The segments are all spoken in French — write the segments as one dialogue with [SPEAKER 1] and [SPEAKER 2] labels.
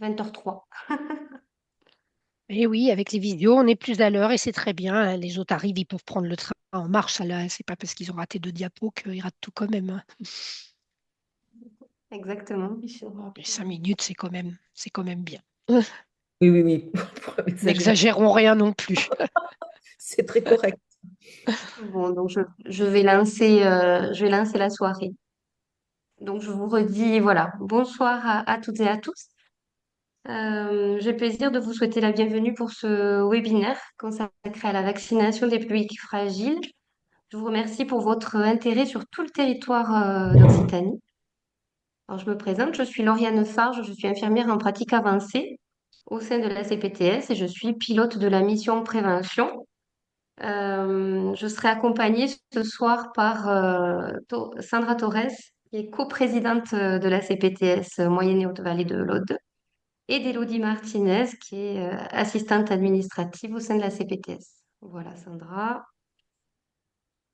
[SPEAKER 1] 20h03.
[SPEAKER 2] Et oui, avec les vidéos, on est plus à l'heure et c'est très bien. Les autres arrivent, ils peuvent prendre le train en marche. Là, c'est pas parce qu'ils ont raté deux diapos qu'ils ratent tout quand même, hein.
[SPEAKER 1] Exactement.
[SPEAKER 2] Les 5 minutes, c'est quand même bien.
[SPEAKER 3] Oui, oui, oui. Pour exagérer.
[SPEAKER 2] N'exagérons rien non plus.
[SPEAKER 3] C'est très correct.
[SPEAKER 1] Bon, donc je vais lancer la soirée. Donc je vous redis, voilà, bonsoir à toutes et à tous. J'ai le plaisir de vous souhaiter la bienvenue pour ce webinaire consacré à la vaccination des publics fragiles. Je vous remercie pour votre intérêt sur tout le territoire d'Occitanie. Alors, je me présente, je suis Lauriane Farge, je suis infirmière en pratique avancée au sein de la CPTS et je suis pilote de la mission prévention. Je serai accompagnée ce soir par Sandra Torres, qui est coprésidente de la CPTS Moyenne et Haute-Vallée de l'Aude, et d'Élodie Martinez, qui est assistante administrative au sein de la CPTS. Voilà, Sandra.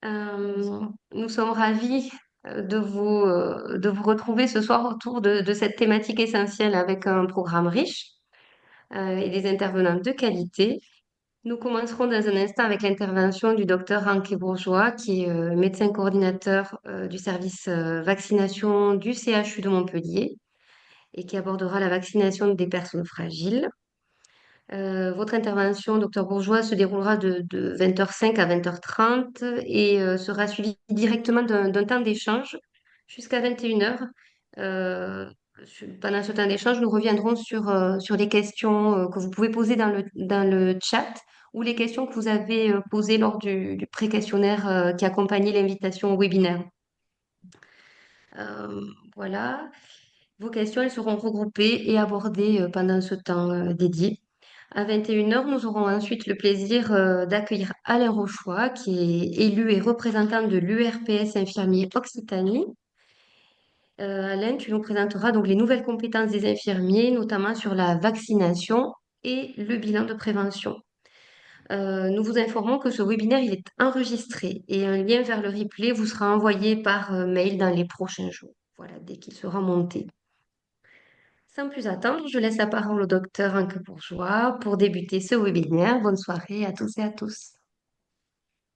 [SPEAKER 1] Nous sommes ravis de vous retrouver ce soir autour de cette thématique essentielle avec un programme riche et des intervenants de qualité. Nous commencerons dans un instant avec l'intervention du docteur Anke Bourgeois, qui est médecin coordinateur du service vaccination du CHU de Montpellier et qui abordera la vaccination des personnes fragiles. Votre intervention, docteur Bourgeois, se déroulera de 20h05 à 20h30 et sera suivie directement d'un temps d'échange jusqu'à 21h. Pendant ce temps d'échange, nous reviendrons sur les questions que vous pouvez poser dans le chat ou les questions que vous avez posées lors du pré-questionnaire qui accompagnait l'invitation au webinaire. Euh, voilà. Vos questions, elles seront regroupées et abordées pendant ce temps dédié. À 21h, nous aurons ensuite le plaisir d'accueillir Alain Rochois, qui est élu et représentant de l'URPS Infirmier Occitanie. Alain, tu nous présenteras donc les nouvelles compétences des infirmiers, notamment sur la vaccination et le bilan de prévention. Nous vous informons que ce webinaire il est enregistré et un lien vers le replay vous sera envoyé par mail dans les prochains jours. Voilà, dès qu'il sera monté. Sans plus attendre, je laisse la parole au docteur Anke Bourgeois pour débuter ce webinaire. Bonne soirée à tous et à tous.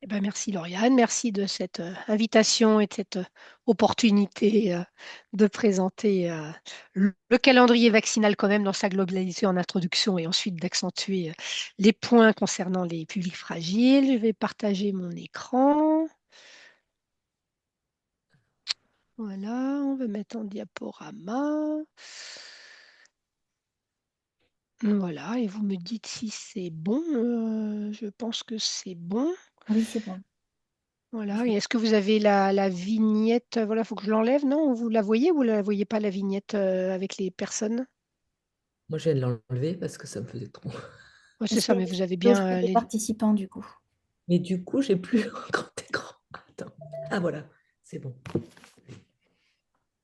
[SPEAKER 2] Eh ben, merci Lauriane, merci de cette invitation et de cette opportunité de présenter le calendrier vaccinal quand même dans sa globalité en introduction et ensuite d'accentuer les points concernant les publics fragiles. Je vais partager mon écran. Voilà, on va mettre en diaporama. Voilà, et vous me dites si c'est bon. Je pense que c'est bon.
[SPEAKER 4] Oui, c'est bon.
[SPEAKER 2] Voilà. Et est-ce que vous avez la vignette? Voilà, il faut que je l'enlève, non? Vous la voyez ou vous ne la voyez pas, la vignette avec les personnes?
[SPEAKER 3] Moi, je viens de l'enlever parce que ça me faisait trop.
[SPEAKER 2] Oui, c'est
[SPEAKER 4] Est-ce
[SPEAKER 2] ça,
[SPEAKER 4] qu'il y a
[SPEAKER 2] mais
[SPEAKER 4] des
[SPEAKER 2] vous avez
[SPEAKER 4] choses
[SPEAKER 2] bien
[SPEAKER 4] pour les
[SPEAKER 2] les...
[SPEAKER 4] participants du coup?
[SPEAKER 3] Mais du coup, j'ai plus un grand écran. Attends. Ah, voilà, c'est bon.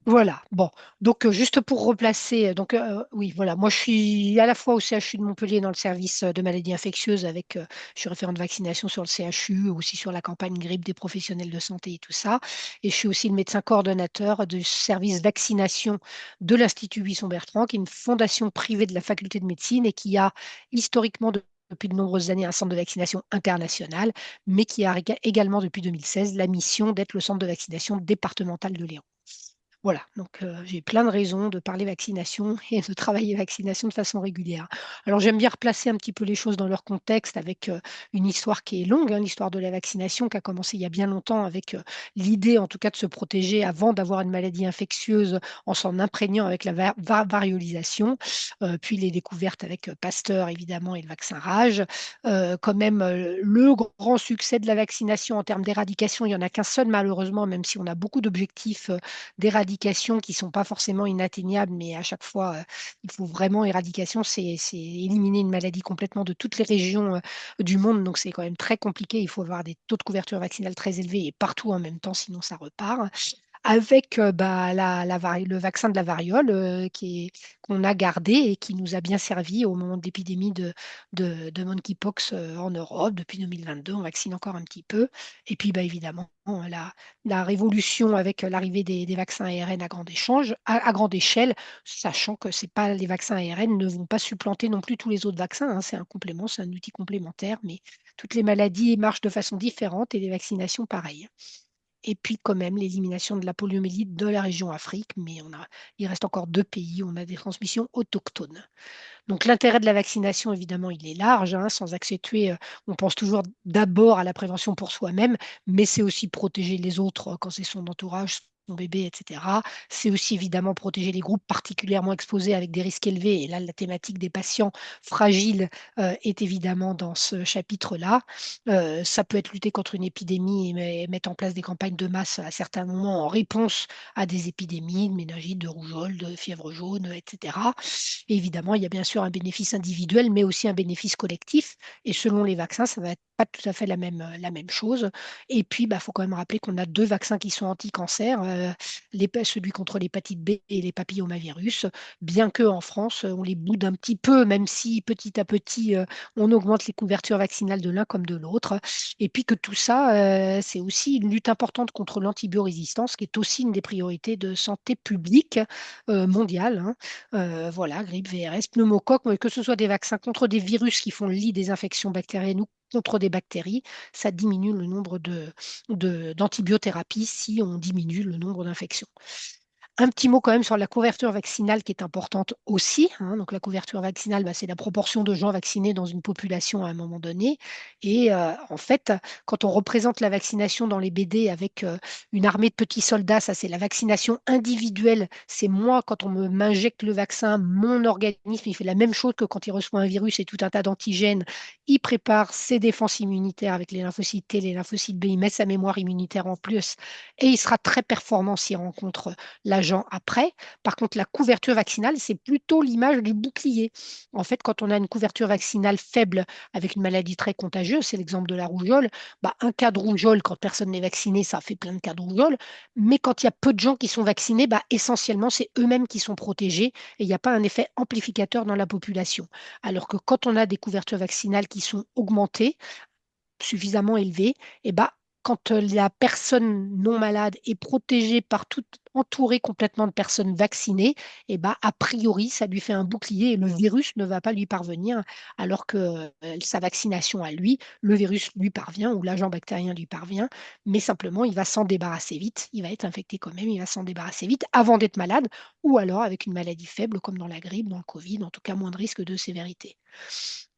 [SPEAKER 2] Voilà, bon, donc juste pour replacer, donc oui, voilà, moi je suis à la fois au CHU de Montpellier dans le service de maladies infectieuses je suis référente de vaccination sur le CHU, aussi sur la campagne grippe des professionnels de santé et tout ça, et je suis aussi le médecin coordonnateur du service vaccination de l'Institut Buisson-Bertrand, qui est une fondation privée de la faculté de médecine et qui a historiquement depuis de nombreuses années un centre de vaccination international, mais qui a également depuis 2016 la mission d'être le centre de vaccination départemental de Léon. Voilà, donc j'ai plein de raisons de parler vaccination et de travailler vaccination de façon régulière. Alors j'aime bien replacer un petit peu les choses dans leur contexte avec une histoire qui est longue, hein, l'histoire de la vaccination qui a commencé il y a bien longtemps avec l'idée en tout cas de se protéger avant d'avoir une maladie infectieuse en s'en imprégnant avec la variolisation, puis les découvertes avec Pasteur évidemment et le vaccin rage. Quand même le grand succès de la vaccination en termes d'éradication, il n'y en a qu'un seul malheureusement, même si on a beaucoup d'objectifs d'éradication qui ne sont pas forcément inatteignables, mais à chaque fois, il faut vraiment éradication, c'est éliminer une maladie complètement de toutes les régions du monde, donc c'est quand même très compliqué. Il faut avoir des taux de couverture vaccinale très élevés et partout en même temps, sinon ça repart. avec le vaccin de la variole qu'on a gardé et qui nous a bien servi au moment de l'épidémie de monkeypox en Europe. Depuis 2022, on vaccine encore un petit peu. Et puis, évidemment, la révolution avec l'arrivée des vaccins ARN à grande échelle, sachant que c'est pas, les vaccins ARN ne vont pas supplanter non plus tous les autres vaccins, hein. C'est un complément, c'est un outil complémentaire, mais toutes les maladies marchent de façon différente et les vaccinations pareil. Et puis quand même l'élimination de la poliomyélite de la région Afrique, mais il reste encore 2 pays où on a des transmissions autochtones. Donc l'intérêt de la vaccination, évidemment, il est large, hein, sans accentuer, on pense toujours d'abord à la prévention pour soi-même, mais c'est aussi protéger les autres quand c'est son entourage, son bébé, etc. C'est aussi évidemment protéger les groupes particulièrement exposés avec des risques élevés. Et là, la thématique des patients fragiles est évidemment dans ce chapitre-là. Ça peut être lutter contre une épidémie et mettre en place des campagnes de masse à certains moments en réponse à des épidémies de méningite, de rougeole, de fièvre jaune, etc. Et évidemment, il y a bien sûr un bénéfice individuel, mais aussi un bénéfice collectif. Et selon les vaccins, ça va être pas tout à fait la même chose. Et puis, il faut quand même rappeler qu'on a 2 vaccins qui sont anti-cancer, celui contre l'hépatite B et les papillomavirus, bien qu'en France, on les boude un petit peu, même si petit à petit, on augmente les couvertures vaccinales de l'un comme de l'autre. Et puis que tout ça, c'est aussi une lutte importante contre l'antibiorésistance, qui est aussi une des priorités de santé publique mondiale, hein. Voilà, grippe, VRS, pneumocoque, mais que ce soit des vaccins contre des virus qui font le lit des infections bactériennes ou contre des bactéries, ça diminue le nombre d'antibiothérapies si on diminue le nombre d'infections. Un petit mot quand même sur la couverture vaccinale qui est importante aussi, hein. Donc la couverture vaccinale, c'est la proportion de gens vaccinés dans une population à un moment donné. Et en fait, quand on représente la vaccination dans les BD avec une armée de petits soldats, ça c'est la vaccination individuelle. C'est moi, quand m'injecte le vaccin, mon organisme, il fait la même chose que quand il reçoit un virus et tout un tas d'antigènes. Il prépare ses défenses immunitaires avec les lymphocytes T, les lymphocytes B, il met sa mémoire immunitaire en plus et il sera très performant s'il rencontre l'agent après. Par contre, la couverture vaccinale, c'est plutôt l'image du bouclier. En fait, quand on a une couverture vaccinale faible avec une maladie très contagieuse, c'est l'exemple de la rougeole, un cas de rougeole, quand personne n'est vacciné, ça fait plein de cas de rougeole. Mais quand il y a peu de gens qui sont vaccinés, essentiellement, c'est eux-mêmes qui sont protégés et il n'y a pas un effet amplificateur dans la population. Alors que quand on a des couvertures vaccinales qui sont augmentées, suffisamment élevé, et quand la personne non malade est protégée par tout, entourée complètement de personnes vaccinées, a priori, ça lui fait un bouclier et le virus ne va pas lui parvenir, alors que sa vaccination à lui, le virus lui parvient ou l'agent bactérien lui parvient, mais simplement, il va s'en débarrasser vite, il va être infecté quand même, il va s'en débarrasser vite avant d'être malade, ou alors avec une maladie faible comme dans la grippe, dans le Covid, en tout cas moins de risque de sévérité.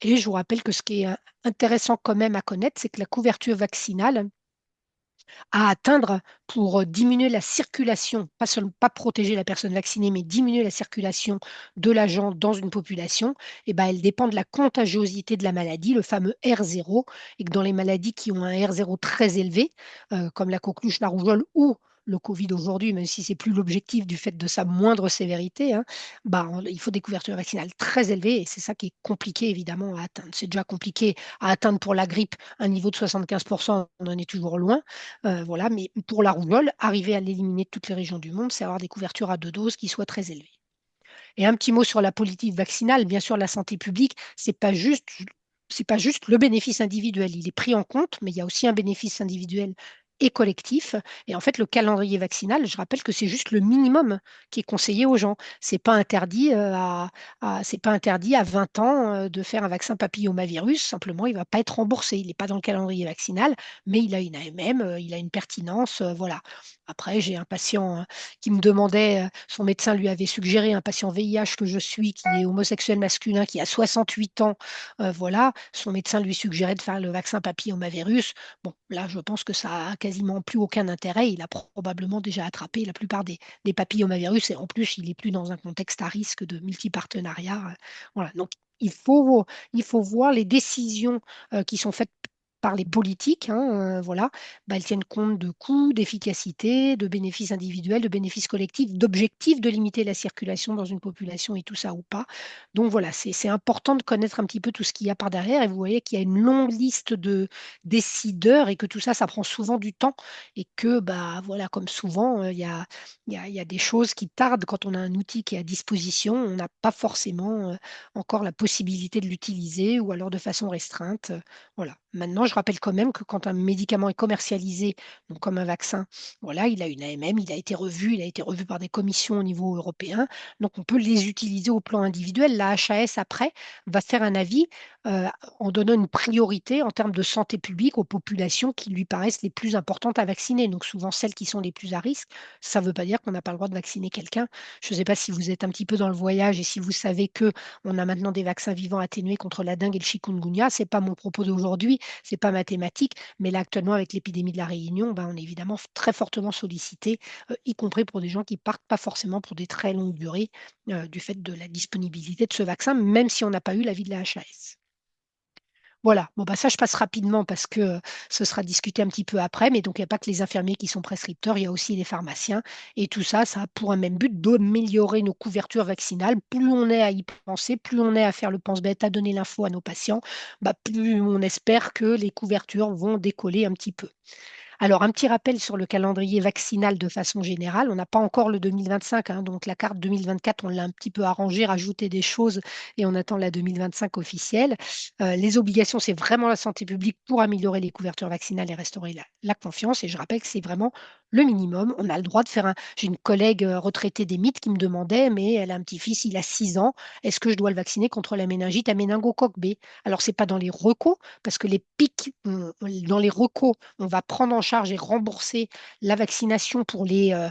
[SPEAKER 2] Et je vous rappelle que ce qui est intéressant quand même à connaître, c'est que la couverture vaccinale à atteindre pour diminuer la circulation, pas seulement pas protéger la personne vaccinée, mais diminuer la circulation de l'agent dans une population, elle dépend de la contagiosité de la maladie, le fameux R0, et que dans les maladies qui ont un R0 très élevé, comme la coqueluche, la rougeole ou le Covid aujourd'hui, même si c'est plus l'objectif du fait de sa moindre sévérité, hein, il faut des couvertures vaccinales très élevées et c'est ça qui est compliqué évidemment à atteindre. C'est déjà compliqué à atteindre pour la grippe, un niveau de 75%, on en est toujours loin. Voilà, mais pour la rougeole, arriver à l'éliminer de toutes les régions du monde, c'est avoir des couvertures à 2 doses qui soient très élevées. Et un petit mot sur la politique vaccinale. Bien sûr, la santé publique, c'est pas juste le bénéfice individuel. Il est pris en compte, mais il y a aussi un bénéfice individuel et collectif. Et en fait, le calendrier vaccinal, je rappelle que c'est juste le minimum qui est conseillé aux gens. C'est pas interdit à 20 ans de faire un vaccin papillomavirus. Simplement, il ne va pas être remboursé. Il n'est pas dans le calendrier vaccinal, mais il a une AMM, il a une pertinence. Voilà. Après, j'ai un patient qui me demandait, son médecin lui avait suggéré, un patient VIH que je suis, qui est homosexuel masculin, qui a 68 ans, voilà, son médecin lui suggérait de faire le vaccin papillomavirus. Bon, là, je pense que ça a quasiment plus aucun intérêt. Il a probablement déjà attrapé la plupart des papillomavirus et en plus, il n'est plus dans un contexte à risque de multipartenariat. Voilà, donc il faut voir les décisions qui sont faites par les politiques, hein, voilà, bah, elles tiennent compte de coûts, d'efficacité, de bénéfices individuels, de bénéfices collectifs, d'objectifs de limiter la circulation dans une population et tout ça ou pas. Donc voilà, c'est important de connaître un petit peu tout ce qu'il y a par derrière et vous voyez qu'il y a une longue liste de décideurs et que tout ça, ça prend souvent du temps et que, bah, voilà, comme souvent, il y a des choses qui tardent quand on a un outil qui est à disposition. On n'a pas forcément encore la possibilité de l'utiliser ou alors de façon restreinte. Voilà. Maintenant, je rappelle quand même que quand un médicament est commercialisé, donc comme un vaccin, voilà, il a une AMM, il a été revu par des commissions au niveau européen. Donc, on peut les utiliser au plan individuel. La HAS, après, va faire un avis euh, en donnant une priorité en termes de santé publique aux populations qui lui paraissent les plus importantes à vacciner. Donc, souvent celles qui sont les plus à risque. Ça ne veut pas dire qu'on n'a pas le droit de vacciner quelqu'un. Je ne sais pas si vous êtes un petit peu dans le voyage et si vous savez que on a maintenant des vaccins vivants atténués contre la dengue et le chikungunya. Ce n'est pas mon propos d'aujourd'hui, ce n'est pas mathématique, mais là actuellement avec l'épidémie de la Réunion, ben, on est évidemment très fortement sollicité, y compris pour des gens qui partent pas forcément pour des très longues durées du fait de la disponibilité de ce vaccin, même si on n'a pas eu l'avis de la HAS. Voilà, bon, bah ça, je passe rapidement parce que ce sera discuté un petit peu après, mais donc il n'y a pas que les infirmiers qui sont prescripteurs, il y a aussi les pharmaciens. Et tout ça, ça a pour un même but d'améliorer nos couvertures vaccinales. Plus on est à y penser, plus on est à faire le pense-bête, à donner l'info à nos patients, bah, plus on espère que les couvertures vont décoller un petit peu. Alors, un petit rappel sur le calendrier vaccinal de façon générale. On n'a pas encore le 2025, hein, donc la carte 2024, on l'a un petit peu arrangée, rajouté des choses et on attend la 2025 officielle. Les obligations, c'est vraiment la santé publique pour améliorer les couvertures vaccinales et restaurer la confiance. Et je rappelle que c'est vraiment le minimum. On a le droit de faire un. J'ai une collègue retraitée des mythes qui me demandait, mais elle a un petit-fils, il a 6 ans. Est-ce que je dois le vacciner contre la méningite à méningocoque B? Alors, c'est pas dans les recos, parce que les pics, dans les recos, on va prendre en charge et rembourser la vaccination pour les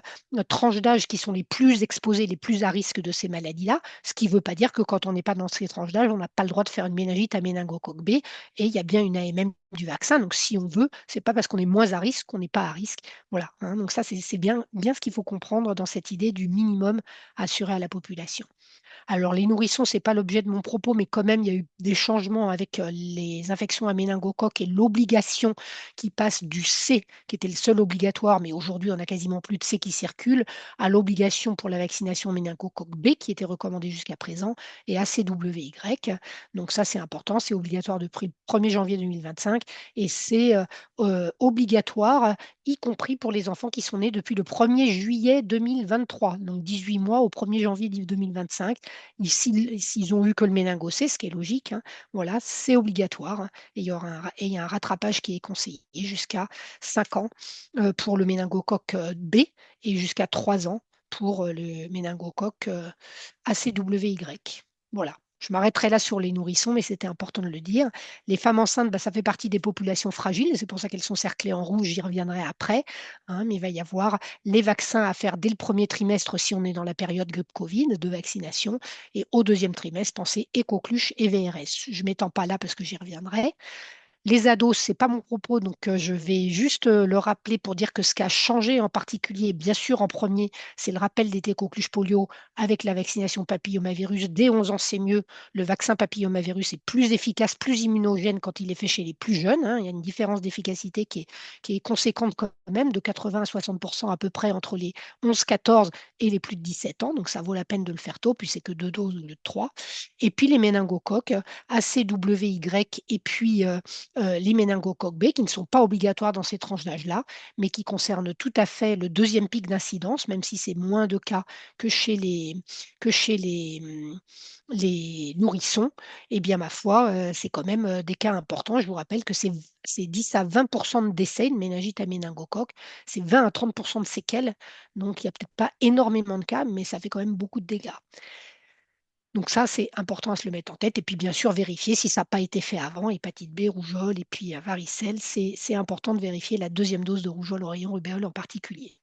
[SPEAKER 2] tranches d'âge qui sont les plus exposées, les plus à risque de ces maladies-là, ce qui ne veut pas dire que quand on n'est pas dans ces tranches d'âge, on n'a pas le droit de faire une méningite à méningocoque B, et il y a bien une AMM du vaccin. Donc, si on veut, c'est pas parce qu'on est moins à risque qu'on n'est pas à risque. Voilà, hein. Donc ça, c'est bien, bien ce qu'il faut comprendre dans cette idée du minimum assuré à la population. Alors, les nourrissons, ce n'est pas l'objet de mon propos, mais quand même, il y a eu des changements avec les infections à méningocoque et l'obligation qui passe du C, qui était le seul obligatoire, mais aujourd'hui, on a quasiment plus de C qui circule, à l'obligation pour la vaccination méningocoque B, qui était recommandée jusqu'à présent, et ACWY. Donc ça, c'est important, c'est obligatoire depuis le 1er janvier 2025, et c'est obligatoire, y compris pour les enfants qui sont nés depuis le 1er juillet 2023, donc 18 mois au 1er janvier 2025. S'ils ont eu que le méningo-C, ce qui est logique, hein, voilà, c'est obligatoire, hein, et il y a un rattrapage qui est conseillé jusqu'à 5 ans pour le méningocoque B et jusqu'à 3 ans pour le méningocoque ACWY. Voilà. Je m'arrêterai là sur les nourrissons, mais c'était important de le dire. Les femmes enceintes, bah, ça fait partie des populations fragiles, et c'est pour ça qu'elles sont cerclées en rouge, j'y reviendrai après, hein, mais il va y avoir les vaccins à faire dès le premier trimestre si on est dans la période grippe Covid de vaccination, et au deuxième trimestre, pensez écoqueluche et VRS. Je ne m'étends pas là parce que j'y reviendrai. Les ados, c'est pas mon propos, donc je vais juste le rappeler pour dire que ce qui a changé en particulier, bien sûr en premier, c'est le rappel des técoccluches polio avec la vaccination papillomavirus. Dès 11 ans, c'est mieux. Le vaccin papillomavirus est plus efficace, plus immunogène quand il est fait chez les plus jeunes, hein. Il y a une différence d'efficacité qui est conséquente quand même, de 80 à 60% à peu près entre les 11-14 et les plus de 17 ans. Donc ça vaut la peine de le faire tôt, puis c'est que 2 doses au lieu de 3. Et puis les méningocoques, ACWY et puis les méningocoques B, qui ne sont pas obligatoires dans ces tranches d'âge-là, mais qui concernent tout à fait le deuxième pic d'incidence, même si c'est moins de cas que chez les nourrissons. Eh bien, ma foi, c'est quand même des cas importants. Je vous rappelle que c'est 10 à 20% de décès, une méningite à méningocoque, c'est 20 à 30% de séquelles. Donc, il n'y a peut-être pas énormément de cas, mais ça fait quand même beaucoup de dégâts. Donc ça, c'est important à se le mettre en tête. Et puis, bien sûr, vérifier si ça n'a pas été fait avant, hépatite B, rougeole et puis varicelle. C'est important de vérifier la deuxième dose de rougeole, oreillon, rubéole en particulier.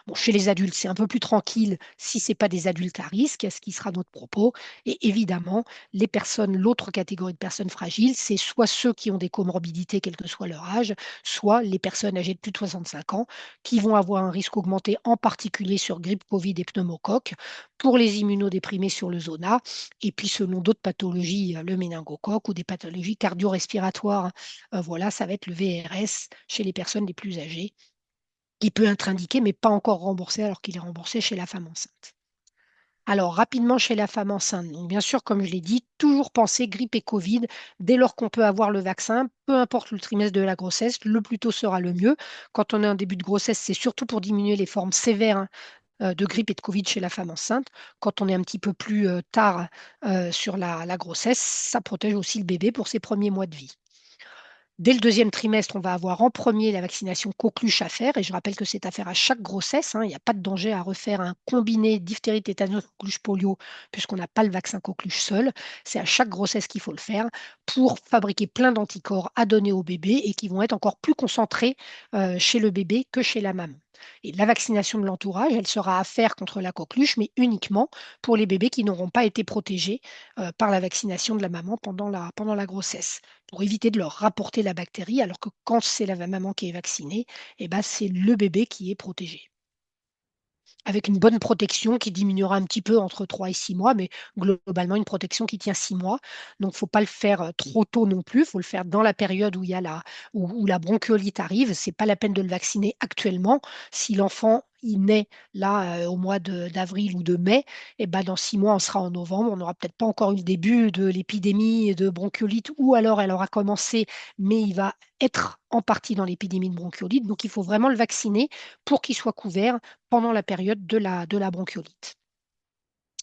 [SPEAKER 2] Bon, chez les adultes, c'est un peu plus tranquille si ce n'est pas des adultes à risque, ce qui sera notre propos. Et évidemment, l'autre catégorie de personnes fragiles, c'est soit ceux qui ont des comorbidités, quel que soit leur âge, soit les personnes âgées de plus de 65 ans qui vont avoir un risque augmenté, en particulier sur grippe, Covid et pneumocoque, pour les immunodéprimés sur le zona, et puis selon d'autres pathologies, le méningocoque ou des pathologies cardio-respiratoires. Voilà, ça va être le VRS chez les personnes les plus âgées qui peut être indiqué, mais pas encore remboursé, alors qu'il est remboursé chez la femme enceinte. Alors, rapidement chez la femme enceinte, donc bien sûr, comme je l'ai dit, toujours penser grippe et Covid dès lors qu'on peut avoir le vaccin, peu importe le trimestre de la grossesse, le plus tôt sera le mieux. Quand on est en début de grossesse, c'est surtout pour diminuer les formes sévères de grippe et de Covid chez la femme enceinte. Quand on est un petit peu plus tard sur la grossesse, ça protège aussi le bébé pour ses premiers mois de vie. Dès le deuxième trimestre, on va avoir en premier la vaccination coqueluche à faire. Et je rappelle que c'est à faire à chaque grossesse, hein. Il n'y a pas de danger à refaire un combiné diphtérie, tétanos, coqueluche, polio, puisqu'on n'a pas le vaccin coqueluche seul. C'est à chaque grossesse qu'il faut le faire pour fabriquer plein d'anticorps à donner au bébé et qui vont être encore plus concentrés chez le bébé que chez la maman. Et la vaccination de l'entourage, elle sera à faire contre la coqueluche, mais uniquement pour les bébés qui n'auront pas été protégés par la vaccination de la maman pendant la grossesse, pour éviter de leur rapporter la bactérie, alors que quand c'est la maman qui est vaccinée, eh ben, c'est le bébé qui est protégé. Avec une bonne protection qui diminuera un petit peu entre 3 et 6 mois, mais globalement une protection qui tient 6 mois. Donc il ne faut pas le faire trop tôt non plus, il faut le faire dans la période où il y a où la bronchiolite arrive. Ce n'est pas la peine de le vacciner actuellement. Si l'enfant il naît là au mois d'avril ou de mai, et ben dans 6 mois, on sera en novembre, on n'aura peut-être pas encore eu le début de l'épidémie de bronchiolite, ou alors elle aura commencé, mais il va être en partie dans l'épidémie de bronchiolite. Donc il faut vraiment le vacciner pour qu'il soit couvert pendant la période de la bronchiolite.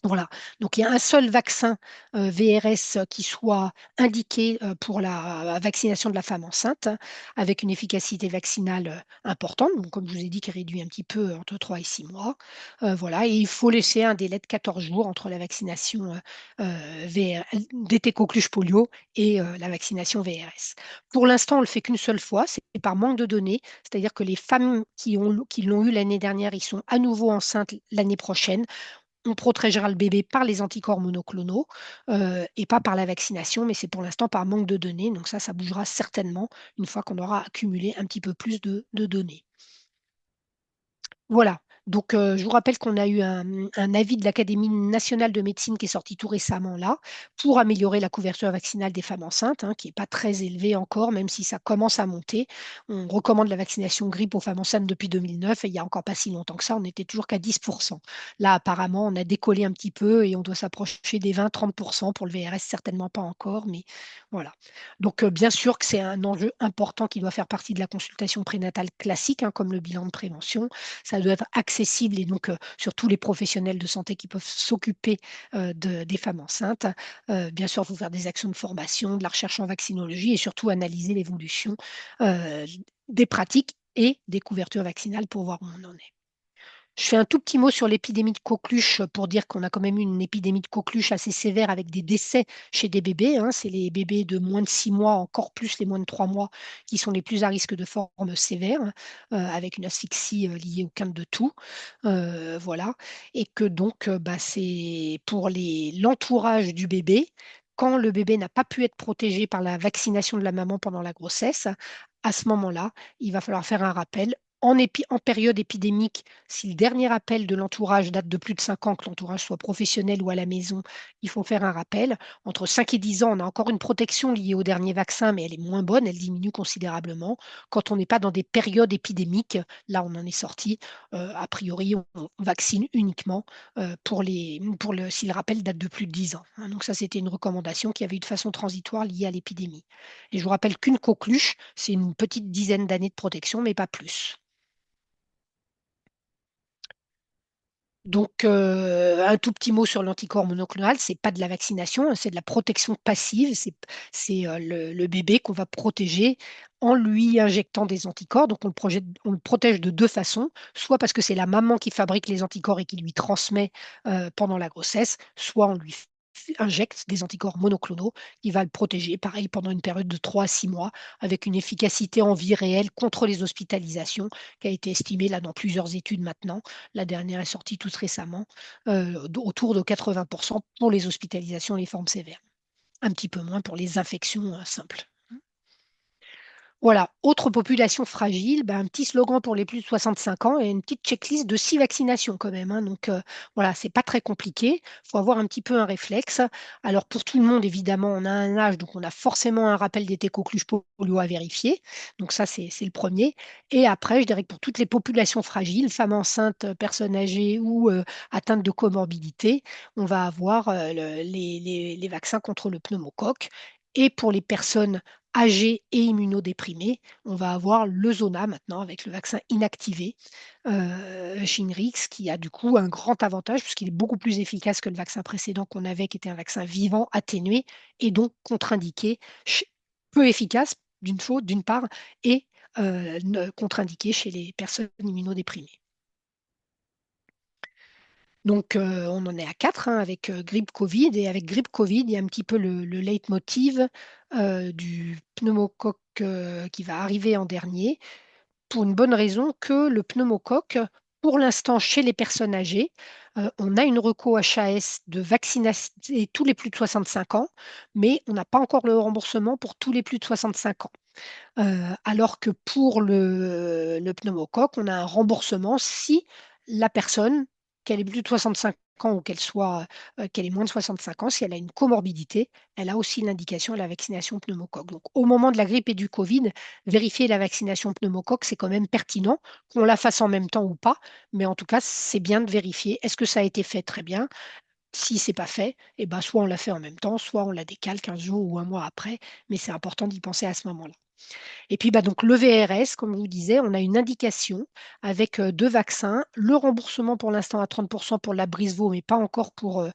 [SPEAKER 2] Voilà, donc il y a un seul vaccin VRS qui soit indiqué pour la vaccination de la femme enceinte, avec une efficacité vaccinale importante, donc comme je vous ai dit, qui réduit un petit peu entre 3 et 6 mois. Voilà, et il faut laisser un délai de 14 jours entre la vaccination d'été coqueluche polio et la vaccination VRS. Pour l'instant, on ne le fait qu'une seule fois, c'est par manque de données, c'est-à-dire que les femmes qui l'ont eu l'année dernière, ils sont à nouveau enceintes l'année prochaine. On protégera le bébé par les anticorps monoclonaux et pas par la vaccination, mais c'est pour l'instant par manque de données. Donc ça bougera certainement une fois qu'on aura accumulé un petit peu plus de données. Voilà. Donc, je vous rappelle qu'on a eu un avis de l'Académie nationale de médecine qui est sorti tout récemment là, pour améliorer la couverture vaccinale des femmes enceintes, hein, qui n'est pas très élevée encore, même si ça commence à monter. On recommande la vaccination grippe aux femmes enceintes depuis 2009 et il n'y a encore pas si longtemps que ça, on n'était toujours qu'à 10%. Là, apparemment, on a décollé un petit peu et on doit s'approcher des 20-30%. Pour le VRS, certainement pas encore, mais voilà. Donc, bien sûr que c'est un enjeu important qui doit faire partie de la consultation prénatale classique, hein, comme le bilan de prévention. Ça doit être accessible et donc sur tous les professionnels de santé qui peuvent s'occuper des femmes enceintes. Bien sûr, il faut faire des actions de formation, de la recherche en vaccinologie et surtout analyser l'évolution euh, des pratiques et des couvertures vaccinales pour voir où on en est. Je fais un tout petit mot sur l'épidémie de coqueluche pour dire qu'on a quand même eu une épidémie de coqueluche assez sévère avec des décès chez des bébés, hein. C'est les bébés de moins de 6 mois, encore plus les moins de 3 mois, qui sont les plus à risque de forme sévère, avec une asphyxie liée au quinte de toux. Voilà. Et que donc, bah, c'est pour l'entourage du bébé, quand le bébé n'a pas pu être protégé par la vaccination de la maman pendant la grossesse, à ce moment-là, il va falloir faire un rappel en période épidémique. Si le dernier appel de l'entourage date de plus de 5 ans, que l'entourage soit professionnel ou à la maison, il faut faire un rappel. Entre 5 et 10 ans, on a encore une protection liée au dernier vaccin, mais elle est moins bonne, elle diminue considérablement. Quand on n'est pas dans des périodes épidémiques, là on en est sorti, a priori on vaccine uniquement si le rappel date de plus de 10 ans, hein. Donc ça, c'était une recommandation qui avait eu de façon transitoire liée à l'épidémie. Et je vous rappelle qu'une coqueluche, c'est une petite dizaine d'années de protection, mais pas plus. Donc, un tout petit mot sur l'anticorps monoclonal, c'est pas de la vaccination, hein, c'est de la protection passive. C'est le bébé qu'on va protéger en lui injectant des anticorps. Donc, on le protège de deux façons, soit parce que c'est la maman qui fabrique les anticorps et qui lui transmet pendant la grossesse, soit on lui injecte des anticorps monoclonaux qui va le protéger, pareil, pendant une période de 3 à 6 mois, avec une efficacité en vie réelle contre les hospitalisations qui a été estimée là dans plusieurs études maintenant. La dernière est sortie toute récemment, autour de 80% pour les hospitalisations et les formes sévères. Un petit peu moins pour les infections simples. Voilà, autre population fragile, ben, un petit slogan pour les plus de 65 ans et une petite checklist de 6 vaccinations quand même, hein. Donc voilà, c'est pas très compliqué. Il faut avoir un petit peu un réflexe. Alors pour tout le monde, évidemment, on a un âge, donc on a forcément un rappel des técoccluches polio à vérifier. Donc ça, c'est le premier. Et après, je dirais que pour toutes les populations fragiles, femmes enceintes, personnes âgées ou atteintes de comorbidité, on va avoir les vaccins contre le pneumocoque. Et pour les personnes âgés et immunodéprimés, on va avoir le Zona maintenant avec le vaccin inactivé Shingrix, qui a du coup un grand avantage puisqu'il est beaucoup plus efficace que le vaccin précédent qu'on avait, qui était un vaccin vivant atténué et donc contre-indiqué, peu efficace d'une part, et contre-indiqué chez les personnes immunodéprimées. Donc, on en est à 4 hein, avec grippe Covid. Et avec grippe Covid, il y a un petit peu le leitmotiv du pneumocoque qui va arriver en dernier, pour une bonne raison que le pneumocoque, pour l'instant, chez les personnes âgées, on a une reco HAS de vacciner tous les plus de 65 ans, mais on n'a pas encore le remboursement pour tous les plus de 65 ans. Alors que pour le pneumocoque, on a un remboursement si la personne, qu'elle ait plus de 65 ans ou qu'elle ait moins de 65 ans, si elle a une comorbidité, elle a aussi l'indication de la vaccination pneumocoque. Donc, au moment de la grippe et du Covid, vérifier la vaccination pneumocoque, c'est quand même pertinent, qu'on la fasse en même temps ou pas, mais en tout cas, c'est bien de vérifier. Est-ce que ça a été fait? Très bien. Si c'est pas fait, eh ben, soit on l'a fait en même temps, soit on la décale 15 jours ou un mois après, mais c'est important d'y penser à ce moment-là. Et puis, bah, donc, le VRS, comme je vous disais, on a une indication avec 2 vaccins. Le remboursement pour l'instant à 30% pour la Brisvo, mais pas encore pour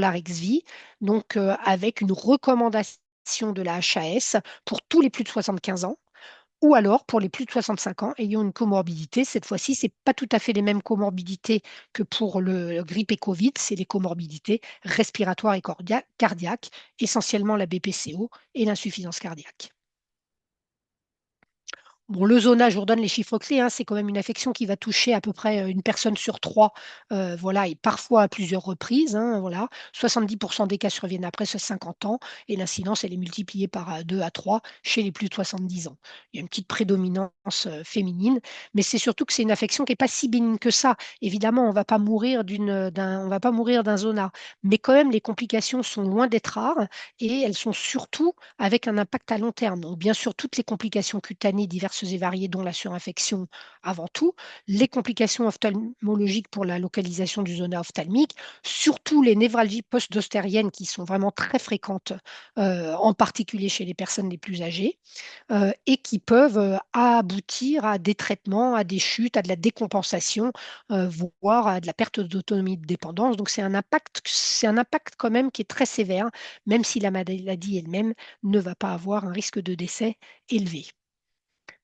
[SPEAKER 2] la Rexvi. Donc, avec une recommandation de la HAS pour tous les plus de 75 ans. Ou alors pour les plus de 65 ans ayant une comorbidité. Cette fois-ci, ce n'est pas tout à fait les mêmes comorbidités que pour le grippe et Covid, c'est les comorbidités respiratoires et cardiaques, essentiellement la BPCO et l'insuffisance cardiaque. Bon, le zona, je vous redonne les chiffres clés, hein, c'est quand même une affection qui va toucher à peu près une personne sur trois, voilà, et parfois à plusieurs reprises, hein, voilà. 70% des cas surviennent après ce 50 ans et l'incidence, elle est multipliée par 2 à 3 chez les plus de 70 ans. Il y a une petite prédominance féminine, mais c'est surtout que c'est une affection qui n'est pas si bénigne que ça. Évidemment, on va pas mourir d'un zona, mais quand même, les complications sont loin d'être rares et elles sont surtout avec un impact à long terme. Donc, bien sûr, toutes les complications cutanées diverses et variées, dont la surinfection avant tout, les complications ophtalmologiques pour la localisation du zona ophtalmique, surtout les névralgies post-dostériennes qui sont vraiment très fréquentes, en particulier chez les personnes les plus âgées, et qui peuvent aboutir à des traitements, à des chutes, à de la décompensation, voire à de la perte d'autonomie de dépendance. Donc c'est un impact quand même qui est très sévère, même si la maladie elle-même ne va pas avoir un risque de décès élevé.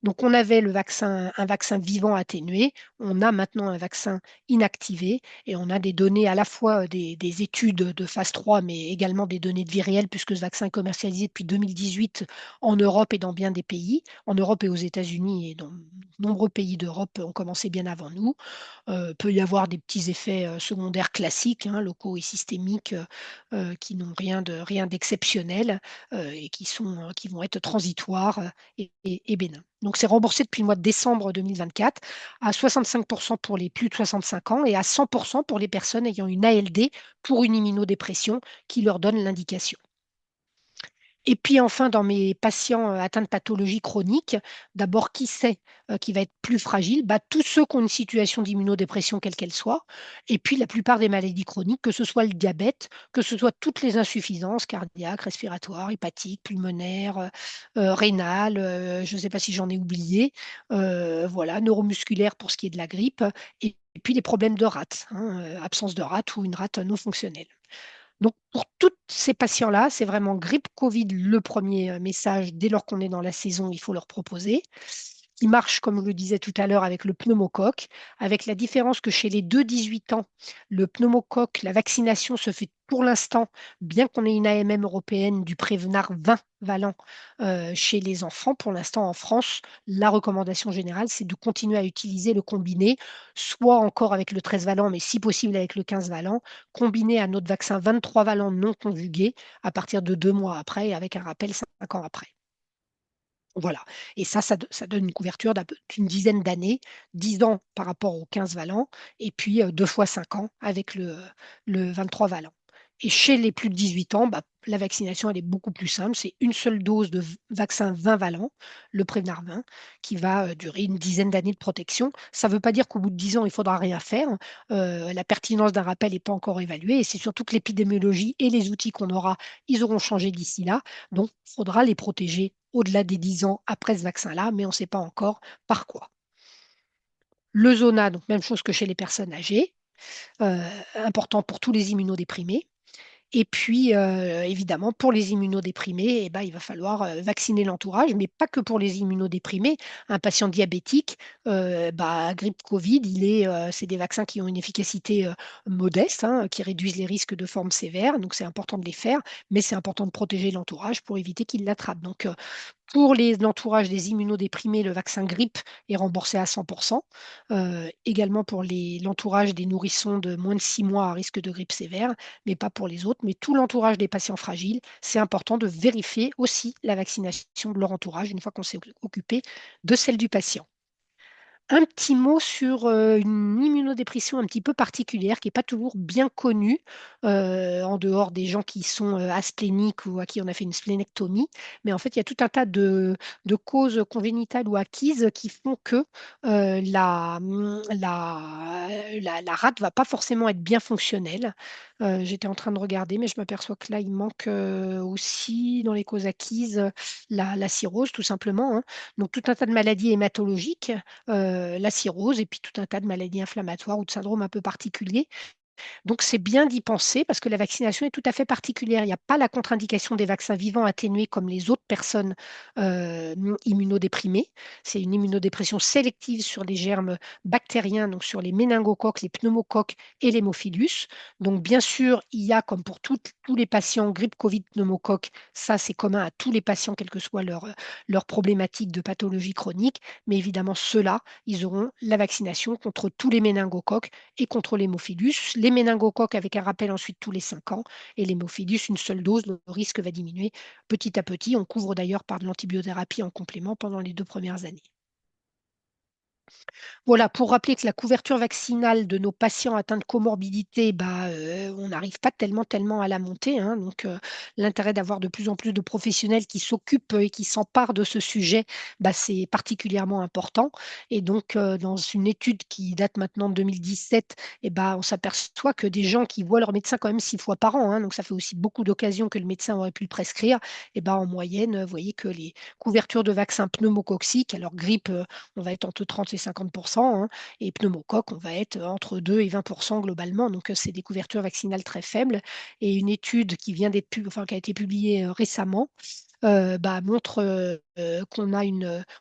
[SPEAKER 2] Donc, on avait un vaccin vivant atténué, on a maintenant un vaccin inactivé et on a des données à la fois des études de phase 3, mais également des données de vie réelle, puisque ce vaccin est commercialisé depuis 2018 en Europe et dans bien des pays. En Europe et aux États-Unis et dans de nombreux pays d'Europe ont commencé bien avant nous. Peut y avoir des petits effets secondaires classiques, hein, locaux et systémiques, qui n'ont rien d'exceptionnel et qui vont être transitoires et bénins. Donc, c'est remboursé depuis le mois de décembre 2024 à 65% pour les plus de 65 ans et à 100% pour les personnes ayant une ALD pour une immunodépression qui leur donne l'indication. Et puis enfin, dans mes patients atteints de pathologie chronique, d'abord, qui c'est qui va être plus fragile? Bah, tous ceux qui ont une situation d'immunodépression, quelle qu'elle soit, et puis la plupart des maladies chroniques, que ce soit le diabète, que ce soit toutes les insuffisances cardiaques, respiratoires, hépatiques, pulmonaires, rénales, je ne sais pas si j'en ai oublié, voilà, neuromusculaires pour ce qui est de la grippe, et puis les problèmes de rate, hein, absence de rate ou une rate non fonctionnelle. Donc, pour tous ces patients-là, c'est vraiment grippe Covid le premier message. Dès lors qu'on est dans la saison, il faut leur proposer. qui marche, comme je le disais tout à l'heure, avec le pneumocoque, avec la différence que chez les 2-18 ans, le pneumocoque, la vaccination se fait pour l'instant, bien qu'on ait une AMM européenne du Prévenard 20 valent chez les enfants. Pour l'instant, en France, la recommandation générale, c'est de continuer à utiliser le combiné, soit encore avec le 13 valent, mais si possible avec le 15 valent, combiné à notre vaccin 23 valent non conjugué à partir de 2 mois après, avec un rappel 5 ans après. Voilà. Et ça donne une couverture d'une dizaine d'années, 10 ans par rapport aux 15 valents, et puis 2 fois 5 ans avec le 23 valents. Et chez les plus de 18 ans, bah, la vaccination, elle est beaucoup plus simple. C'est une seule dose de vaccin 20 valents, le Prévenard 20, qui va durer une dizaine d'années de protection. Ça ne veut pas dire qu'au bout de 10 ans, il ne faudra rien faire. La pertinence d'un rappel n'est pas encore évaluée. Et c'est surtout que l'épidémiologie et les outils qu'on aura, ils auront changé d'ici là. Donc, il faudra les protéger au-delà des 10 ans après ce vaccin-là, mais on ne sait pas encore par quoi. Le zona, donc même chose que chez les personnes âgées, important pour tous les immunodéprimés. Et puis, évidemment, pour les immunodéprimés, eh ben, il va falloir vacciner l'entourage, mais pas que pour les immunodéprimés. Un patient diabétique, grippe Covid, c'est des vaccins qui ont une efficacité modeste, hein, qui réduisent les risques de formes sévères. Donc, c'est important de les faire, mais c'est important de protéger l'entourage pour éviter qu'il l'attrape. Donc, pour l'entourage des immunodéprimés, le vaccin grippe est remboursé à 100%. Également pour l'entourage des nourrissons de moins de 6 mois à risque de grippe sévère, mais pas pour les autres. Mais tout l'entourage des patients fragiles, c'est important de vérifier aussi la vaccination de leur entourage une fois qu'on s'est occupé de celle du patient. Un petit mot sur une immunodépression un petit peu particulière qui n'est pas toujours bien connue en dehors des gens qui sont aspléniques ou à qui on a fait une splénectomie. Mais en fait, il y a tout un tas de causes congénitales ou acquises qui font que la rate ne va pas forcément être bien fonctionnelle. J'étais en train de regarder, mais je m'aperçois que là, il manque aussi dans les causes acquises la cirrhose, tout simplement, hein. Donc, tout un tas de maladies hématologiques, la cirrhose et puis tout un tas de maladies inflammatoires ou de syndromes un peu particuliers. Donc, c'est bien d'y penser parce que la vaccination est tout à fait particulière. Il n'y a pas la contre-indication des vaccins vivants atténués comme les autres personnes immunodéprimées. C'est une immunodépression sélective sur les germes bactériens, donc sur les méningocoques, les pneumocoques et l'hémophilus. Donc, bien sûr, il y a, comme pour tous les patients, grippe, Covid, pneumocoque, ça c'est commun à tous les patients, quelle que soit leur problématique de pathologie chronique. Mais évidemment, ceux-là, ils auront la vaccination contre tous les méningocoques et contre l'hémophilus. Les méningocoques avec un rappel ensuite tous les 5 ans et l'hémophilus, une seule dose, le risque va diminuer petit à petit. On couvre d'ailleurs par de l'antibiothérapie en complément pendant les 2 premières années. Voilà, pour rappeler que la couverture vaccinale de nos patients atteints de comorbidité, on n'arrive pas tellement à la monter, hein. Donc, l'intérêt d'avoir de plus en plus de professionnels qui s'occupent et qui s'emparent de ce sujet, c'est particulièrement important. Et donc, dans une étude qui date maintenant de 2017, on s'aperçoit que des gens qui voient leur médecin quand même 6 fois par an, hein, donc ça fait aussi beaucoup d'occasions que le médecin aurait pu le prescrire, en moyenne, vous voyez que les couvertures de vaccins pneumococciques, alors grippe, on va être entre 30 et 50%, hein, et pneumocoque, on va être entre 2 et 20% globalement. Donc, c'est des couvertures vaccinales très faibles. Et une étude qui vient qui a été publiée récemment, montre qu'on a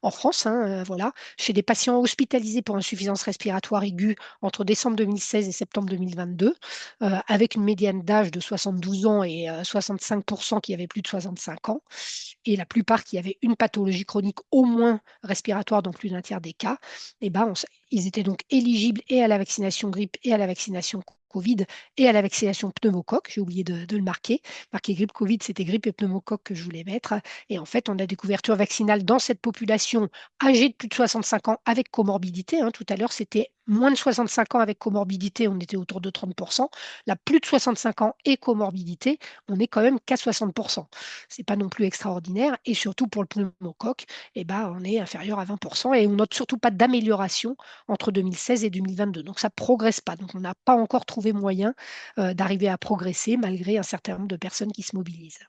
[SPEAKER 2] en France, hein, voilà, chez des patients hospitalisés pour insuffisance respiratoire aiguë entre décembre 2016 et septembre 2022, avec une médiane d'âge de 72 ans et 65% qui avaient plus de 65 ans, et la plupart qui avaient une pathologie chronique au moins respiratoire dans plus d'un tiers des cas, ils étaient donc éligibles et à la vaccination grippe et à la vaccination Covid et à la vaccination pneumocoque. J'ai oublié de le marquer. Marqué grippe Covid, c'était grippe et pneumocoque que je voulais mettre. Et en fait, on a des couvertures vaccinales dans cette population âgée de plus de 65 ans avec comorbidité, hein. Tout à l'heure, c'était moins de 65 ans avec comorbidité, on était autour de 30%. Là, plus de 65 ans et comorbidité, on est quand même qu'à 60%. C'est pas non plus extraordinaire. Et surtout pour le pneumocoque, on est inférieur à 20%. Et on note surtout pas d'amélioration entre 2016 et 2022. Donc, ça ne progresse pas. Donc, on n'a pas encore trouvé moyen d'arriver à progresser malgré un certain nombre de personnes qui se mobilisent.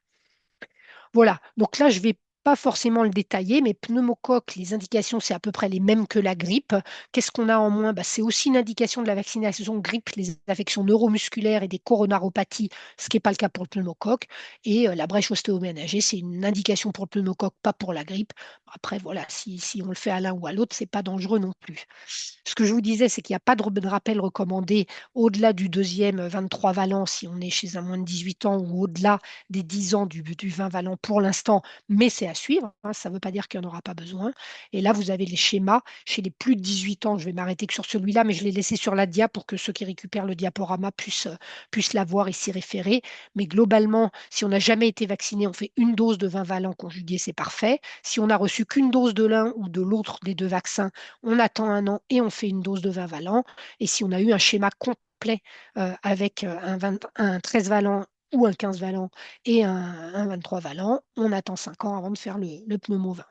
[SPEAKER 2] Voilà. Donc là, je vais pas forcément le détailler, mais pneumocoque, les indications, c'est à peu près les mêmes que la grippe. Qu'est-ce qu'on a en moins? Bah, c'est aussi une indication de la vaccination grippe, les affections neuromusculaires et des coronaropathies, ce qui n'est pas le cas pour le pneumocoque. Et la brèche ostéoménagée, c'est une indication pour le pneumocoque, pas pour la grippe. Après, voilà, si on le fait à l'un ou à l'autre, c'est pas dangereux non plus. Ce que je vous disais, c'est qu'il n'y a pas de rappel recommandé au-delà du deuxième 23 valent si on est chez un moins de 18 ans ou au-delà des 10 ans du 20 valent pour l'instant, mais c'est à suivre, hein, ça ne veut pas dire qu'il n'y en aura pas besoin. Et là, vous avez les schémas chez les plus de 18 ans. Je vais m'arrêter que sur celui-là, mais je l'ai laissé sur la dia pour que ceux qui récupèrent le diaporama puissent l'avoir et s'y référer. Mais globalement, si on n'a jamais été vacciné, on fait une dose de 20 valent conjuguée, c'est parfait. Si on n'a reçu qu'une dose de l'un ou de l'autre des deux vaccins, on attend un an et on fait une dose de 20 valent. Et si on a eu un schéma complet avec un 13 valent ou un 15 valent et un 23 valent, on attend 5 ans avant de faire le pneumo 20.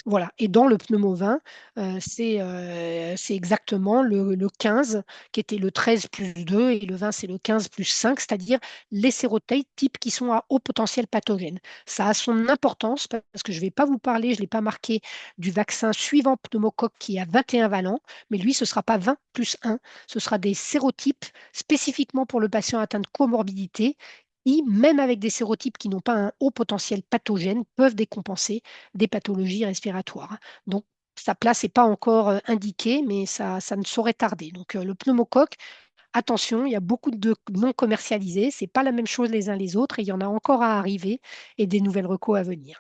[SPEAKER 2] Voilà. Et dans le pneumo 20, c'est exactement le 15 qui était le 13 plus 2 et le 20, c'est le 15 plus 5, c'est-à-dire les sérotypes qui sont à haut potentiel pathogène. Ça a son importance parce que je ne vais pas vous parler, je ne l'ai pas marqué, du vaccin suivant pneumocoque qui a 21 valents, mais lui, ce ne sera pas 20 plus 1, ce sera des sérotypes spécifiquement pour le patient atteint de comorbidité qui, même avec des sérotypes qui n'ont pas un haut potentiel pathogène, peuvent décompenser des pathologies respiratoires. Donc, sa place n'est pas encore indiquée, mais ça ne saurait tarder. Donc, le pneumocoque, attention, il y a beaucoup de non commercialisés. Ce n'est pas la même chose les uns les autres et il y en a encore à arriver et des nouvelles recos à venir.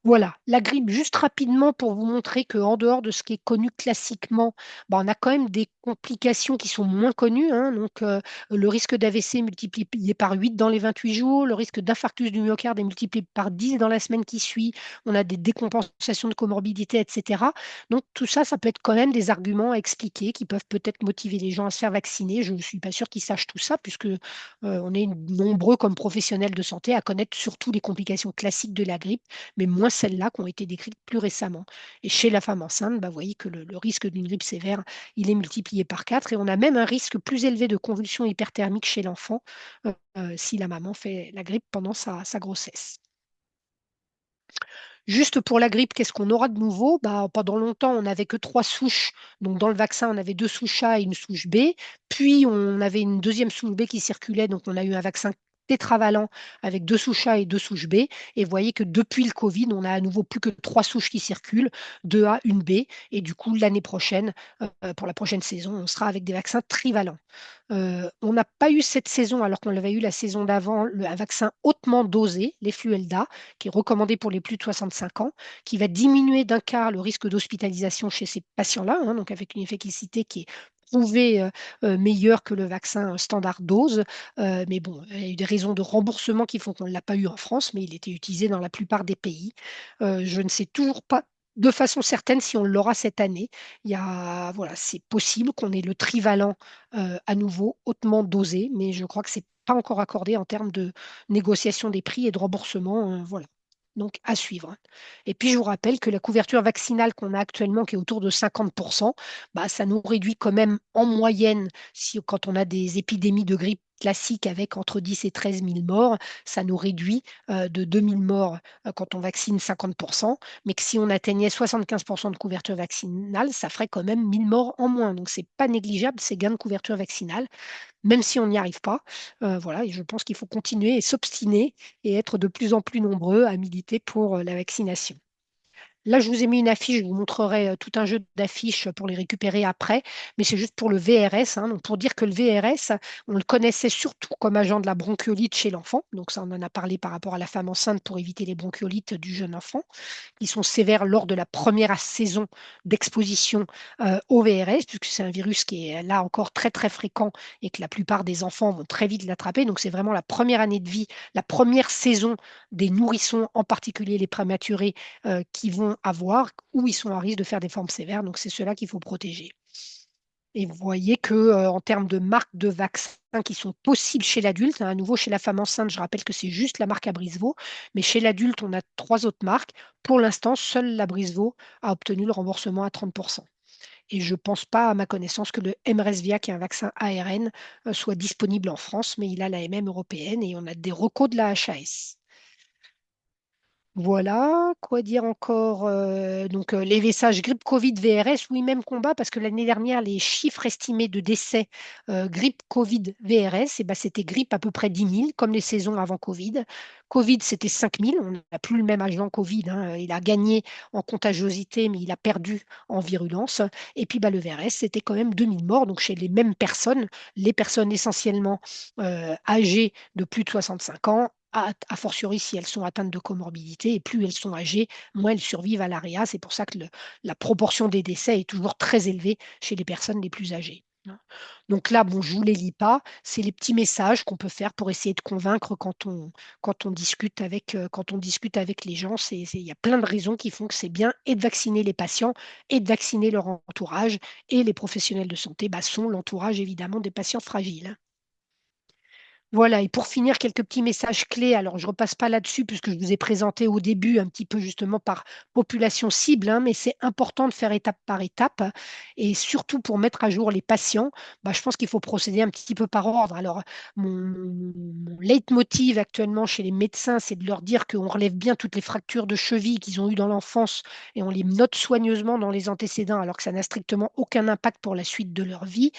[SPEAKER 2] Voilà, la grippe, juste rapidement pour vous montrer qu'en dehors de ce qui est connu classiquement, bah, on a quand même des complications qui sont moins connues, hein. Donc, le risque d'AVC multiplié par 8 dans les 28 jours, le risque d'infarctus du myocarde est multiplié par 10 dans la semaine qui suit, on a des décompensations de comorbidité, etc. Donc, tout ça, ça peut être quand même des arguments à expliquer qui peuvent peut-être motiver les gens à se faire vacciner. Je ne suis pas sûre qu'ils sachent tout ça, puisque on est nombreux comme professionnels de santé à connaître surtout les complications classiques de la grippe, mais moins celles-là qui ont été décrites plus récemment. Et chez la femme enceinte, bah, vous voyez que le risque d'une grippe sévère, il est multiplié par 4 et on a même un risque plus élevé de convulsions hyperthermiques chez l'enfant si la maman fait la grippe pendant sa grossesse. Juste pour la grippe, qu'est-ce qu'on aura de nouveau? Bah, pendant longtemps, on n'avait que 3 souches. Donc, dans le vaccin, on avait 2 souches A et une souche B. Puis, on avait une deuxième souche B qui circulait. Donc, on a eu un vaccin tétravalent avec 2 souches A et 2 souches B. Et vous voyez que depuis le Covid, on a à nouveau plus que 3 souches qui circulent, 2 A, une B. Et du coup, l'année prochaine, pour la prochaine saison, on sera avec des vaccins trivalents. On n'a pas eu cette saison, alors qu'on l'avait eu la saison d'avant, un vaccin hautement dosé, les Fluelda, qui est recommandé pour les plus de 65 ans, qui va diminuer d'un quart le risque d'hospitalisation chez ces patients-là, hein, donc avec une efficacité qui est prouvée meilleure que le vaccin standard dose. Mais bon, il y a eu des raisons de remboursement qui font qu'on ne l'a pas eu en France, mais il était utilisé dans la plupart des pays. Je ne sais toujours pas de façon certaine si on l'aura cette année. Voilà, c'est possible qu'on ait le trivalent à nouveau hautement dosé, mais je crois que c'est pas encore accordé en termes de négociation des prix et de remboursement. Voilà. Donc, à suivre. Et puis, je vous rappelle que la couverture vaccinale qu'on a actuellement, qui est autour de 50%, bah, ça nous réduit quand même en moyenne, quand on a des épidémies de grippe classique avec entre 10 et 13 000 morts, ça nous réduit de 2 000 morts quand on vaccine 50%, mais que si on atteignait 75% de couverture vaccinale, ça ferait quand même 1 000 morts en moins. Donc, c'est pas négligeable ces gains de couverture vaccinale même si on n'y arrive pas. Voilà, et je pense qu'il faut continuer et s'obstiner et être de plus en plus nombreux à militer pour la vaccination. Là, je vous ai mis une affiche, je vous montrerai tout un jeu d'affiches pour les récupérer après, mais c'est juste pour le VRS, hein. Donc pour dire que le VRS, on le connaissait surtout comme agent de la bronchiolite chez l'enfant. Donc ça, on en a parlé par rapport à la femme enceinte pour éviter les bronchiolites du jeune enfant, qui sont sévères lors de la première saison d'exposition au VRS, puisque c'est un virus qui est là encore très très fréquent et que la plupart des enfants vont très vite l'attraper. Donc c'est vraiment la première année de vie, la première saison des nourrissons, en particulier les prématurés qui vont avoir, où ils sont à risque de faire des formes sévères. Donc, c'est cela qu'il faut protéger. Et vous voyez que en termes de marques de vaccins qui sont possibles chez l'adulte, hein, à nouveau chez la femme enceinte, je rappelle que c'est juste la marque Abrysvo, mais chez l'adulte, on a 3 autres marques. Pour l'instant, seule l'Abrysvo a obtenu le remboursement à 30%. Et je ne pense pas, à ma connaissance, que le mRESVIA, qui est un vaccin ARN, soit disponible en France, mais il a la MM européenne et on a des recos de la HAS. Voilà, quoi dire encore? Les messages grippe Covid VRS, oui, même combat, parce que l'année dernière, les chiffres estimés de décès grippe Covid VRS, eh ben, c'était grippe à peu près 10 000, comme les saisons avant Covid. Covid, c'était 5 000. On n'a plus le même agent Covid, hein. Il a gagné en contagiosité, mais il a perdu en virulence. Et puis, bah, le VRS, c'était quand même 2 000 morts, donc chez les mêmes personnes, les personnes essentiellement âgées de plus de 65 ans, a fortiori si elles sont atteintes de comorbidité, et plus elles sont âgées, moins elles survivent à l'AREA. C'est pour ça que la proportion des décès est toujours très élevée chez les personnes les plus âgées, hein. Donc là, bon, je ne vous les lis pas. C'est les petits messages qu'on peut faire pour essayer de convaincre quand on discute avec les gens. Il y a plein de raisons qui font que c'est bien et de vacciner les patients et de vacciner leur entourage. Et les professionnels de santé bah, sont l'entourage évidemment des patients fragiles, hein. Voilà, et pour finir, quelques petits messages clés. Alors, je ne repasse pas là-dessus puisque je vous ai présenté au début un petit peu justement par population cible, hein, mais c'est important de faire étape par étape, hein. Et surtout pour mettre à jour les patients, bah, je pense qu'il faut procéder un petit peu par ordre. Alors, mon leitmotiv actuellement chez les médecins, c'est de leur dire qu'on relève bien toutes les fractures de cheville qu'ils ont eues dans l'enfance et on les note soigneusement dans les antécédents alors que ça n'a strictement aucun impact pour la suite de leur vie.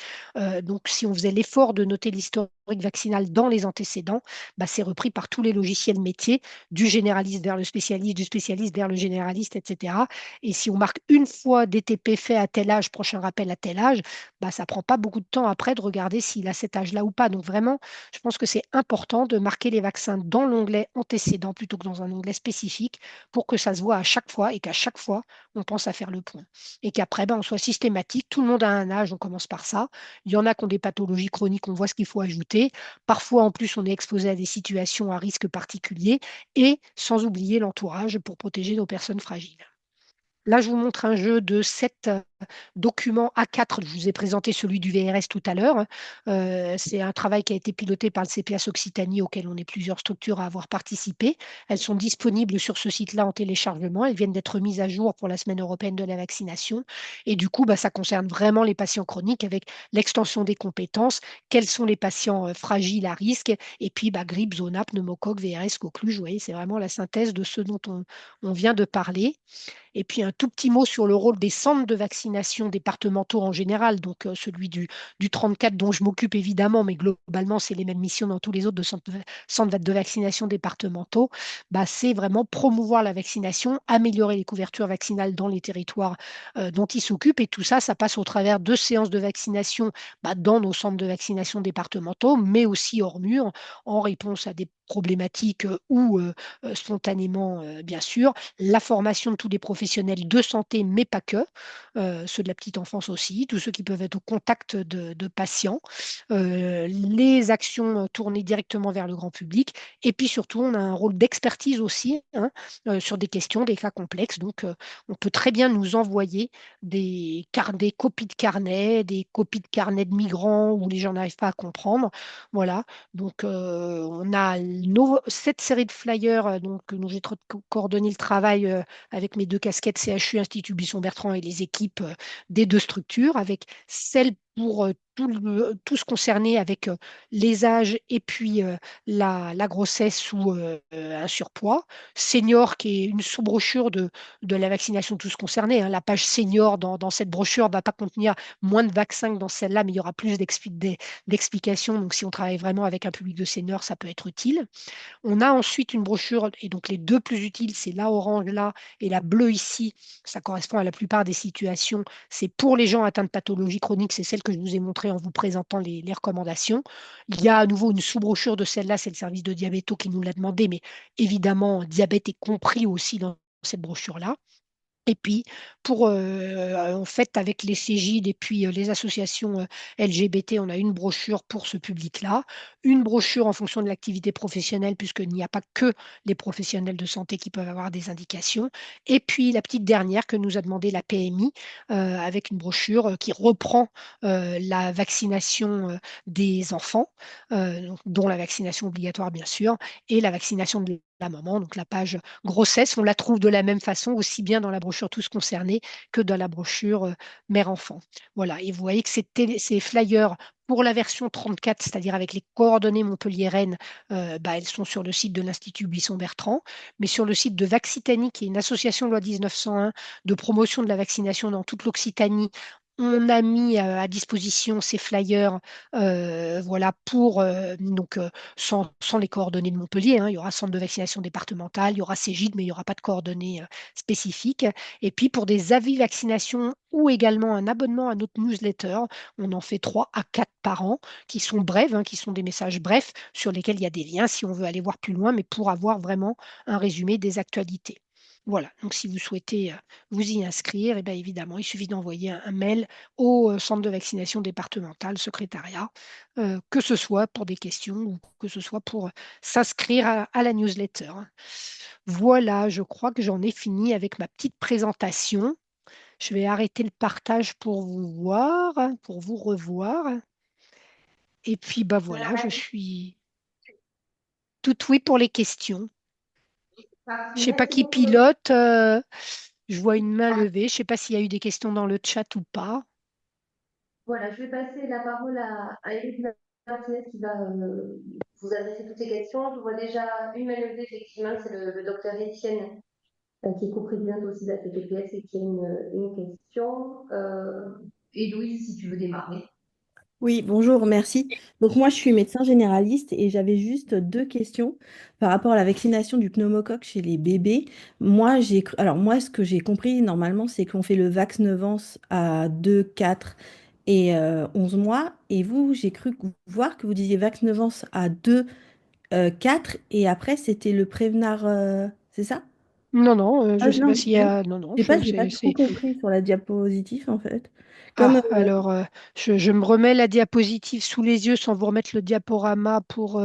[SPEAKER 2] Donc, si on faisait l'effort de noter l'historique vaccinal dans les antécédents, bah, c'est repris par tous les logiciels métiers, du généraliste vers le spécialiste, du spécialiste vers le généraliste, etc. Et si on marque une fois DTP fait à tel âge, prochain rappel à tel âge, bah, ça ne prend pas beaucoup de temps après de regarder s'il a cet âge-là ou pas. Donc vraiment, je pense que c'est important de marquer les vaccins dans l'onglet antécédent plutôt que dans un onglet spécifique pour que ça se voit à chaque fois et qu'à chaque fois, on pense à faire le point. Et qu'après, ben, on soit systématique. Tout le monde a un âge, on commence par ça. Il y en a qui ont des pathologies chroniques, on voit ce qu'il faut ajouter. Parfois, en plus, on est exposé à des situations à risque particulier et sans oublier l'entourage pour protéger nos personnes fragiles. Là, je vous montre un jeu de 7 documents A4. Je vous ai présenté celui du VRS tout à l'heure, hein. C'est un travail qui a été piloté par le CPS Occitanie, auquel on est plusieurs structures à avoir participé. Elles sont disponibles sur ce site-là en téléchargement. Elles viennent d'être mises à jour pour la Semaine européenne de la vaccination. Et du coup, bah, ça concerne vraiment les patients chroniques avec l'extension des compétences, quels sont les patients fragiles à risque, et puis bah, grippe, zona, pneumocoque, VRS, coqueluche. Vous voyez, c'est vraiment la synthèse de ce dont on vient de parler. Et puis un tout petit mot sur le rôle des centres de vaccination départementaux en général, donc celui du 34 dont je m'occupe évidemment, mais globalement c'est les mêmes missions dans tous les autres centres de vaccination départementaux. Bah, c'est vraiment promouvoir la vaccination, améliorer les couvertures vaccinales dans les territoires dont ils s'occupent. Et tout ça, ça passe au travers de séances de vaccination bah, dans nos centres de vaccination départementaux, mais aussi hors mur, en réponse à des problématiques ou spontanément, bien sûr, la formation de tous les professionnels de santé, mais pas que, ceux de la petite enfance aussi, tous ceux qui peuvent être au contact de patients, les actions tournées directement vers le grand public. Et puis surtout, on a un rôle d'expertise aussi, hein, sur des questions, des cas complexes. Donc, on peut très bien nous envoyer des copies de carnets, des copies de carnets de migrants où les gens n'arrivent pas à comprendre. Voilà. Donc, on a cette série de flyers, dont j'ai coordonné le travail avec mes deux casquettes CHU, Institut Buisson-Bertrand et les équipes des deux structures, avec celle pour tout ce concerné avec les âges et puis la grossesse ou un surpoids. Senior, qui est une sous-brochure de la vaccination, tous concernés, hein. La page senior dans cette brochure ne va pas contenir moins de vaccins que dans celle-là, mais il y aura plus d'explications. Donc, si on travaille vraiment avec un public de seniors, ça peut être utile. On a ensuite une brochure, et donc les deux plus utiles, c'est la orange là et la bleue ici. Ça correspond à la plupart des situations. C'est pour les gens atteints de pathologie chronique, c'est celle que je vous ai montrée en vous présentant les recommandations. Il y a à nouveau une sous-brochure de celle-là, c'est le service de diabéto qui nous l'a demandé, mais évidemment, diabète est compris aussi dans cette brochure-là. Et puis, en fait, avec les Cégid et puis les associations LGBT, on a une brochure pour ce public-là, une brochure en fonction de l'activité professionnelle, puisqu'il n'y a pas que les professionnels de santé qui peuvent avoir des indications. Et puis, la petite dernière que nous a demandé la PMI, avec une brochure qui reprend la vaccination des enfants, dont la vaccination obligatoire, bien sûr, et la vaccination de la maman, donc la page grossesse, on la trouve de la même façon, aussi bien dans la brochure Tous concernés que dans la brochure Mère-Enfant. Voilà, et vous voyez que ces flyers pour la version 34, c'est-à-dire avec les coordonnées Montpellier-Rennes, elles sont sur le site de l'Institut Buisson-Bertrand, mais sur le site de Vaccitanie, qui est une association loi 1901 de promotion de la vaccination dans toute l'Occitanie. On a mis à disposition ces flyers, voilà, pour sans les coordonnées de Montpellier, hein. Il y aura centre de vaccination départemental, il y aura Cégide, mais il n'y aura pas de coordonnées spécifiques. Et puis pour des avis vaccination ou également un abonnement à notre newsletter, on en fait 3 à 4 par an, qui sont brèves, hein, qui sont des messages brefs sur lesquels il y a des liens si on veut aller voir plus loin, mais pour avoir vraiment un résumé des actualités. Voilà, donc si vous souhaitez vous y inscrire, et bien évidemment, il suffit d'envoyer un mail au centre de vaccination départemental, secrétariat, que ce soit pour des questions ou que ce soit pour s'inscrire à la newsletter. Voilà, je crois que j'en ai fini avec ma petite présentation. Je vais arrêter le partage pour vous voir, pour vous revoir. Et puis, bah voilà, je suis tout oui pour les questions. Je ne sais pas
[SPEAKER 1] Merci
[SPEAKER 2] qui
[SPEAKER 1] beaucoup.
[SPEAKER 2] pilote. Je vois une main levée. Je ne sais pas s'il y a eu des questions dans le chat ou pas.
[SPEAKER 1] Voilà, je vais passer la parole à Eric Martinez qui va vous adresser toutes ces questions. Je vois déjà une main levée, effectivement, c'est le docteur Étienne qui est coprésidente aussi de la TPPS et qui a une question. Et Louise, si tu veux démarrer.
[SPEAKER 3] Oui, bonjour, merci. Donc moi, je suis médecin généraliste et j'avais juste 2 questions par rapport à la vaccination du pneumocoque chez les bébés. Alors moi, ce que j'ai compris normalement, c'est qu'on fait le Vaxneuvance à 2, 4 et 11 mois. Et vous, j'ai cru voir que vous disiez Vaxneuvance à 2, 4 et après, c'était le Prévenard, c'est ça?
[SPEAKER 2] Non, non, je
[SPEAKER 3] Ah
[SPEAKER 2] ne sais pas
[SPEAKER 3] non,
[SPEAKER 2] s'il y a. Non, non,
[SPEAKER 3] je sais pas, j'ai pas trop compris sur la diapositive en fait. Comme,
[SPEAKER 2] Ah, alors, je me remets la diapositive sous les yeux sans vous remettre le diaporama pour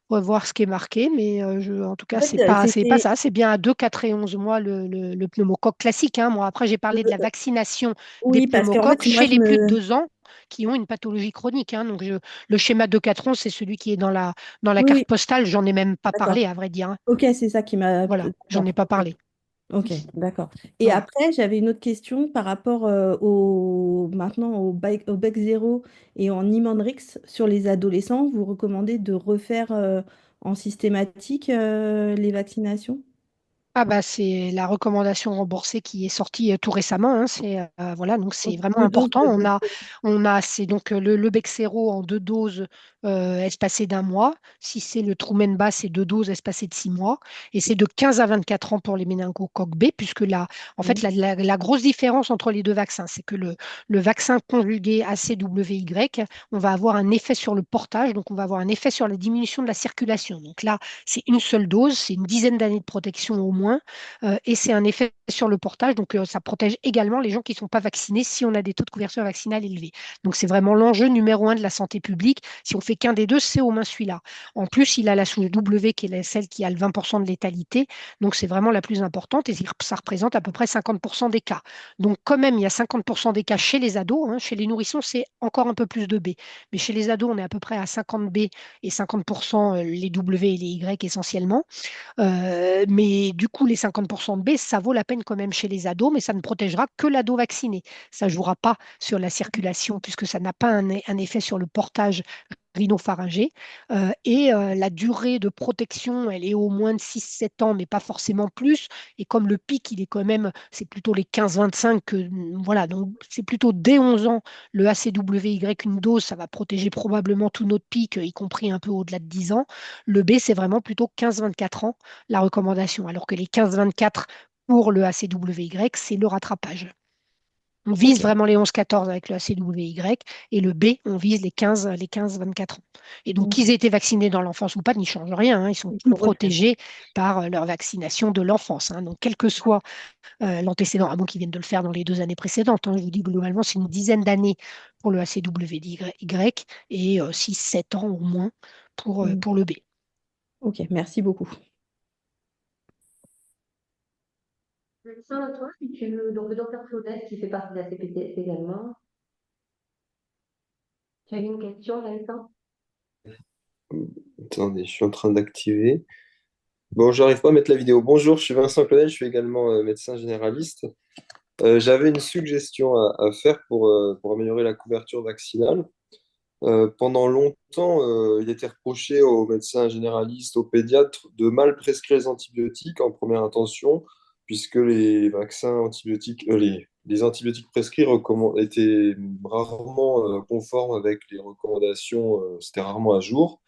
[SPEAKER 2] revoir ce qui est marqué, mais en tout
[SPEAKER 3] en
[SPEAKER 2] cas,
[SPEAKER 3] fait,
[SPEAKER 2] c'est pas
[SPEAKER 3] c'était...
[SPEAKER 2] ça. C'est bien à 2, 4 et 11 mois le pneumocoque classique, hein. Moi, après, j'ai parlé de la vaccination des
[SPEAKER 3] Oui, parce qu'en
[SPEAKER 2] pneumocoques
[SPEAKER 3] fait, moi,
[SPEAKER 2] chez
[SPEAKER 3] je
[SPEAKER 2] les plus de
[SPEAKER 3] me...
[SPEAKER 2] 2 ans qui ont une pathologie chronique, hein. Donc, le schéma 2, 4 11, c'est celui qui est dans la
[SPEAKER 3] Oui,
[SPEAKER 2] carte
[SPEAKER 3] oui,
[SPEAKER 2] postale. J'en ai même pas
[SPEAKER 3] d'accord.
[SPEAKER 2] parlé, à vrai dire, hein.
[SPEAKER 3] Ok, c'est ça qui m'a...
[SPEAKER 2] Voilà, j'en
[SPEAKER 3] D'accord,
[SPEAKER 2] ai pas
[SPEAKER 3] ok.
[SPEAKER 2] parlé.
[SPEAKER 3] Ok, d'accord. Et
[SPEAKER 2] Voilà.
[SPEAKER 3] après, j'avais une autre question par rapport maintenant au bec zéro et en Nimandrix sur les adolescents. Vous recommandez de refaire en systématique les vaccinations?
[SPEAKER 2] Ah bah c'est la recommandation remboursée qui est sortie tout récemment, hein. C'est voilà, donc c'est
[SPEAKER 3] Donc,
[SPEAKER 2] vraiment
[SPEAKER 3] 2 doses
[SPEAKER 2] important.
[SPEAKER 3] de
[SPEAKER 2] On
[SPEAKER 3] bec
[SPEAKER 2] a
[SPEAKER 3] zéro.
[SPEAKER 2] on a c'est donc le Bexsero en 2 doses espacées d'1 mois. Si c'est le Trumenba, c'est 2 doses espacées de 6 mois. Et c'est de 15 à 24 ans pour les méningocoques B, puisque en fait
[SPEAKER 3] Oui.
[SPEAKER 2] la grosse différence entre les deux vaccins, c'est que le vaccin conjugué ACWY, on va avoir un effet sur le portage, donc on va avoir un effet sur la diminution de la circulation. Donc là, c'est une seule dose, c'est une dizaine d'années de protection au moins, et c'est un effet sur le portage, donc ça protège également les gens qui ne sont pas vaccinés si on a des taux de couverture vaccinale élevés. Donc c'est vraiment l'enjeu numéro un de la santé publique. Si on fait qu'un des deux, c'est au moins celui-là. En plus, il a la souche W qui est celle qui a le 20% de létalité, donc c'est vraiment la plus importante et ça représente à peu près 50% des cas. Donc quand même, il y a 50% des cas chez les ados, hein. Chez les nourrissons, c'est encore un peu plus de B. Mais chez les ados, on est à peu près à 50 B et 50% les W et les Y essentiellement. Mais du coup, les 50% de B, ça vaut la peine quand même chez les ados, mais ça ne protégera que l'ado vacciné. Ça ne jouera pas sur la circulation puisque ça n'a pas un effet sur le portage rhinopharyngé. La durée de protection, elle est au moins de 6 7 ans, mais pas forcément plus. Et comme le pic, il est quand même, c'est plutôt les 15 25 que, voilà, donc c'est plutôt dès 11 ans, le ACWY, une dose, ça va protéger probablement tout notre pic, y compris un peu au-delà de 10 ans. Le B, c'est vraiment plutôt 15 24 ans, la recommandation, alors que les 15 24 pour le ACWY, c'est le rattrapage. On vise
[SPEAKER 3] Ok.
[SPEAKER 2] vraiment les 11 14 avec le ACWY et le B, on vise les 15 24 ans. Et donc, qu'ils aient été vaccinés dans l'enfance ou pas n'y change rien, hein. Ils sont
[SPEAKER 3] Il
[SPEAKER 2] plus
[SPEAKER 3] faut refaire.
[SPEAKER 2] protégés par leur vaccination de l'enfance, hein. Donc, quel que soit l'antécédent, à moins qu'ils viennent de le faire dans les 2 années précédentes, hein. Je vous dis globalement, c'est une dizaine d'années pour le ACWY et 6 7 ans au moins
[SPEAKER 3] Mm.
[SPEAKER 2] pour le B.
[SPEAKER 3] Ok, merci beaucoup.
[SPEAKER 1] Toi, si tu veux, donc le docteur Claudette qui fait partie de la CPTS également. Tu avais une question, Vincent?
[SPEAKER 4] Attendez, je suis en train d'activer. Bon, j'arrive pas à mettre la vidéo. Bonjour, je suis Vincent Claudel, je suis également médecin généraliste. J'avais une suggestion à faire pour améliorer la couverture vaccinale. Pendant longtemps, il était reproché aux médecins généralistes, aux pédiatres, de mal prescrire les antibiotiques en première intention, puisque les vaccins antibiotiques, les antibiotiques prescrits étaient rarement conformes avec les recommandations, c'était rarement à jour.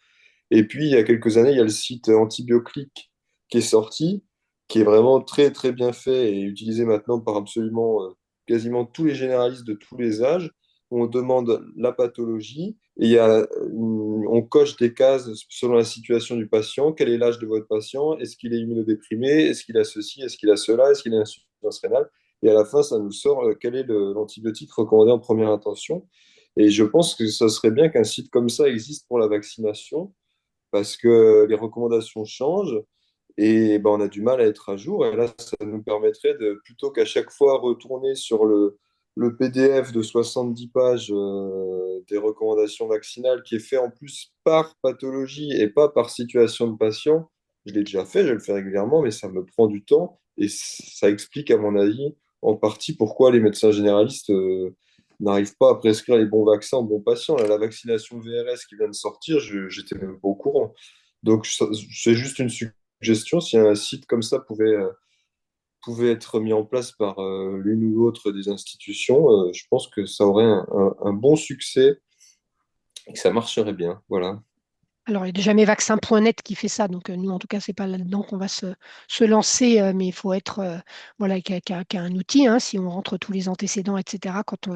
[SPEAKER 4] Et puis, il y a quelques années, il y a le site Antibioclick qui est sorti, qui est vraiment très, très bien fait et utilisé maintenant par absolument quasiment tous les généralistes de tous les âges. On demande la pathologie et on coche des cases selon la situation du patient. Quel est l'âge de votre patient? Est-ce qu'il est immunodéprimé? Est-ce qu'il a ceci? Est-ce qu'il a cela? Est-ce qu'il a une insuffisance rénale? Et à la fin, ça nous sort quel est l'antibiotique recommandé en première intention. Et je pense que ça serait bien qu'un site comme ça existe pour la vaccination parce que les recommandations changent et ben, on a du mal à être à jour. Et là, ça nous permettrait de, plutôt qu'à chaque fois retourner sur le PDF de 70 pages des recommandations vaccinales qui est fait en plus par pathologie et pas par situation de patient. Je l'ai déjà fait, je le fais régulièrement, mais ça me prend du temps et ça explique, à mon avis, en partie pourquoi les médecins généralistes n'arrivent pas à prescrire les bons vaccins aux bons patients. Là, la vaccination VRS qui vient de sortir, j'étais même pas au courant. Donc, c'est juste une suggestion. Si un site comme ça pouvait être mis en place par l'une ou l'autre des institutions, je pense que ça aurait un bon succès et que ça marcherait bien. Voilà.
[SPEAKER 2] Alors, il y a déjà mesvaccins.net qui fait ça, donc nous, en tout cas, c'est pas là-dedans qu'on va se lancer, mais il faut être voilà, qu'il y a un outil, hein, si on rentre tous les antécédents, etc. Quand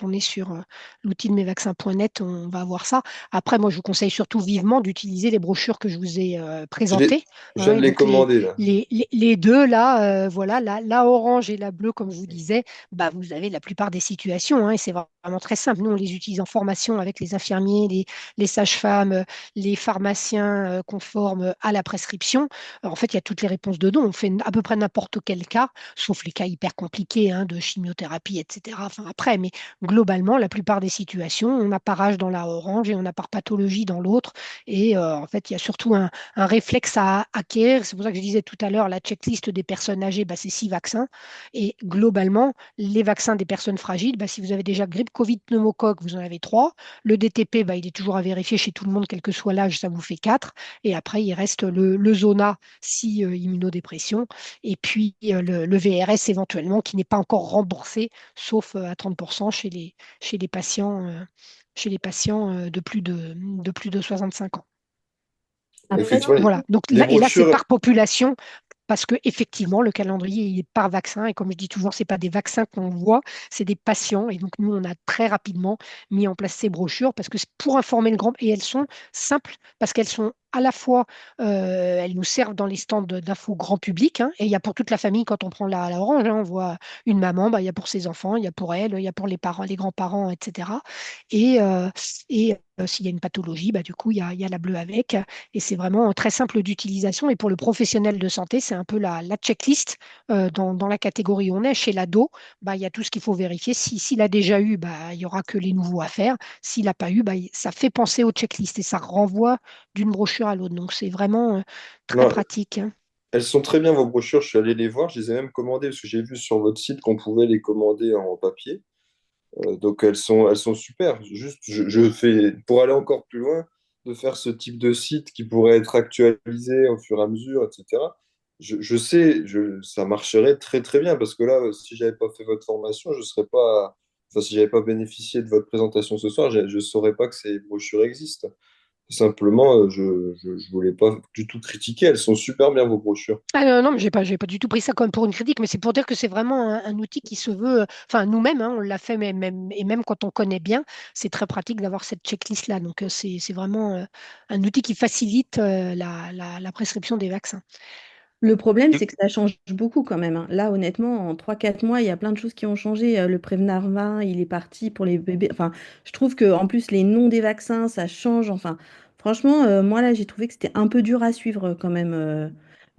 [SPEAKER 2] on est sur l'outil de mesvaccins.net, on va avoir ça. Après, moi, je vous conseille surtout vivement d'utiliser les brochures que je vous ai
[SPEAKER 4] Je, l'ai-
[SPEAKER 2] présentées,
[SPEAKER 4] je
[SPEAKER 2] hein,
[SPEAKER 4] viens de
[SPEAKER 2] et
[SPEAKER 4] les
[SPEAKER 2] donc
[SPEAKER 4] commander là.
[SPEAKER 2] les deux, là, voilà, la orange et la bleue, comme je vous disais, bah, vous avez la plupart des situations, hein, et c'est vraiment très simple. Nous, on les utilise en formation avec les infirmiers, les sages-femmes, les pharmaciens conformes à la prescription. En fait, il y a toutes les réponses dedans. On fait à peu près n'importe quel cas, sauf les cas hyper compliqués hein, de chimiothérapie, etc. Enfin, après, mais globalement, la plupart des situations, on a par âge dans la orange et on a par pathologie dans l'autre. Et en fait, il y a surtout un réflexe à acquérir. C'est pour ça que je disais tout à l'heure, la checklist des personnes âgées, bah, c'est 6 vaccins. Et globalement, les vaccins des personnes fragiles, bah, si vous avez déjà grippe, Covid, pneumocoque, vous en avez 3. Le DTP, bah, il est toujours à vérifier chez tout le monde, quel que soit l'âge, ça vous fait 4. Et après, il reste le Zona, si immunodépression. Et puis le VRS éventuellement, qui n'est pas encore remboursé, sauf à 30% chez les patients, de plus de 65 ans.
[SPEAKER 3] Après,
[SPEAKER 4] Effectivement,
[SPEAKER 2] Voilà. Donc
[SPEAKER 4] les
[SPEAKER 2] là, et là, c'est
[SPEAKER 4] brochures,
[SPEAKER 2] par population. Parce que effectivement, le calendrier il est par vaccin et comme je dis toujours, c'est pas des vaccins qu'on voit, c'est des patients. Et donc nous, on a très rapidement mis en place ces brochures parce que c'est pour informer le grand et elles sont simples parce qu'elles sont à la fois, elles nous servent dans les stands d'info grand public hein, et il y a pour toute la famille quand on prend la orange, hein, on voit une maman, bah, il y a pour ses enfants, il y a pour elle, il y a pour les parents, les grands-parents, etc. Et, euh, et s'il y a une pathologie, bah, du coup, il y a la bleue avec. Et c'est vraiment très simple d'utilisation. Et pour le professionnel de santé, c'est un peu la checklist dans la catégorie où on est. Chez l'ado, bah, il y a tout ce qu'il faut vérifier. S'il a déjà eu, bah, il n'y aura que les nouveaux à faire. S'il n'a pas eu, bah, ça fait penser aux checklists et ça renvoie d'une brochure à l'autre. Donc c'est vraiment très
[SPEAKER 4] non,
[SPEAKER 2] pratique, hein.
[SPEAKER 4] elles sont très bien vos brochures. Je suis allé les voir, je les ai même commandées parce que j'ai vu sur votre site qu'on pouvait les commander en papier. Donc elles sont super. Juste, je fais, pour aller encore plus loin, de faire ce type de site qui pourrait être actualisé au fur et à mesure, etc. Je sais, ça marcherait très très bien parce que là, si j'avais pas fait votre formation, je serais pas, enfin, si j'avais pas bénéficié de votre présentation ce soir, je saurais pas que ces brochures existent. Simplement, je voulais pas du tout critiquer. Elles sont super bien vos brochures.
[SPEAKER 2] Ah, non, mais j'ai pas du tout pris ça comme pour une critique, mais c'est pour dire que c'est vraiment un outil qui se veut, enfin nous-mêmes, hein, on l'a fait, et même quand on connaît bien, c'est très pratique d'avoir cette checklist-là. Donc c'est vraiment un outil qui facilite la prescription des vaccins.
[SPEAKER 3] le problème, c'est que ça change beaucoup quand même, hein. Là, honnêtement, en 3 4 mois, il y a plein de choses qui ont changé. Le Prévenart 20, il est parti pour les bébés. Enfin, je trouve que en plus, les noms des vaccins, ça change. Enfin, franchement, moi, là, j'ai trouvé que c'était un peu dur à suivre quand même.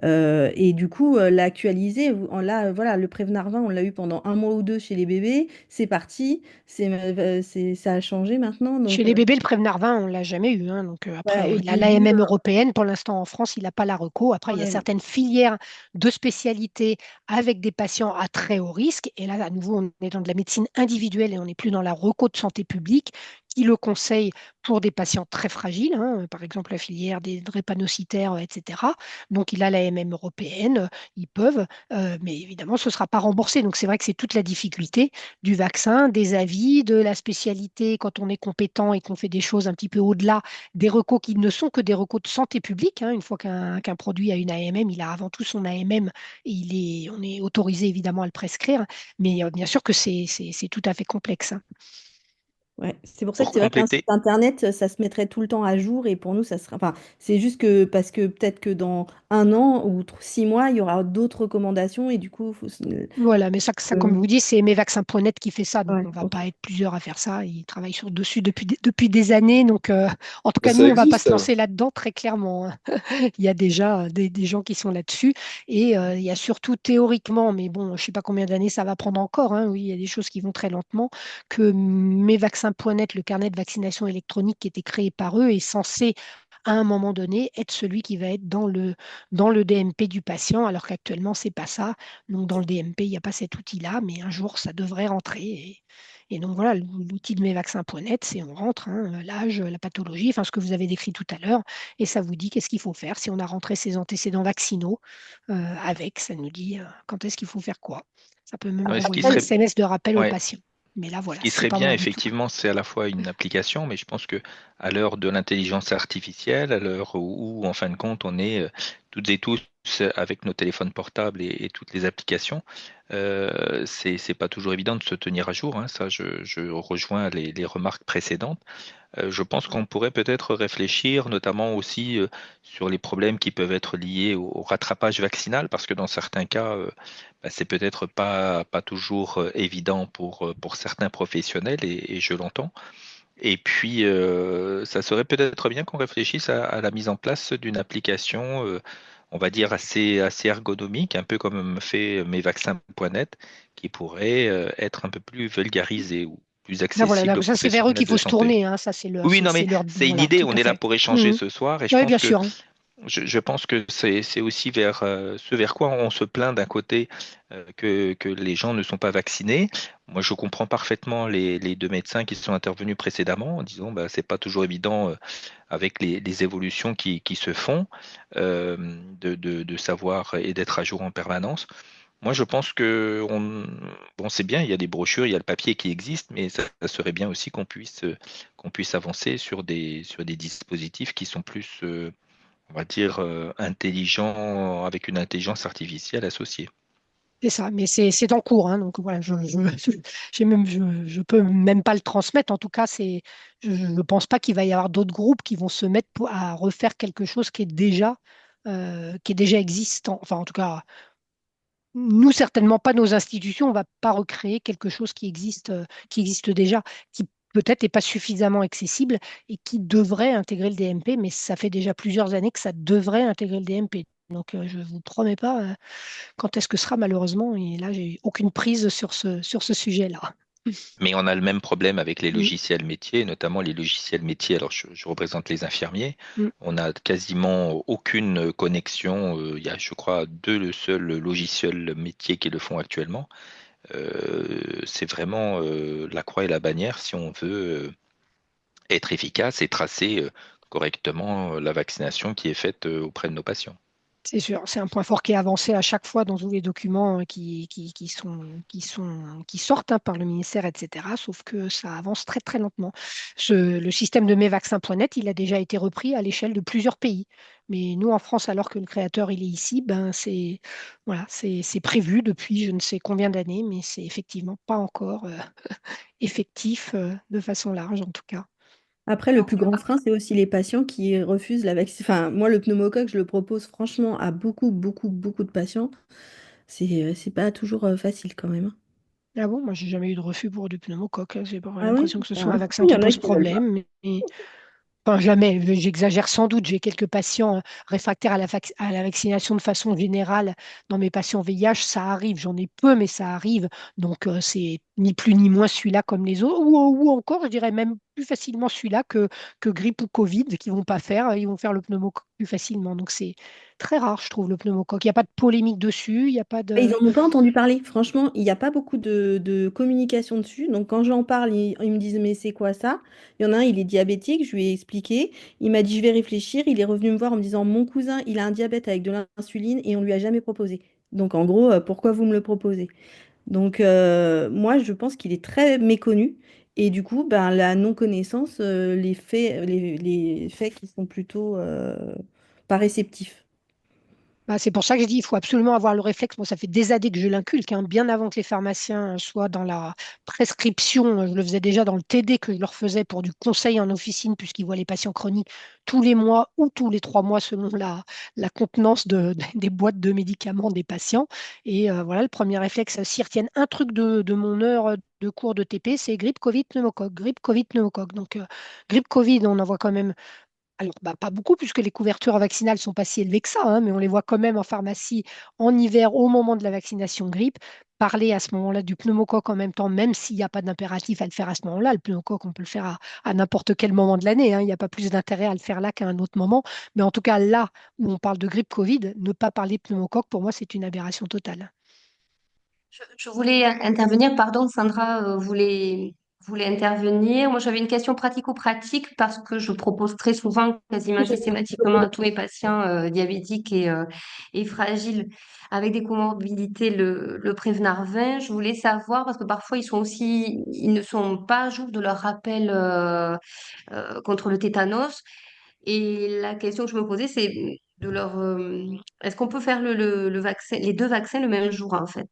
[SPEAKER 3] Et du coup, l'actualiser, là, voilà, le Prévenir 20, on l'a eu pendant un mois ou deux chez les bébés. C'est parti. Ça a changé maintenant.
[SPEAKER 2] Chez
[SPEAKER 3] Donc,
[SPEAKER 2] les bébés, le Prevnar 20, on ne l'a jamais eu, hein. Donc,
[SPEAKER 3] voilà,
[SPEAKER 2] après,
[SPEAKER 3] au
[SPEAKER 2] il a
[SPEAKER 3] début,
[SPEAKER 2] l'AMM européenne. Pour l'instant, en France, il n'a pas la reco. Après, il y a
[SPEAKER 3] ouais,
[SPEAKER 2] certaines filières de spécialité avec des patients à très haut risque. Et là, à nouveau, on est dans de la médecine individuelle et on n'est plus dans la reco de santé publique qui le conseille pour des patients très fragiles, hein. Par exemple, la filière des drépanocytaires, etc. Donc, il a l'AMM européenne. Ils peuvent, mais évidemment, ce ne sera pas remboursé. Donc, c'est vrai que c'est toute la difficulté du vaccin, des avis, de la spécialité quand on est compétent et qu'on fait des choses un petit peu au-delà des recos qui ne sont que des recos de santé publique, hein. Une fois qu'un produit a une AMM, il a avant tout son AMM et on est autorisé évidemment à le prescrire. Mais bien sûr que c'est tout à fait complexe, hein.
[SPEAKER 3] ouais. C'est pour ça que
[SPEAKER 5] Pour
[SPEAKER 3] c'est vrai qu'un site
[SPEAKER 5] compléter,
[SPEAKER 3] internet, ça se mettrait tout le temps à jour et pour nous, ça sera. Enfin, c'est juste que parce que peut-être que dans un an ou 6 mois, il y aura d'autres recommandations et du coup,
[SPEAKER 2] Voilà, mais ça, comme je vous dis, c'est mesvaccins.net qui fait ça, donc
[SPEAKER 3] ouais,
[SPEAKER 2] on ne va
[SPEAKER 3] ok.
[SPEAKER 2] pas être plusieurs à faire ça. Ils travaillent dessus depuis des années, donc en tout
[SPEAKER 4] Mais
[SPEAKER 2] cas, nous,
[SPEAKER 4] ça
[SPEAKER 2] on ne va pas
[SPEAKER 4] existe
[SPEAKER 2] se
[SPEAKER 4] alors.
[SPEAKER 2] lancer là-dedans très clairement, hein. Il y a déjà des gens qui sont là-dessus, et il y a surtout théoriquement, mais bon, je ne sais pas combien d'années ça va prendre encore, hein. Oui, il y a des choses qui vont très lentement, que mesvaccins.net, le carnet de vaccination électronique qui était créé par eux, est censé à un moment donné, être celui qui va être dans le DMP du patient, alors qu'actuellement, c'est pas ça. Donc, dans le DMP, il n'y a pas cet outil-là, mais un jour, ça devrait rentrer. Et donc, voilà, l'outil de mesvaccins.net, c'est on rentre, hein, l'âge, la pathologie, enfin, ce que vous avez décrit tout à l'heure, et ça vous dit qu'est-ce qu'il faut faire. Si on a rentré ses antécédents vaccinaux avec, ça nous dit quand est-ce qu'il faut faire quoi. Ça peut même
[SPEAKER 5] ouais,
[SPEAKER 2] renvoyer un SMS de rappel au
[SPEAKER 5] ouais,
[SPEAKER 2] patient. Mais là,
[SPEAKER 5] ce
[SPEAKER 2] voilà,
[SPEAKER 5] qui
[SPEAKER 2] c'est
[SPEAKER 5] serait
[SPEAKER 2] pas
[SPEAKER 5] bien,
[SPEAKER 2] moi du tout.
[SPEAKER 5] effectivement, c'est à la fois une application, mais je pense que à l'heure de l'intelligence artificielle, à l'heure en fin de compte, on est toutes et tous avec nos téléphones portables et toutes les applications, c'est pas toujours évident de se tenir à jour, hein. Ça, je rejoins les remarques précédentes. Je pense qu'on pourrait peut-être réfléchir notamment aussi sur les problèmes qui peuvent être liés au rattrapage vaccinal, parce que dans certains cas, bah, c'est peut-être pas toujours évident pour certains professionnels, et je l'entends. Et puis, ça serait peut-être bien qu'on réfléchisse à la mise en place d'une application, on va dire, assez ergonomique, un peu comme fait mesvaccins.net, qui pourrait être un peu plus vulgarisée ou plus
[SPEAKER 2] Là, voilà,
[SPEAKER 5] accessible
[SPEAKER 2] là,
[SPEAKER 5] aux
[SPEAKER 2] ça, c'est vers eux
[SPEAKER 5] professionnels
[SPEAKER 2] qu'il
[SPEAKER 5] de
[SPEAKER 2] faut se
[SPEAKER 5] santé.
[SPEAKER 2] tourner, hein. Ça,
[SPEAKER 5] Oui, non, mais
[SPEAKER 2] c'est leur.
[SPEAKER 5] c'est une
[SPEAKER 2] Voilà,
[SPEAKER 5] idée.
[SPEAKER 2] tout
[SPEAKER 5] On
[SPEAKER 2] à
[SPEAKER 5] est là
[SPEAKER 2] fait.
[SPEAKER 5] pour échanger
[SPEAKER 2] Mhm.
[SPEAKER 5] ce soir, et je
[SPEAKER 2] Oui,
[SPEAKER 5] pense
[SPEAKER 2] bien
[SPEAKER 5] que
[SPEAKER 2] sûr, hein.
[SPEAKER 5] je pense que c'est aussi vers ce vers quoi on se plaint d'un côté, que les gens ne sont pas vaccinés. Moi, je comprends parfaitement les deux médecins qui sont intervenus précédemment en disant bah, c'est pas toujours évident avec les évolutions qui se font, euh, de savoir et d'être à jour en permanence. Moi, je pense que bon, c'est bien, il y a des brochures, il y a le papier qui existe, mais ça serait bien aussi qu'on puisse avancer sur des dispositifs qui sont plus, on va dire, intelligents, avec une intelligence artificielle associée.
[SPEAKER 2] C'est ça, mais c'est en cours, hein. Donc voilà, je peux même pas le transmettre. En tout cas, je ne pense pas qu'il va y avoir d'autres groupes qui vont se mettre à refaire quelque chose qui est déjà existant. Enfin, en tout cas, nous, certainement pas nos institutions, on va pas recréer quelque chose qui existe déjà, qui peut-être n'est pas suffisamment accessible et qui devrait intégrer le DMP, mais ça fait déjà plusieurs années que ça devrait intégrer le DMP. Donc, je ne vous promets pas quand est-ce que ce sera malheureusement. Et là, j'ai aucune prise sur ce sujet-là.
[SPEAKER 5] Mais on a le même problème avec les
[SPEAKER 2] Mm,
[SPEAKER 5] logiciels métiers, notamment les logiciels métiers. Alors, je représente les infirmiers.
[SPEAKER 2] mm.
[SPEAKER 5] On n'a quasiment aucune connexion. Il y a, je crois, deux le seul logiciel métier qui le font actuellement. C'est vraiment la croix et la bannière si on veut être efficace et tracer correctement la vaccination qui est faite auprès de nos patients.
[SPEAKER 2] C'est sûr, c'est un point fort qui est avancé à chaque fois dans tous les documents qui sortent, hein, par le ministère, etc. Sauf que ça avance très très lentement. Le système de mesvaccins.net, il a déjà été repris à l'échelle de plusieurs pays. Mais nous, en France, alors que le créateur il est ici, ben voilà, c'est prévu depuis je ne sais combien d'années, mais c'est effectivement pas encore effectif de façon large en tout cas.
[SPEAKER 3] Après, le plus grand frein, c'est aussi les patients qui refusent la vaccination. Enfin, moi, le pneumocoque, je le propose franchement à beaucoup, beaucoup, beaucoup de patients. C'est pas toujours facile quand même, hein.
[SPEAKER 2] Ah bon, moi j'ai jamais eu de refus pour du pneumocoque, hein. J'ai pas
[SPEAKER 3] Ah oui?
[SPEAKER 2] l'impression que ce soit un
[SPEAKER 3] Ah,
[SPEAKER 2] vaccin
[SPEAKER 3] il y
[SPEAKER 2] qui
[SPEAKER 3] en a
[SPEAKER 2] pose
[SPEAKER 3] qui veulent pas.
[SPEAKER 2] problème. Enfin, jamais, j'exagère sans doute. J'ai quelques patients réfractaires à la vaccination de façon générale. Dans mes patients VIH, ça arrive. J'en ai peu, mais ça arrive. Donc, c'est ni plus ni moins celui-là comme les autres. Ou encore, je dirais même plus facilement celui-là que grippe ou Covid, qui vont pas faire. Ils vont faire le pneumocoque plus facilement. Donc, c'est très rare, je trouve, le pneumocoque. Il n'y a pas de polémique dessus. Il n'y a pas
[SPEAKER 3] Ils
[SPEAKER 2] de.
[SPEAKER 3] n'en ont pas entendu parler. Franchement, il n'y a pas beaucoup de communication dessus. Donc, quand j'en parle, ils me disent, mais c'est quoi ça? Il y en a un, il est diabétique. Je lui ai expliqué. Il m'a dit, je vais réfléchir. Il est revenu me voir en me disant, mon cousin, il a un diabète avec de l'insuline et on lui a jamais proposé. Donc, en gros, pourquoi vous me le proposez? Donc, moi, je pense qu'il est très méconnu. Et du coup, ben, la non-connaissance, les faits qui sont plutôt pas réceptifs.
[SPEAKER 2] Bah, c'est pour ça que je dis, il faut absolument avoir le réflexe. Moi, ça fait des années que je l'inculque, hein, bien avant que les pharmaciens soient dans la prescription. Je le faisais déjà dans le TD que je leur faisais pour du conseil en officine, puisqu'ils voient les patients chroniques tous les mois ou tous les 3 mois selon la contenance des boîtes de médicaments des patients. Et voilà, le premier réflexe, s'ils retiennent un truc de mon heure de cours de TP, c'est grippe, Covid, pneumocoque. Grippe, Covid, pneumocoque. Donc, grippe, Covid, on en voit quand même alors, bah, pas beaucoup, puisque les couvertures vaccinales sont pas si élevées que ça, hein, mais on les voit quand même en pharmacie en hiver au moment de la vaccination grippe. Parler à ce moment-là du pneumocoque en même temps, même s'il n'y a pas d'impératif à le faire à ce moment-là. Le pneumocoque, on peut le faire à n'importe quel moment de l'année, hein. Il n'y a pas plus d'intérêt à le faire là qu'à un autre moment. Mais en tout cas, là où on parle de grippe Covid, ne pas parler de pneumocoque, pour moi, c'est une aberration totale.
[SPEAKER 1] Je voulais intervenir, pardon, Sandra voulait intervenir. Moi, j'avais une question pratico-pratique parce que je propose très souvent, quasiment systématiquement à tous mes patients diabétiques et fragiles avec des comorbidités, le Prévenart 20. Je voulais savoir, parce que parfois, ils ne sont pas à jour de leur rappel contre le tétanos. Et la question que je me posais, c'est est-ce qu'on peut faire le vaccin, les deux vaccins le même jour, en fait?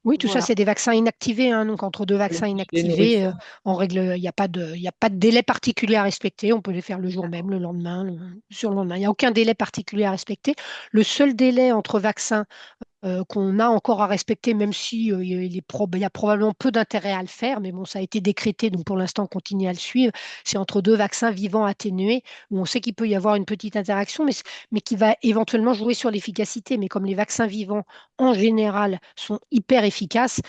[SPEAKER 2] Oui, tout ça,
[SPEAKER 1] Voilà.
[SPEAKER 2] c'est des vaccins inactivés, hein. Donc, entre deux vaccins
[SPEAKER 6] Les
[SPEAKER 2] inactivés,
[SPEAKER 6] nourrissons.
[SPEAKER 2] en règle, il y a pas de délai particulier à respecter. On peut les faire le jour même, le lendemain, sur le lendemain. Il n'y a aucun délai particulier à respecter. Le seul délai entre vaccins qu'on a encore à respecter, même si il y a probablement peu d'intérêt à le faire, mais bon, ça a été décrété, donc pour l'instant, on continue à le suivre. C'est entre deux vaccins vivants atténués, où on sait qu'il peut y avoir une petite interaction, mais qui va éventuellement jouer sur l'efficacité. Mais comme les vaccins vivants, en général, sont hyper efficaces,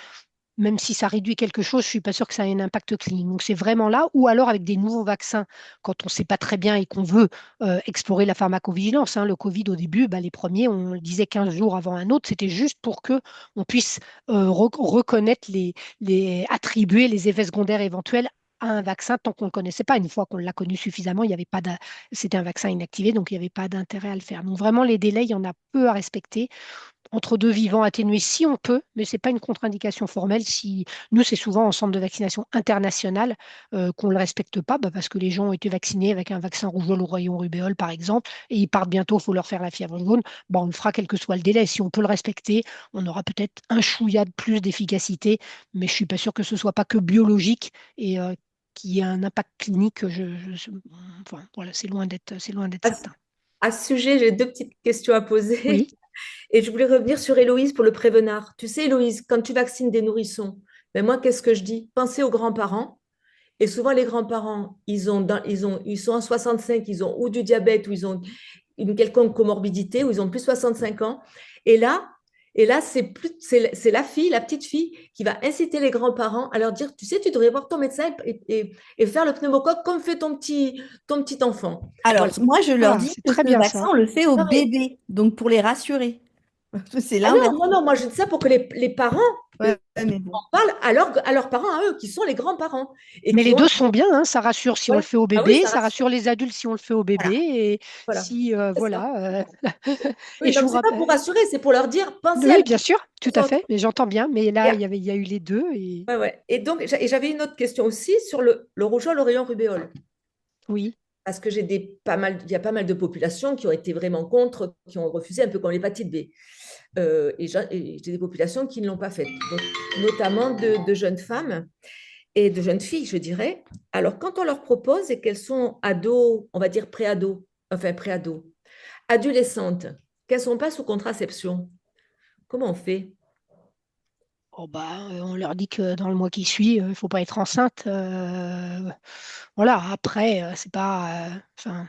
[SPEAKER 2] même si ça réduit quelque chose, je ne suis pas sûre que ça ait un impact clinique. Donc c'est vraiment là, ou alors avec des nouveaux vaccins, quand on ne sait pas très bien et qu'on veut explorer la pharmacovigilance, hein. Le Covid au début, bah, les premiers, on le disait 15 jours avant un autre, c'était juste pour que on puisse reconnaître attribuer les effets secondaires éventuels à un vaccin tant qu'on ne le connaissait pas. Une fois qu'on l'a connu suffisamment, il y avait pas c'était un vaccin inactivé, donc il n'y avait pas d'intérêt à le faire. Donc vraiment, les délais, il y en a peu à respecter entre deux vivants atténués si on peut, mais ce n'est pas une contre-indication formelle. Si nous, c'est souvent en centre de vaccination international qu'on ne le respecte pas, bah, parce que les gens ont été vaccinés avec un vaccin rougeole ou rayon rubéole, par exemple, et ils partent bientôt, il faut leur faire la fièvre jaune, bah, on le fera quel que soit le délai. Si on peut le respecter, on aura peut-être un chouïa de plus d'efficacité, mais je ne suis pas sûre que ce ne soit pas que biologique et qui ait un impact clinique. Enfin, voilà, c'est loin d'être
[SPEAKER 6] À, ce
[SPEAKER 2] certain.
[SPEAKER 6] à ce sujet, j'ai deux petites questions à poser.
[SPEAKER 2] Oui,
[SPEAKER 6] Et je voulais revenir sur Héloïse pour le prévenard. Tu sais, Héloïse, quand tu vaccines des nourrissons, ben moi, qu'est-ce que je dis? Pensez aux grands-parents. Et souvent, les grands-parents, ils sont en 65, ils ont ou du diabète, ou ils ont une quelconque comorbidité, ou ils ont plus de 65 ans. Et là, c'est la fille, la petite fille, qui va inciter les grands-parents à leur dire, tu sais, tu devrais voir ton médecin et faire le pneumocoque comme fait ton petit enfant.
[SPEAKER 3] Alors,
[SPEAKER 6] Voilà.
[SPEAKER 3] moi, je leur
[SPEAKER 2] ah,
[SPEAKER 3] dis
[SPEAKER 2] c'est
[SPEAKER 3] que
[SPEAKER 2] très
[SPEAKER 3] ce
[SPEAKER 2] bien
[SPEAKER 3] vaccin,
[SPEAKER 2] ça.
[SPEAKER 3] on le fait aux
[SPEAKER 6] Non, mais
[SPEAKER 3] bébés, donc pour les rassurer. C'est
[SPEAKER 6] ah
[SPEAKER 3] l'inverse.
[SPEAKER 6] non, non, non, moi je dis ça pour que les parents
[SPEAKER 3] Ouais, ouais, mais bon.
[SPEAKER 6] parlent à leurs parents, à eux, qui sont les grands-parents, et
[SPEAKER 2] Mais
[SPEAKER 6] qui
[SPEAKER 2] les
[SPEAKER 6] ont...
[SPEAKER 2] deux sont bien, hein. Ça rassure si on le
[SPEAKER 6] Ouais.
[SPEAKER 2] fait au
[SPEAKER 6] Ah oui,
[SPEAKER 2] bébé,
[SPEAKER 6] ça
[SPEAKER 2] ça
[SPEAKER 6] rassure.
[SPEAKER 2] rassure les adultes si on le fait au bébé,
[SPEAKER 6] Voilà,
[SPEAKER 2] et
[SPEAKER 6] voilà.
[SPEAKER 2] si,
[SPEAKER 6] C'est ça.
[SPEAKER 2] voilà. Et
[SPEAKER 6] Oui,
[SPEAKER 2] je
[SPEAKER 6] non, mais
[SPEAKER 2] vous
[SPEAKER 6] c'est pas pour
[SPEAKER 2] rappelle.
[SPEAKER 6] rassurer, c'est pour leur dire, pensez à
[SPEAKER 2] Oui,
[SPEAKER 6] lui,
[SPEAKER 2] bien sûr, tout
[SPEAKER 6] aux
[SPEAKER 2] à
[SPEAKER 6] autres.
[SPEAKER 2] fait, mais j'entends bien. Mais
[SPEAKER 6] Et,
[SPEAKER 2] là, il y a eu les deux. Et
[SPEAKER 6] ouais, ouais. Et donc, j'avais une autre question aussi sur le rougeole, oreillon, rubéole.
[SPEAKER 2] oui,
[SPEAKER 6] Parce que il y a pas mal de populations qui ont été vraiment contre, qui ont refusé, un peu comme l'hépatite B. Et j'ai des populations qui ne l'ont pas faite, notamment de jeunes femmes et de jeunes filles, je dirais. Alors, quand on leur propose et qu'elles sont ados, on va dire pré-ados, enfin pré-ados, adolescentes, qu'elles ne sont pas sous contraception, comment on fait?
[SPEAKER 2] Oh bah, on leur dit que dans le mois qui suit, il ne faut pas être enceinte. Voilà, après, c'est pas, enfin,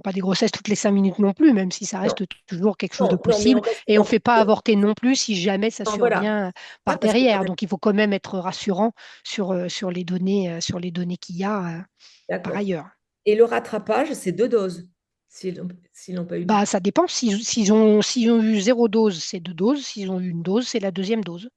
[SPEAKER 2] pas des grossesses toutes les 5 minutes non plus, même si ça
[SPEAKER 6] Non,
[SPEAKER 2] reste toujours quelque chose de
[SPEAKER 6] non, non, mais
[SPEAKER 2] possible. Et on ne
[SPEAKER 6] on
[SPEAKER 2] fait pas avorter non plus si jamais ça
[SPEAKER 6] non, voilà.
[SPEAKER 2] survient
[SPEAKER 6] Ah,
[SPEAKER 2] par
[SPEAKER 6] parce que quand
[SPEAKER 2] derrière.
[SPEAKER 6] même,
[SPEAKER 2] Donc il faut quand même être rassurant sur les données qu'il y a par
[SPEAKER 6] d'accord.
[SPEAKER 2] ailleurs.
[SPEAKER 6] Et le rattrapage, c'est 2 doses, s'ils n'ont pas eu.
[SPEAKER 2] Bah, ça dépend. S'ils ont eu 0 dose, c'est 2 doses. S'ils ont eu une dose, c'est la deuxième dose.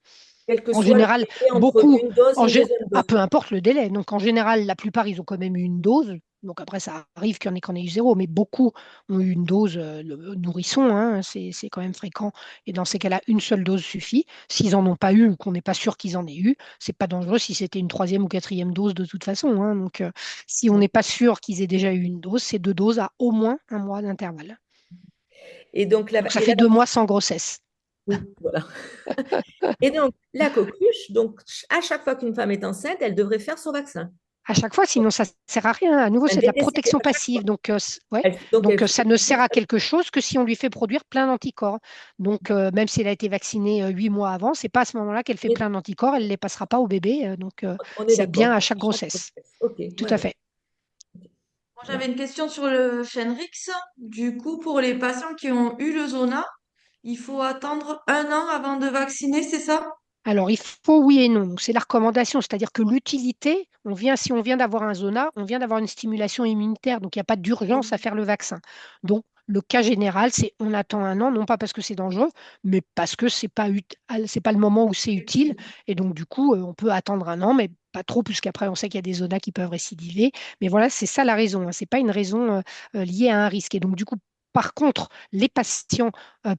[SPEAKER 6] Quel que
[SPEAKER 2] En
[SPEAKER 6] soit le
[SPEAKER 2] général,
[SPEAKER 6] délai entre
[SPEAKER 2] beaucoup,
[SPEAKER 6] une dose et une deuxième dose.
[SPEAKER 2] peu importe le délai. Donc, en général, la plupart, ils ont quand même eu une dose. Donc, après, ça arrive qu'il y en ait qu'on ait eu 0, mais beaucoup ont eu une dose, le nourrisson, hein, c'est quand même fréquent. Et dans ces cas-là, une seule dose suffit. S'ils n'en ont pas eu ou qu'on n'est pas sûr qu'ils en aient eu, c'est pas dangereux si c'était une troisième ou quatrième dose de toute façon, hein. Donc, si on n'est pas sûr qu'ils aient déjà eu une dose, c'est 2 doses à au moins un mois d'intervalle.
[SPEAKER 6] Et donc,
[SPEAKER 2] Donc, ça fait 2 mois sans grossesse.
[SPEAKER 6] oui, voilà. Et donc, la coqueluche, donc, à chaque fois qu'une femme est enceinte, elle devrait faire son vaccin.
[SPEAKER 2] À chaque fois, sinon ça ne sert à rien. À nouveau,
[SPEAKER 6] Un
[SPEAKER 2] c'est de la
[SPEAKER 6] DTCP
[SPEAKER 2] protection
[SPEAKER 6] à chaque fois.
[SPEAKER 2] passive. Donc, ouais.
[SPEAKER 6] Donc,
[SPEAKER 2] Donc,
[SPEAKER 6] elle
[SPEAKER 2] ça
[SPEAKER 6] fait
[SPEAKER 2] ne sert à quelque chose que si on lui fait produire plein d'anticorps. Donc, même si elle a été vaccinée 8 mois avant, c'est pas à ce moment-là qu'elle fait plein d'anticorps. Elle ne les passera pas au bébé. Donc,
[SPEAKER 6] on est
[SPEAKER 2] c'est bien
[SPEAKER 6] d'accord.
[SPEAKER 2] à chaque
[SPEAKER 6] À chaque
[SPEAKER 2] grossesse.
[SPEAKER 6] grossesse. OK,
[SPEAKER 2] Tout
[SPEAKER 6] ouais,
[SPEAKER 2] à
[SPEAKER 6] ouais.
[SPEAKER 2] fait.
[SPEAKER 7] Moi, j'avais une question sur le Shenrix. Du coup, pour les patients qui ont eu le zona, il faut attendre 1 an avant de vacciner, c'est ça?
[SPEAKER 2] Alors, il faut oui et non. Donc, c'est la recommandation, c'est-à-dire que l'utilité, si on vient d'avoir un zona, on vient d'avoir une stimulation immunitaire, donc il n'y a pas d'urgence à faire le vaccin. Donc, le cas général, c'est on attend 1 an, non pas parce que c'est dangereux, mais parce que c'est pas le moment où c'est utile. Et donc, du coup, on peut attendre 1 an, mais pas trop, puisqu'après, on sait qu'il y a des zonas qui peuvent récidiver. Mais voilà, c'est ça la raison, hein. Ce n'est pas une raison liée à un risque. Et donc, du coup, par contre, les patients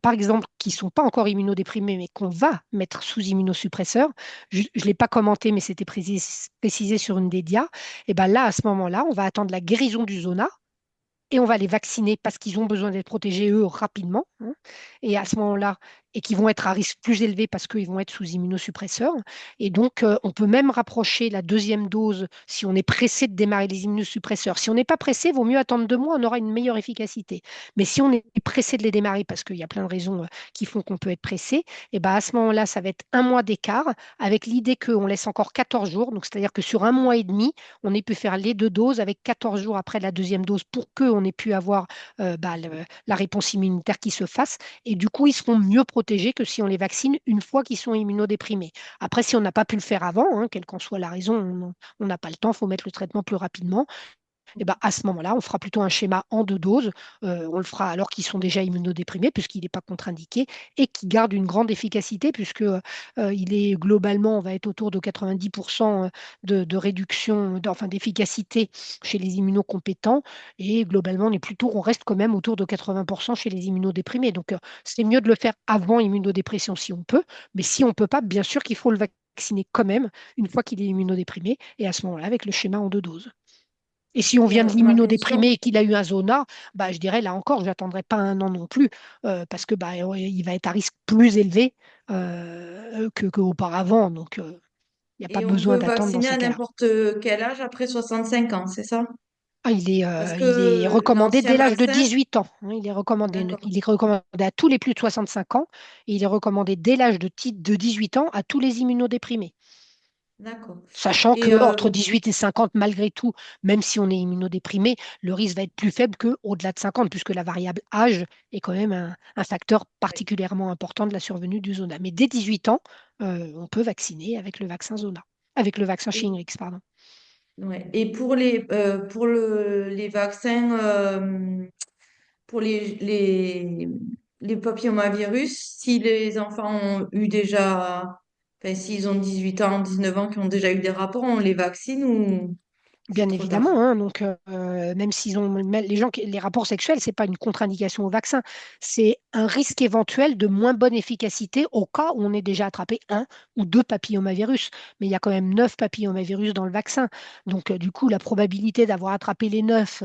[SPEAKER 2] par exemple, qui ne sont pas encore immunodéprimés, mais qu'on va mettre sous immunosuppresseur, je ne l'ai pas commenté, mais c'était précisé sur une des dias, et ben là, à ce moment-là, on va attendre la guérison du zona et on va les vacciner parce qu'ils ont besoin d'être protégés, eux, rapidement, hein. Et à ce moment-là, et qui vont être à risque plus élevé parce qu'ils vont être sous immunosuppresseurs. Et donc, on peut même rapprocher la deuxième dose si on est pressé de démarrer les immunosuppresseurs. Si on n'est pas pressé, il vaut mieux attendre 2 mois, on aura une meilleure efficacité. Mais si on est pressé de les démarrer, parce qu'il y a plein de raisons qui font qu'on peut être pressé, et ben à ce moment-là, ça va être 1 mois d'écart avec l'idée qu'on laisse encore 14 jours. Donc, c'est-à-dire que sur 1 mois et demi, on ait pu faire les 2 doses avec 14 jours après la deuxième dose pour qu'on ait pu avoir la réponse immunitaire qui se fasse. Et du coup, ils seront mieux protégés que si on les vaccine une fois qu'ils sont immunodéprimés. Après, si on n'a pas pu le faire avant, hein, quelle qu'en soit la raison, on n'a pas le temps, il faut mettre le traitement plus rapidement. Et ben, à ce moment-là, on fera plutôt un schéma en 2 doses. On le fera alors qu'ils sont déjà immunodéprimés, puisqu'il n'est pas contre-indiqué, et qui garde une grande efficacité, puisque il est globalement, on va être autour de 90% de réduction, enfin d'efficacité chez les immunocompétents, et globalement, on reste quand même autour de 80% chez les immunodéprimés. Donc, c'est mieux de le faire avant immunodépression si on peut, mais si on ne peut pas, bien sûr qu'il faut le vacciner quand même une fois qu'il est immunodéprimé, et à ce moment-là, avec le schéma en 2 doses. Et si on
[SPEAKER 7] Et
[SPEAKER 2] vient de
[SPEAKER 7] ma question,
[SPEAKER 2] l'immunodéprimer et qu'il a eu un zona, bah, je dirais là encore, je n'attendrai pas 1 an non plus, parce que bah, il va être à risque plus élevé qu'auparavant. Donc, il n'y a pas
[SPEAKER 7] et on
[SPEAKER 2] besoin
[SPEAKER 7] peut
[SPEAKER 2] d'attendre dans
[SPEAKER 7] vacciner
[SPEAKER 2] ces
[SPEAKER 7] à
[SPEAKER 2] cas-là.
[SPEAKER 7] n'importe quel âge après 65 ans, c'est ça?
[SPEAKER 2] Ah,
[SPEAKER 7] Parce
[SPEAKER 2] il est
[SPEAKER 7] que
[SPEAKER 2] recommandé
[SPEAKER 7] l'ancien
[SPEAKER 2] dès l'âge de
[SPEAKER 7] vaccin,
[SPEAKER 2] 18 ans, hein.
[SPEAKER 7] d'accord,
[SPEAKER 2] Il est recommandé à tous les plus de 65 ans et il est recommandé dès l'âge de 18 ans à tous les immunodéprimés.
[SPEAKER 7] d'accord.
[SPEAKER 2] Sachant
[SPEAKER 7] Et
[SPEAKER 2] qu'entre 18 et 50, malgré tout, même si on est immunodéprimé, le risque va être plus faible qu'au-delà de 50, puisque la variable âge est quand même un facteur particulièrement important de la survenue du zona. Mais dès 18 ans, on peut vacciner avec le vaccin zona, avec le vaccin Shingrix, pardon.
[SPEAKER 7] ouais. Et pour les vaccins, pour les papillomavirus, si les enfants ont eu déjà, enfin, s'ils ont 18 ans, 19 ans, qui ont déjà eu des rapports, on les vaccine ou c'est
[SPEAKER 2] Bien
[SPEAKER 7] trop tard?
[SPEAKER 2] évidemment, hein. Donc, même s'ils ont les gens les rapports sexuels, c'est pas une contre-indication au vaccin, c'est un risque éventuel de moins bonne efficacité au cas où on ait déjà attrapé 1 ou 2 papillomavirus. Mais il y a quand même 9 papillomavirus dans le vaccin. Donc, du coup, la probabilité d'avoir attrapé les 9,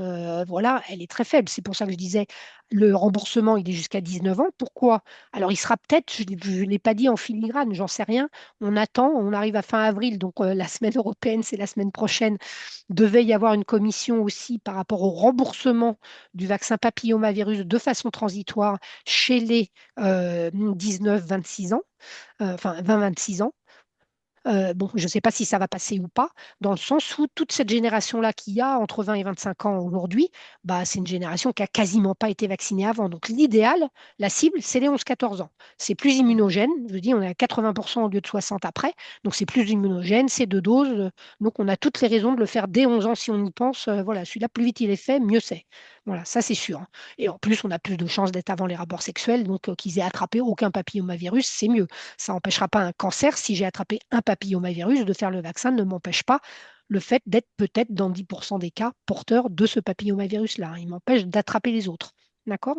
[SPEAKER 2] voilà, elle est très faible. C'est pour ça que je disais le remboursement, il est jusqu'à 19 ans. Pourquoi? Alors, il sera peut-être, je ne l'ai pas dit en filigrane, j'en sais rien. On attend, on arrive à fin avril, donc la semaine européenne, c'est la semaine prochaine devait y avoir une commission aussi par rapport au remboursement du vaccin papillomavirus de façon transitoire chez les 19-26 ans, enfin 20-26 ans. Bon, je ne sais pas si ça va passer ou pas, dans le sens où toute cette génération-là qu'il y a entre 20 et 25 ans aujourd'hui, bah, c'est une génération qui a quasiment pas été vaccinée avant. Donc l'idéal, la cible, c'est les 11-14 ans. C'est plus immunogène. Je dis, on est à 80% au lieu de 60 après. Donc c'est plus immunogène, c'est 2 doses. Donc on a toutes les raisons de le faire dès 11 ans si on y pense. Voilà, celui-là, plus vite il est fait, mieux c'est. Voilà, ça c'est sûr. Et en plus, on a plus de chances d'être avant les rapports sexuels. Donc qu'ils aient attrapé aucun papillomavirus, c'est mieux. Ça n'empêchera pas un cancer. Si j'ai attrapé un papillomavirus, de faire le vaccin ne m'empêche pas le fait d'être peut-être dans 10% des cas porteur de ce papillomavirus-là. Il m'empêche d'attraper les autres. D'accord?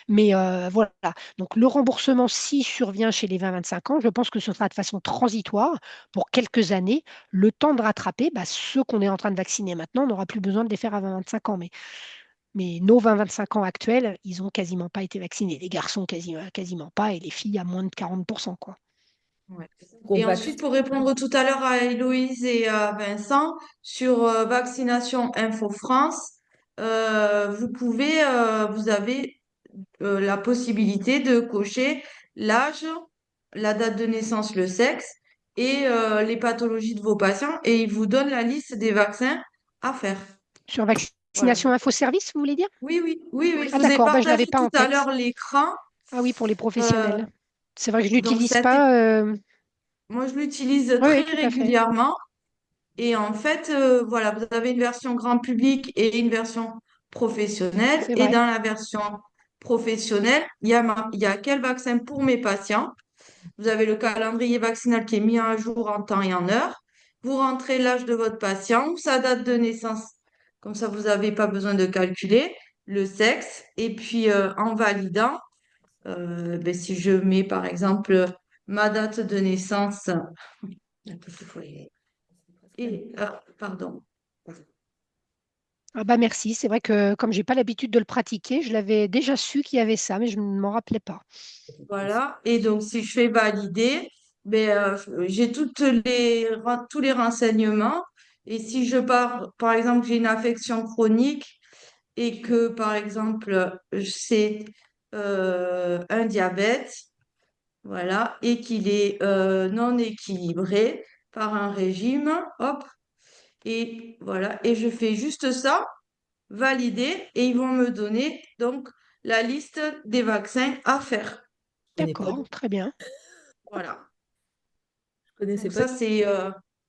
[SPEAKER 2] Mais voilà. Donc le remboursement, s'il survient chez les 20-25 ans, je pense que ce sera de façon transitoire pour quelques années, le temps de rattraper bah, ceux qu'on est en train de vacciner maintenant. On n'aura plus besoin de les faire à 20-25 ans. Mais nos 20-25 ans actuels, ils n'ont quasiment pas été vaccinés. Les garçons, quasiment pas, et les filles à moins de 40%, quoi.
[SPEAKER 7] Ouais.
[SPEAKER 3] Qu'on
[SPEAKER 7] Et
[SPEAKER 3] vaccine.
[SPEAKER 7] ensuite, pour répondre tout à l'heure à Héloïse et à Vincent sur Vaccination Info France, vous avez la possibilité de cocher l'âge, la date de naissance, le sexe et les pathologies de vos patients et ils vous donnent la liste des vaccins à faire.
[SPEAKER 2] Sur
[SPEAKER 7] Voilà.
[SPEAKER 2] vaccination info-service, vous voulez dire?
[SPEAKER 7] Oui, oui, oui, oui. Je
[SPEAKER 2] Ah
[SPEAKER 7] vous ai
[SPEAKER 2] d'accord, bah, je ne l'avais
[SPEAKER 7] partagé
[SPEAKER 2] pas
[SPEAKER 7] tout
[SPEAKER 2] en
[SPEAKER 7] à
[SPEAKER 2] tête.
[SPEAKER 7] l'heure l'écran.
[SPEAKER 2] Ah oui, pour les
[SPEAKER 7] Euh,
[SPEAKER 2] professionnels. C'est vrai que je ne
[SPEAKER 7] donc,
[SPEAKER 2] l'utilise pas.
[SPEAKER 7] moi, je l'utilise
[SPEAKER 2] Oui, oui,
[SPEAKER 7] très
[SPEAKER 2] tout à fait.
[SPEAKER 7] régulièrement. Et en fait, voilà, vous avez une version grand public et une version professionnelle.
[SPEAKER 2] C'est
[SPEAKER 7] Et
[SPEAKER 2] vrai.
[SPEAKER 7] dans la version professionnelle, il y a quel vaccin pour mes patients. Vous avez le calendrier vaccinal qui est mis à jour en temps et en heure. Vous rentrez l'âge de votre patient ou sa date de naissance. Comme ça, vous n'avez pas besoin de calculer le sexe. Et puis, en validant, ben, si je mets par exemple ma date de naissance, et, pardon.
[SPEAKER 2] Ah bah merci. C'est vrai que comme j'ai pas l'habitude de le pratiquer, je l'avais déjà su qu'il y avait ça, mais je ne m'en rappelais pas.
[SPEAKER 7] Voilà. Et donc, si je fais valider, ben, j'ai tous les renseignements. Et si je pars, par exemple, j'ai une affection chronique et que, par exemple, c'est un diabète, voilà, et qu'il est non équilibré par un régime, hop, et voilà, et je fais juste ça, valider, et ils vont me donner donc la liste des vaccins à faire.
[SPEAKER 3] Je connais pas,
[SPEAKER 2] D'accord, très bien.
[SPEAKER 7] Voilà.
[SPEAKER 3] je connaissais
[SPEAKER 7] Donc
[SPEAKER 3] pas.
[SPEAKER 7] ça, c'est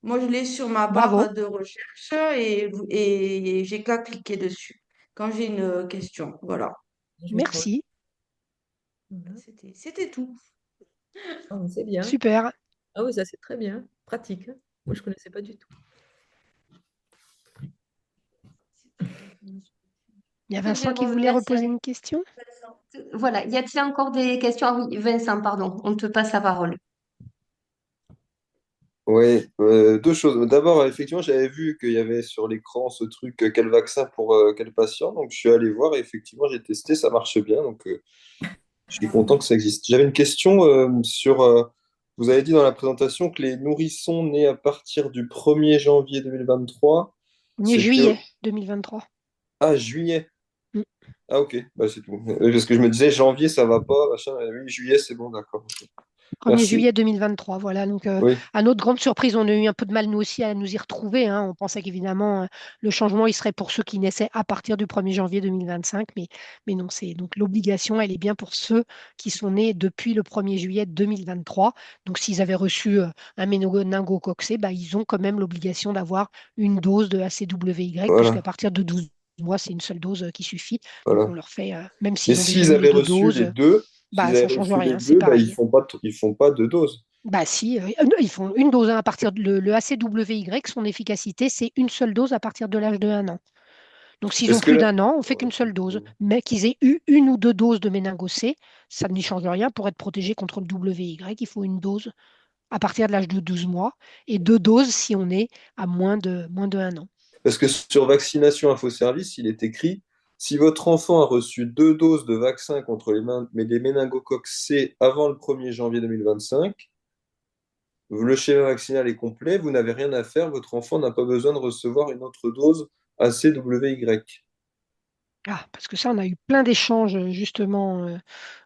[SPEAKER 7] moi je l'ai sur ma
[SPEAKER 2] Bravo.
[SPEAKER 7] barre de recherche et j'ai qu'à cliquer dessus quand j'ai une question. Voilà.
[SPEAKER 3] Je vais prendre.
[SPEAKER 2] Merci.
[SPEAKER 3] Voilà.
[SPEAKER 7] C'était tout.
[SPEAKER 3] Ah, mais c'est bien.
[SPEAKER 2] Super.
[SPEAKER 3] Ah oui, ça c'est très bien. Pratique, hein. Moi, je connaissais pas du tout.
[SPEAKER 2] Il y a
[SPEAKER 1] Que
[SPEAKER 2] Vincent qui
[SPEAKER 1] Jérôme,
[SPEAKER 2] voulait
[SPEAKER 1] merci.
[SPEAKER 2] reposer une question.
[SPEAKER 1] Voilà, y a-t-il encore des questions? Ah oui, Vincent, pardon, on te passe la parole.
[SPEAKER 4] Oui, deux choses. D'abord, effectivement, j'avais vu qu'il y avait sur l'écran ce truc, quel vaccin pour quel patient. Donc, je suis allé voir et effectivement, j'ai testé, ça marche bien. Donc, je suis content que ça existe. J'avais une question sur. Vous avez dit dans la présentation que les nourrissons nés à partir du 1er janvier 2023, c'était.
[SPEAKER 2] Juillet 2023.
[SPEAKER 4] Ah, juillet.
[SPEAKER 2] Mm.
[SPEAKER 4] Ah, ok, bah, c'est tout. Parce que je me disais, janvier, ça va pas. Machin. Oui, juillet, c'est bon, d'accord. Ok.
[SPEAKER 2] 1er
[SPEAKER 4] Merci.
[SPEAKER 2] juillet 2023, voilà. Donc,
[SPEAKER 4] Oui,
[SPEAKER 2] à notre grande surprise, on a eu un peu de mal, nous aussi, à nous y retrouver, hein. On pensait qu'évidemment, le changement, il serait pour ceux qui naissaient à partir du 1er janvier 2025, mais non, c'est donc l'obligation, elle est bien pour ceux qui sont nés depuis le 1er juillet 2023. Donc, s'ils avaient reçu un méningococcé, bah, ils ont quand même l'obligation d'avoir une dose de ACWY, puisqu'à
[SPEAKER 4] voilà,
[SPEAKER 2] partir de 12 mois, c'est une seule dose qui suffit. Donc, on
[SPEAKER 4] voilà.
[SPEAKER 2] leur fait, même
[SPEAKER 4] Mais
[SPEAKER 2] s'ils ont déjà
[SPEAKER 4] s'ils
[SPEAKER 2] eu les
[SPEAKER 4] avaient
[SPEAKER 2] deux
[SPEAKER 4] reçu
[SPEAKER 2] doses,
[SPEAKER 4] les deux,
[SPEAKER 2] bah,
[SPEAKER 4] s'ils
[SPEAKER 2] ça
[SPEAKER 4] avaient
[SPEAKER 2] ne change
[SPEAKER 4] reçu les
[SPEAKER 2] rien, c'est
[SPEAKER 4] deux, bah,
[SPEAKER 2] pareil.
[SPEAKER 4] ils font pas deux doses.
[SPEAKER 2] Bah si, ils font une dose hein, à partir de le ACWY, son efficacité, c'est une seule dose à partir de l'âge de 1 an. Donc s'ils ont
[SPEAKER 4] Parce que
[SPEAKER 2] plus
[SPEAKER 4] là,
[SPEAKER 2] d'1 an, on fait qu'une seule dose. Mais qu'ils aient eu une ou deux doses de méningo-C, ça n'y change rien pour être protégé contre le WY. Il faut une dose à partir de l'âge de 12 mois et deux doses si on est à moins de 1 an.
[SPEAKER 4] parce que sur Vaccination Info Service, il est écrit, si votre enfant a reçu deux doses de vaccin contre les méningocoques C avant le 1er janvier 2025, le schéma vaccinal est complet, vous n'avez rien à faire, votre enfant n'a pas besoin de recevoir une autre dose ACWY.
[SPEAKER 2] Ah, parce que ça, on a eu plein d'échanges justement,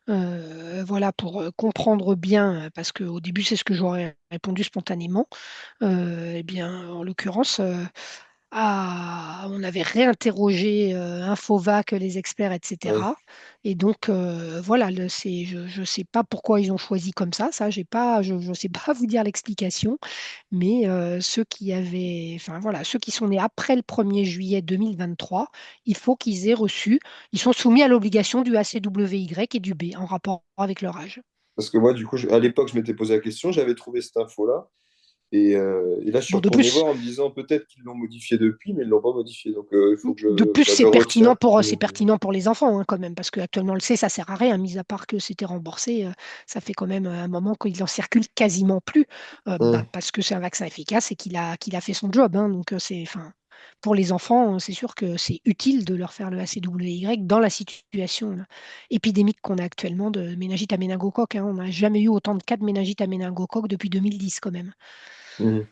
[SPEAKER 2] voilà, pour comprendre bien, parce qu'au début, c'est ce que j'aurais répondu spontanément. Eh bien, en l'occurrence, on avait réinterrogé Infovac, les experts,
[SPEAKER 4] Ouais.
[SPEAKER 2] etc. Et donc, voilà, je ne sais pas pourquoi ils ont choisi comme ça j'ai pas, je ne sais pas vous dire l'explication, mais ceux qui avaient, enfin voilà, ceux qui sont nés après le 1er juillet 2023, il faut qu'ils aient reçu, ils sont soumis à l'obligation du ACWY et du B en rapport avec leur âge.
[SPEAKER 4] Parce que moi, du coup, à l'époque, je m'étais posé la question, j'avais trouvé cette info-là. Et là, je suis
[SPEAKER 2] Bon, de
[SPEAKER 4] retourné
[SPEAKER 2] plus,
[SPEAKER 4] voir en me disant peut-être qu'ils l'ont modifié depuis, mais ils ne l'ont pas modifié. Donc, il faut que
[SPEAKER 2] De plus,
[SPEAKER 4] je retire.
[SPEAKER 2] c'est pertinent pour les enfants hein, quand même, parce qu'actuellement, on le sait, ça sert à rien, mis à part que c'était remboursé. Ça fait quand même un moment qu'il en circule quasiment plus,
[SPEAKER 4] Hum,
[SPEAKER 2] parce que c'est un vaccin efficace et qu'il a fait son job. Hein. Donc, enfin, pour les enfants, c'est sûr que c'est utile de leur faire le ACWY dans la situation épidémique qu'on a actuellement de méningite à méningocoque. Hein. On n'a jamais eu autant de cas de méningite à méningocoque depuis 2010 quand même.
[SPEAKER 4] hum.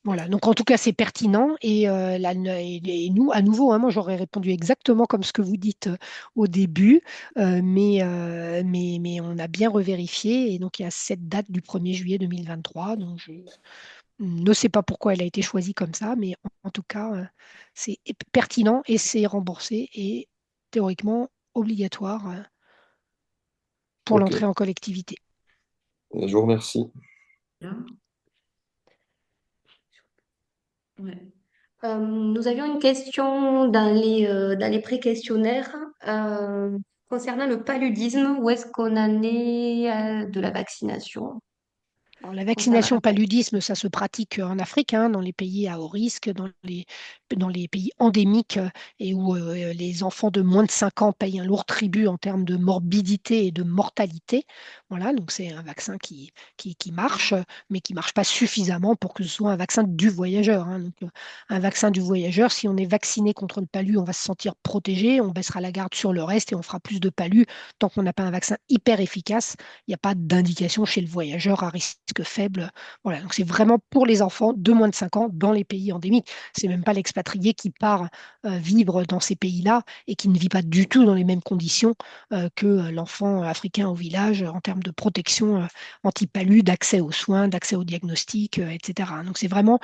[SPEAKER 2] Voilà, donc en tout cas, c'est pertinent. Et nous, à nouveau, hein, moi, j'aurais répondu exactement comme ce que vous dites au début, mais on a bien revérifié. Et donc, il y a cette date du 1er juillet 2023. Donc, je ne sais pas pourquoi elle a été choisie comme ça, mais en tout cas, c'est pertinent et c'est remboursé et théoriquement obligatoire pour
[SPEAKER 4] Ok,
[SPEAKER 2] l'entrée en collectivité.
[SPEAKER 4] je vous remercie.
[SPEAKER 7] Bien. Ouais.
[SPEAKER 1] Nous avions une question dans les pré-questionnaires concernant le paludisme. Où est-ce qu'on en est de la vaccination
[SPEAKER 2] Alors, la
[SPEAKER 1] concernant
[SPEAKER 2] vaccination
[SPEAKER 1] la paludisme?
[SPEAKER 2] paludisme, ça se pratique en Afrique, hein, dans les pays à haut risque, dans les pays endémiques et où les enfants de moins de 5 ans payent un lourd tribut en termes de morbidité et de mortalité. Voilà, donc c'est un vaccin qui marche, mais qui marche pas suffisamment pour que ce soit un vaccin du voyageur. Hein. Donc, un vaccin du voyageur, si on est vacciné contre le palu, on va se sentir protégé, on baissera la garde sur le reste et on fera plus de palus tant qu'on n'a pas un vaccin hyper efficace. Il n'y a pas d'indication chez le voyageur à risque faible. Voilà, donc c'est vraiment pour les enfants de moins de 5 ans dans les pays endémiques. C'est même pas l'expatrié qui part vivre dans ces pays-là et qui ne vit pas du tout dans les mêmes conditions que l'enfant africain au village en termes de protection anti-palu, d'accès aux soins, d'accès aux diagnostics, etc. Donc c'est vraiment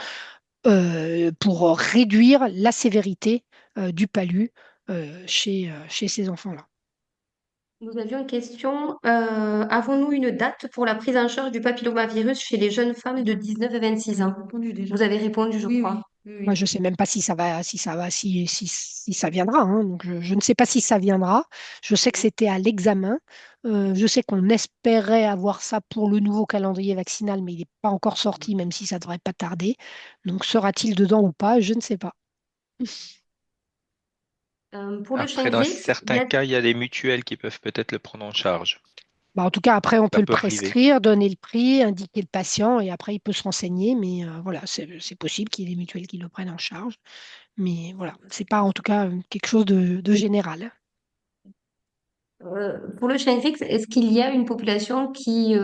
[SPEAKER 2] pour réduire la sévérité du palu chez ces enfants-là.
[SPEAKER 1] Nous avions une question. Avons-nous une date pour la prise en charge du papillomavirus chez les jeunes femmes de 19 et 26
[SPEAKER 7] On a
[SPEAKER 1] ans?
[SPEAKER 7] répondu déjà.
[SPEAKER 1] Vous avez répondu, je
[SPEAKER 7] Oui,
[SPEAKER 1] crois.
[SPEAKER 7] oui, oui,
[SPEAKER 2] Moi,
[SPEAKER 7] oui.
[SPEAKER 2] je ne sais même pas si ça viendra. Hein. Donc, je ne sais pas si ça viendra. Je sais que c'était à l'examen. Je sais qu'on espérait avoir ça pour le nouveau calendrier vaccinal, mais il n'est pas encore sorti, même si ça ne devrait pas tarder. Donc, sera-t-il dedans ou pas? Je ne sais pas.
[SPEAKER 1] Pour le
[SPEAKER 5] Après, dans
[SPEAKER 1] Shingrix,
[SPEAKER 5] certains cas, il y a les mutuelles qui peuvent peut-être le prendre en charge.
[SPEAKER 2] Bah, en tout cas, après, on peut
[SPEAKER 5] Ça
[SPEAKER 2] le
[SPEAKER 5] peut arriver.
[SPEAKER 2] prescrire, donner le prix, indiquer le patient, et après, il peut se renseigner. Mais voilà, c'est possible qu'il y ait des mutuelles qui le prennent en charge. Mais voilà, c'est pas en tout cas quelque chose de général.
[SPEAKER 1] pour le Shingrix, est-ce qu'il y a une population qu'il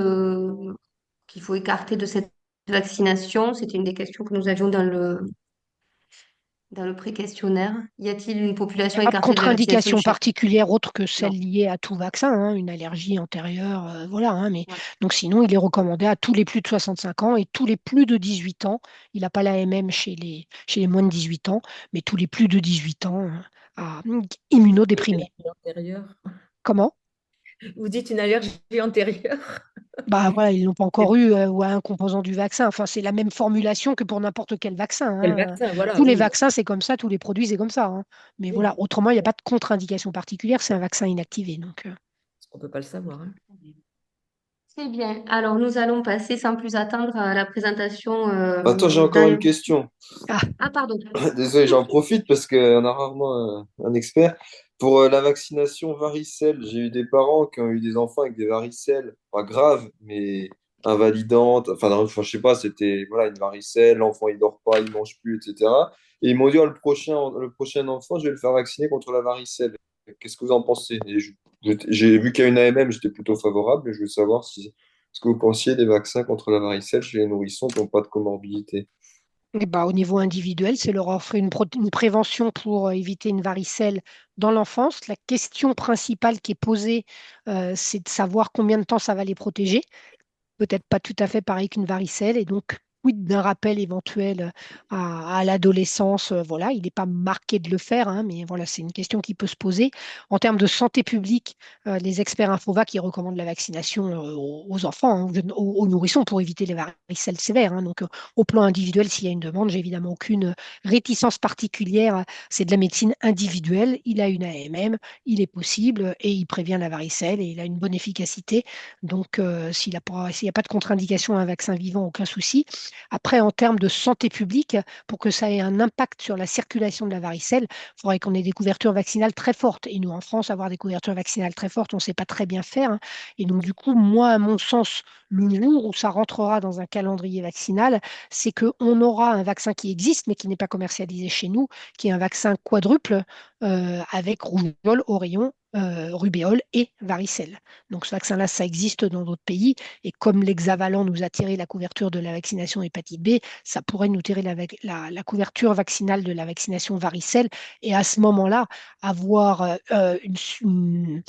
[SPEAKER 1] faut écarter de cette vaccination? C'était une des questions que nous avions dans le pré-questionnaire. Y a-t-il une
[SPEAKER 2] Il n'y a
[SPEAKER 1] population
[SPEAKER 2] pas de
[SPEAKER 1] écartée de la vaccination du
[SPEAKER 2] contre-indication
[SPEAKER 1] Shingrix?
[SPEAKER 2] particulière autre que celle
[SPEAKER 1] Non.
[SPEAKER 2] liée à tout vaccin, hein, une allergie antérieure, voilà. Hein, mais
[SPEAKER 1] Voilà.
[SPEAKER 2] donc sinon, il est recommandé à tous les plus de 65 ans et tous les plus de 18 ans. Il n'a pas l'AMM chez les moins de 18 ans, mais tous les plus de 18 ans à
[SPEAKER 6] Et une
[SPEAKER 2] immunodéprimés.
[SPEAKER 6] allergie antérieure.
[SPEAKER 2] Comment?
[SPEAKER 6] Vous dites une allergie antérieure.
[SPEAKER 2] Bah voilà, ils l'ont pas encore eu ou à un composant du vaccin. Enfin, c'est la même formulation que pour n'importe quel vaccin.
[SPEAKER 6] Quel
[SPEAKER 2] Hein.
[SPEAKER 6] vaccin, voilà,
[SPEAKER 2] Tous les
[SPEAKER 6] oui.
[SPEAKER 2] vaccins, c'est comme ça, tous les produits, c'est comme ça. Hein. Mais
[SPEAKER 6] Oui,
[SPEAKER 2] voilà, autrement, il n'y a pas de contre-indication particulière, c'est un vaccin inactivé. Donc,
[SPEAKER 6] on ne peut pas le savoir. Hein.
[SPEAKER 1] Très bien. Alors, nous allons passer sans plus attendre à la présentation
[SPEAKER 4] Attends, j'ai encore une question.
[SPEAKER 2] ah,
[SPEAKER 1] Ah, pardon.
[SPEAKER 4] Désolé, j'en profite parce qu'on a rarement un expert. Pour la vaccination varicelle, j'ai eu des parents qui ont eu des enfants avec des varicelles, pas graves, mais invalidantes. Enfin, non, enfin, je sais pas, c'était voilà, une varicelle, l'enfant il dort pas, il mange plus, etc. Et ils m'ont dit, oh, le prochain enfant, je vais le faire vacciner contre la varicelle. Qu'est-ce que vous en pensez? J'ai vu qu'il y a une AMM, j'étais plutôt favorable, mais je veux savoir si, ce que vous pensiez des vaccins contre la varicelle chez les nourrissons qui n'ont pas de comorbidité.
[SPEAKER 2] Et bah, au niveau individuel, c'est leur offrir une prévention pour éviter une varicelle dans l'enfance. La question principale qui est posée, c'est de savoir combien de temps ça va les protéger. Peut-être pas tout à fait pareil qu'une varicelle, et donc quid d'un rappel éventuel à l'adolescence. Voilà, il n'est pas marqué de le faire, hein, mais voilà, c'est une question qui peut se poser. En termes de santé publique, les experts Infovac qui recommandent la vaccination aux enfants, hein, aux nourrissons pour éviter les varicelles sévères, hein. Donc, au plan individuel, s'il y a une demande, j'ai évidemment aucune réticence particulière. C'est de la médecine individuelle. Il a une AMM, il est possible et il prévient la varicelle et il a une bonne efficacité. Donc, s'il n'y a pas de contre-indication à un vaccin vivant, aucun souci. Après, en termes de santé publique, pour que ça ait un impact sur la circulation de la varicelle, il faudrait qu'on ait des couvertures vaccinales très fortes. Et nous, en France, avoir des couvertures vaccinales très fortes, on ne sait pas très bien faire, hein. Et donc, du coup, moi, à mon sens, le jour où ça rentrera dans un calendrier vaccinal, c'est qu'on aura un vaccin qui existe, mais qui n'est pas commercialisé chez nous, qui est un vaccin quadruple avec rougeole, oreillon, rubéole et varicelle. Donc ce vaccin-là, ça existe dans d'autres pays. Et comme l'hexavalent nous a tiré la couverture de la vaccination hépatite B, ça pourrait nous tirer la couverture vaccinale de la vaccination varicelle. Et à ce moment-là, avoir une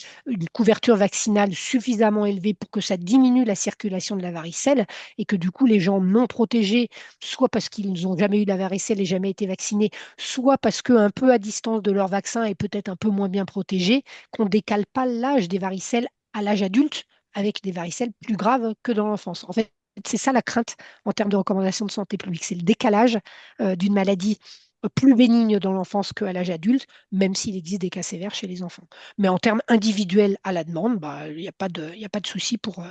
[SPEAKER 2] couverture vaccinale suffisamment élevée pour que ça diminue la circulation de la varicelle et que du coup, les gens non protégés, soit parce qu'ils n'ont jamais eu la varicelle et jamais été vaccinés, soit parce qu'un peu à distance de leur vaccin et peut-être un peu moins bien protégés, qu'on ne décale pas l'âge des varicelles à l'âge adulte avec des varicelles plus graves que dans l'enfance. En fait, c'est ça la crainte en termes de recommandations de santé publique, c'est le décalage d'une maladie plus bénigne dans l'enfance qu'à l'âge adulte, même s'il existe des cas sévères chez les enfants. Mais en termes individuels à la demande, bah, il y a pas de souci pour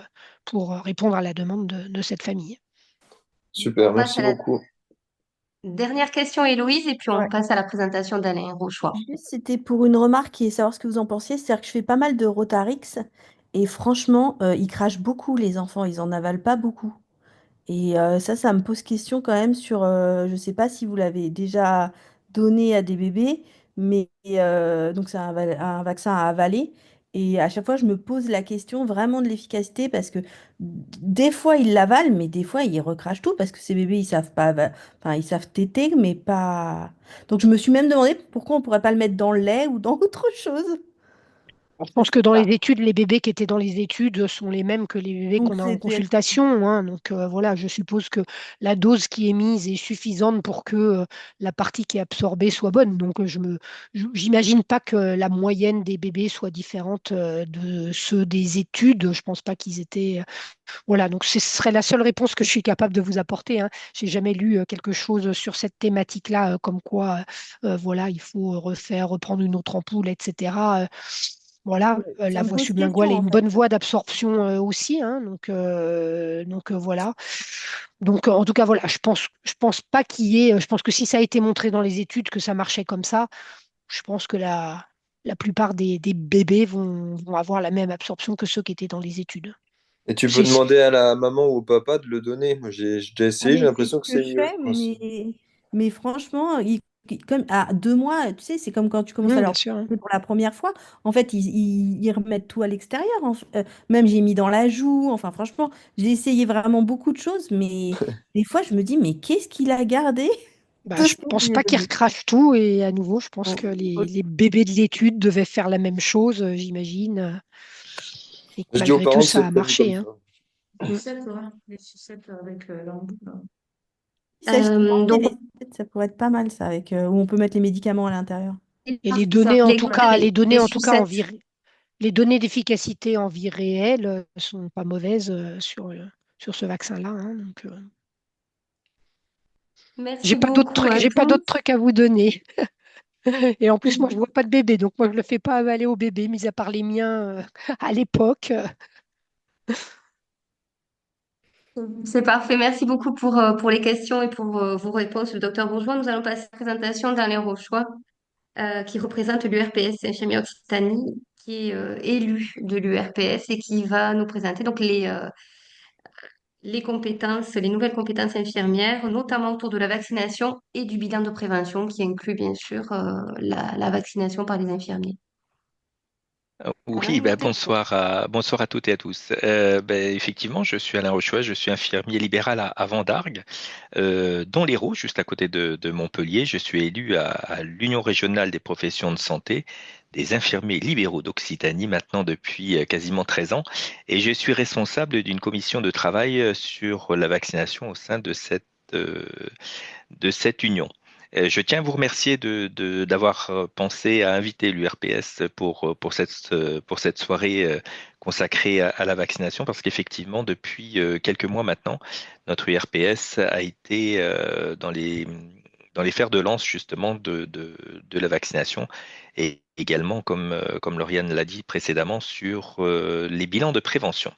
[SPEAKER 2] répondre à la demande de cette famille.
[SPEAKER 4] Super,
[SPEAKER 1] On passe
[SPEAKER 4] merci
[SPEAKER 1] à la
[SPEAKER 4] beaucoup.
[SPEAKER 1] dernière question, Héloïse, et puis on
[SPEAKER 3] Ouais.
[SPEAKER 1] passe à la présentation d'Alain Rochois.
[SPEAKER 3] Juste, c'était pour une remarque et savoir ce que vous en pensiez. C'est-à-dire que je fais pas mal de Rotarix et franchement, ils crachent beaucoup, les enfants. Ils en avalent pas beaucoup. Et ça me pose question quand même sur, je ne sais pas si vous l'avez déjà donné à des bébés, mais donc c'est un vaccin à avaler. Et à chaque fois, je me pose la question vraiment de l'efficacité parce que des fois, ils l'avalent, mais des fois, ils recrachent tout parce que ces bébés, ils savent pas, enfin, ils savent téter, mais pas. Donc, je me suis même demandé pourquoi on pourrait pas le mettre dans le lait ou dans autre chose.
[SPEAKER 2] Je pense que dans les études, les bébés qui étaient dans les études sont les mêmes que les bébés
[SPEAKER 3] Donc,
[SPEAKER 2] qu'on a en
[SPEAKER 3] c'était.
[SPEAKER 2] consultation, hein. Donc voilà, je suppose que la dose qui est mise est suffisante pour que la partie qui est absorbée soit bonne. Donc j'imagine pas que la moyenne des bébés soit différente de ceux des études. Je pense pas qu'ils étaient. Voilà, donc ce serait la seule réponse que je suis capable de vous apporter, hein. J'ai jamais lu quelque chose sur cette thématique-là, comme quoi, voilà, il faut reprendre une autre ampoule, etc. Voilà,
[SPEAKER 3] Ça
[SPEAKER 2] la
[SPEAKER 3] me
[SPEAKER 2] voie
[SPEAKER 3] pose question
[SPEAKER 2] sublinguale est
[SPEAKER 3] en
[SPEAKER 2] une
[SPEAKER 3] fait.
[SPEAKER 2] bonne voie d'absorption aussi, hein, donc voilà. Donc en tout cas voilà, je pense pas qu'il y ait, je pense que si ça a été montré dans les études que ça marchait comme ça, je pense que la plupart des bébés vont avoir la même absorption que ceux qui étaient dans les études.
[SPEAKER 4] Et tu peux
[SPEAKER 2] C'est
[SPEAKER 4] demander à la maman ou au papa de le donner. Moi, j'ai déjà
[SPEAKER 3] Ah,
[SPEAKER 4] essayé, j'ai
[SPEAKER 3] mais c'est ce
[SPEAKER 4] l'impression que
[SPEAKER 3] que
[SPEAKER 4] c'est
[SPEAKER 3] je
[SPEAKER 4] mieux.
[SPEAKER 3] fais, mais franchement, comme à 2 mois, tu sais, c'est comme quand tu commences à
[SPEAKER 2] Bien
[SPEAKER 3] leur
[SPEAKER 2] sûr, hein.
[SPEAKER 3] donner pour la première fois. En fait, ils remettent tout à l'extérieur. Même j'ai mis dans la joue. Enfin, franchement, j'ai essayé vraiment beaucoup de choses, mais des fois, je me dis, mais qu'est-ce qu'il a gardé
[SPEAKER 2] Bah,
[SPEAKER 3] de
[SPEAKER 2] je
[SPEAKER 3] ce que je
[SPEAKER 2] pense
[SPEAKER 3] lui ai
[SPEAKER 2] pas qu'ils
[SPEAKER 3] donné?
[SPEAKER 2] recrachent tout et à nouveau, je pense que
[SPEAKER 3] Bon,
[SPEAKER 2] les bébés de l'étude devaient faire la même chose, j'imagine, et que
[SPEAKER 4] je dis aux
[SPEAKER 2] malgré tout,
[SPEAKER 4] parents de se
[SPEAKER 2] ça a
[SPEAKER 4] prévenir comme
[SPEAKER 2] marché,
[SPEAKER 4] ça.
[SPEAKER 2] hein. Mm.
[SPEAKER 7] Sucettes, ouais. Les sucettes avec l'embout, là.
[SPEAKER 3] ça, j'ai pensé,
[SPEAKER 1] Donc,
[SPEAKER 3] les sucettes, ça pourrait être pas mal, ça, avec, où on peut mettre les médicaments à l'intérieur.
[SPEAKER 2] Et
[SPEAKER 1] c'est ça,
[SPEAKER 2] les données
[SPEAKER 1] les
[SPEAKER 2] en tout cas
[SPEAKER 1] sucettes.
[SPEAKER 2] les données d'efficacité en vie réelle sont pas mauvaises sur ce vaccin-là, hein. Donc,
[SPEAKER 1] Merci beaucoup à
[SPEAKER 2] j'ai pas d'autres
[SPEAKER 1] tous.
[SPEAKER 2] trucs à vous donner. Et en plus, moi, je vois pas de bébé, donc moi, je le fais pas avaler au bébé, mis à part les miens à l'époque.
[SPEAKER 1] C'est parfait. Merci beaucoup pour les questions et pour vos réponses, le docteur Bourgeois. Nous allons passer à la présentation d'Alain Rochois, qui représente l'URPS Infirmiers Occitanie, qui est élu de l'URPS et qui va nous présenter donc les compétences, les nouvelles compétences infirmières, notamment autour de la vaccination et du bilan de prévention, qui inclut bien sûr la vaccination par les infirmiers. Alors,
[SPEAKER 5] Oui,
[SPEAKER 1] je
[SPEAKER 5] ben
[SPEAKER 1] t'écoute.
[SPEAKER 5] bonsoir à toutes et à tous. Effectivement, je suis Alain Rochois, je suis infirmier libéral à Vendargues, dans l'Hérault, juste à côté de Montpellier. Je suis élu à l'Union régionale des professions de santé des infirmiers libéraux d'Occitanie maintenant depuis quasiment 13 ans. Et je suis responsable d'une commission de travail sur la vaccination au sein de cette union. Je tiens à vous remercier d'avoir pensé à inviter l'URPS pour cette soirée consacrée à la vaccination, parce qu'effectivement, depuis quelques mois maintenant, notre URPS a été dans les fers de lance justement de la vaccination et également, comme Lauriane l'a dit précédemment, sur les bilans de prévention.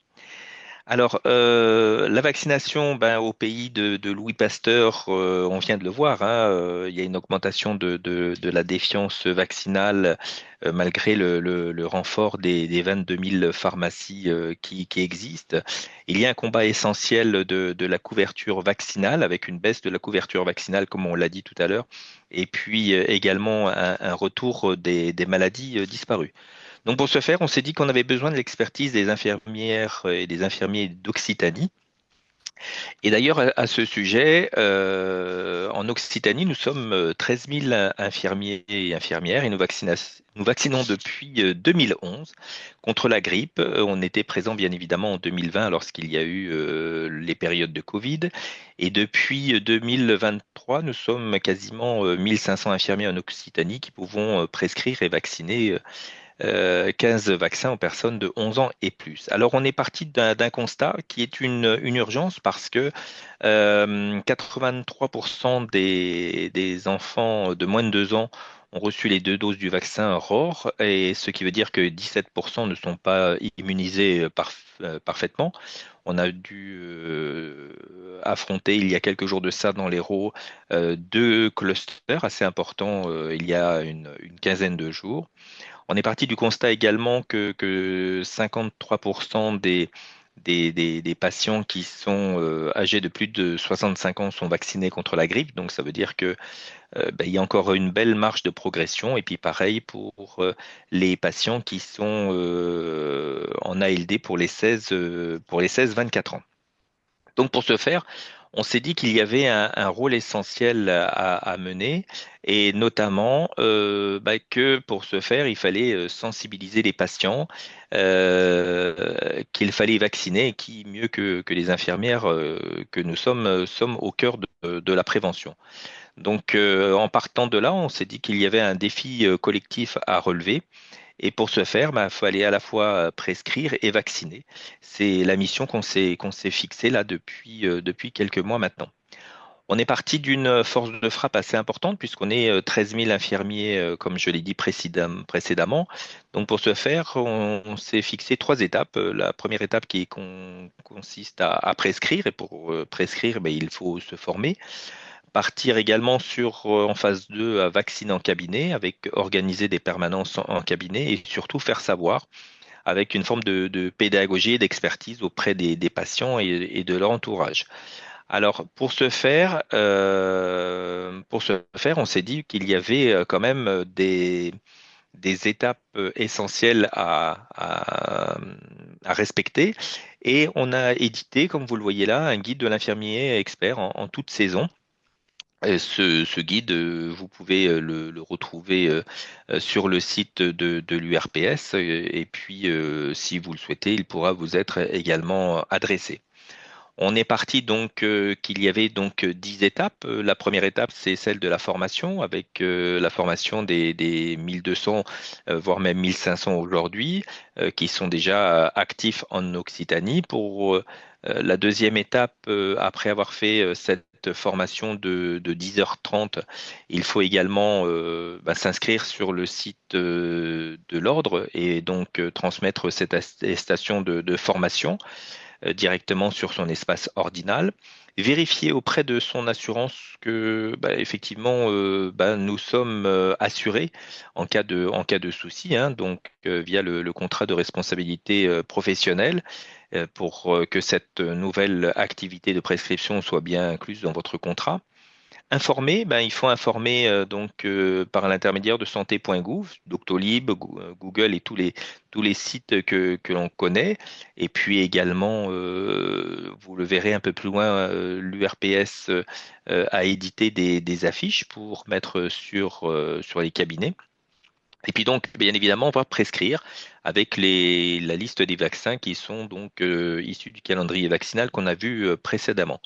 [SPEAKER 5] Alors, la vaccination, ben, au pays de Louis Pasteur, on vient de le voir, hein, il y a une augmentation de la défiance vaccinale malgré le renfort des 22 000 pharmacies qui existent. Il y a un combat essentiel de la couverture vaccinale avec une baisse de la couverture vaccinale, comme on l'a dit tout à l'heure, et puis également un retour des maladies disparues. Donc pour ce faire, on s'est dit qu'on avait besoin de l'expertise des infirmières et des infirmiers d'Occitanie. Et d'ailleurs, à ce sujet, en Occitanie, nous sommes 13 000 infirmiers et infirmières et nous vaccinons depuis 2011 contre la grippe. On était présent bien évidemment en 2020 lorsqu'il y a eu les périodes de Covid. Et depuis 2023, nous sommes quasiment 1500 infirmiers en Occitanie qui pouvons prescrire et vacciner 15 vaccins aux personnes de 11 ans et plus. Alors, on est parti d'un constat qui est une urgence parce que 83% des enfants de moins de 2 ans ont reçu les 2 doses du vaccin ROR, et ce qui veut dire que 17% ne sont pas immunisés parfaitement. On a dû affronter il y a quelques jours de ça dans l'Hérault 2 clusters assez importants il y a une quinzaine de jours. On est parti du constat également que 53% des patients qui sont âgés de plus de 65 ans sont vaccinés contre la grippe. Donc ça veut dire que ben, il y a encore une belle marge de progression. Et puis pareil pour les patients qui sont en ALD pour les 16-24 ans. Donc pour ce faire, on s'est dit qu'il y avait un rôle essentiel à mener, et notamment bah, que pour ce faire, il fallait sensibiliser les patients, qu'il fallait vacciner, et qui mieux que les infirmières que nous sommes au cœur de la prévention. Donc en partant de là, on s'est dit qu'il y avait un défi collectif à relever. Et pour ce faire, il fallait à la fois prescrire et vacciner. C'est la mission qu'on s'est fixée là depuis quelques mois maintenant. On est parti d'une force de frappe assez importante puisqu'on est 13 000 infirmiers, comme je l'ai dit précédemment. Donc pour ce faire, on s'est fixé 3 étapes. La première étape consiste à prescrire, et pour prescrire, il faut se former. Partir également en phase 2 à vacciner en cabinet, avec organiser des permanences en cabinet, et surtout faire savoir avec une forme de pédagogie et d'expertise auprès des patients et de leur entourage. Alors pour ce faire, on s'est dit qu'il y avait quand même des étapes essentielles à respecter, et on a édité, comme vous le voyez là, un guide de l'infirmier expert en toute saison. Ce guide, vous pouvez le retrouver sur le site de l'URPS, et puis si vous le souhaitez, il pourra vous être également adressé. On est parti donc qu'il y avait donc 10 étapes. La première étape, c'est celle de la formation, avec la formation des 1200, voire même 1500 aujourd'hui, qui sont déjà actifs en Occitanie. Pour la deuxième étape, après avoir fait cette formation de 10h30, il faut également s'inscrire sur le site de l'ordre, et donc transmettre cette attestation de formation directement sur son espace ordinal, vérifier auprès de son assurance que effectivement nous sommes assurés en cas de souci, hein, donc via le contrat de responsabilité professionnelle, pour que cette nouvelle activité de prescription soit bien incluse dans votre contrat. Informer, ben, il faut informer par l'intermédiaire de santé.gouv, Doctolib, Google et tous les sites que l'on connaît. Et puis également, vous le verrez un peu plus loin, l'URPS a édité des affiches pour mettre sur les cabinets. Et puis donc, bien évidemment, on va prescrire avec la liste des vaccins qui sont donc issus du calendrier vaccinal qu'on a vu précédemment.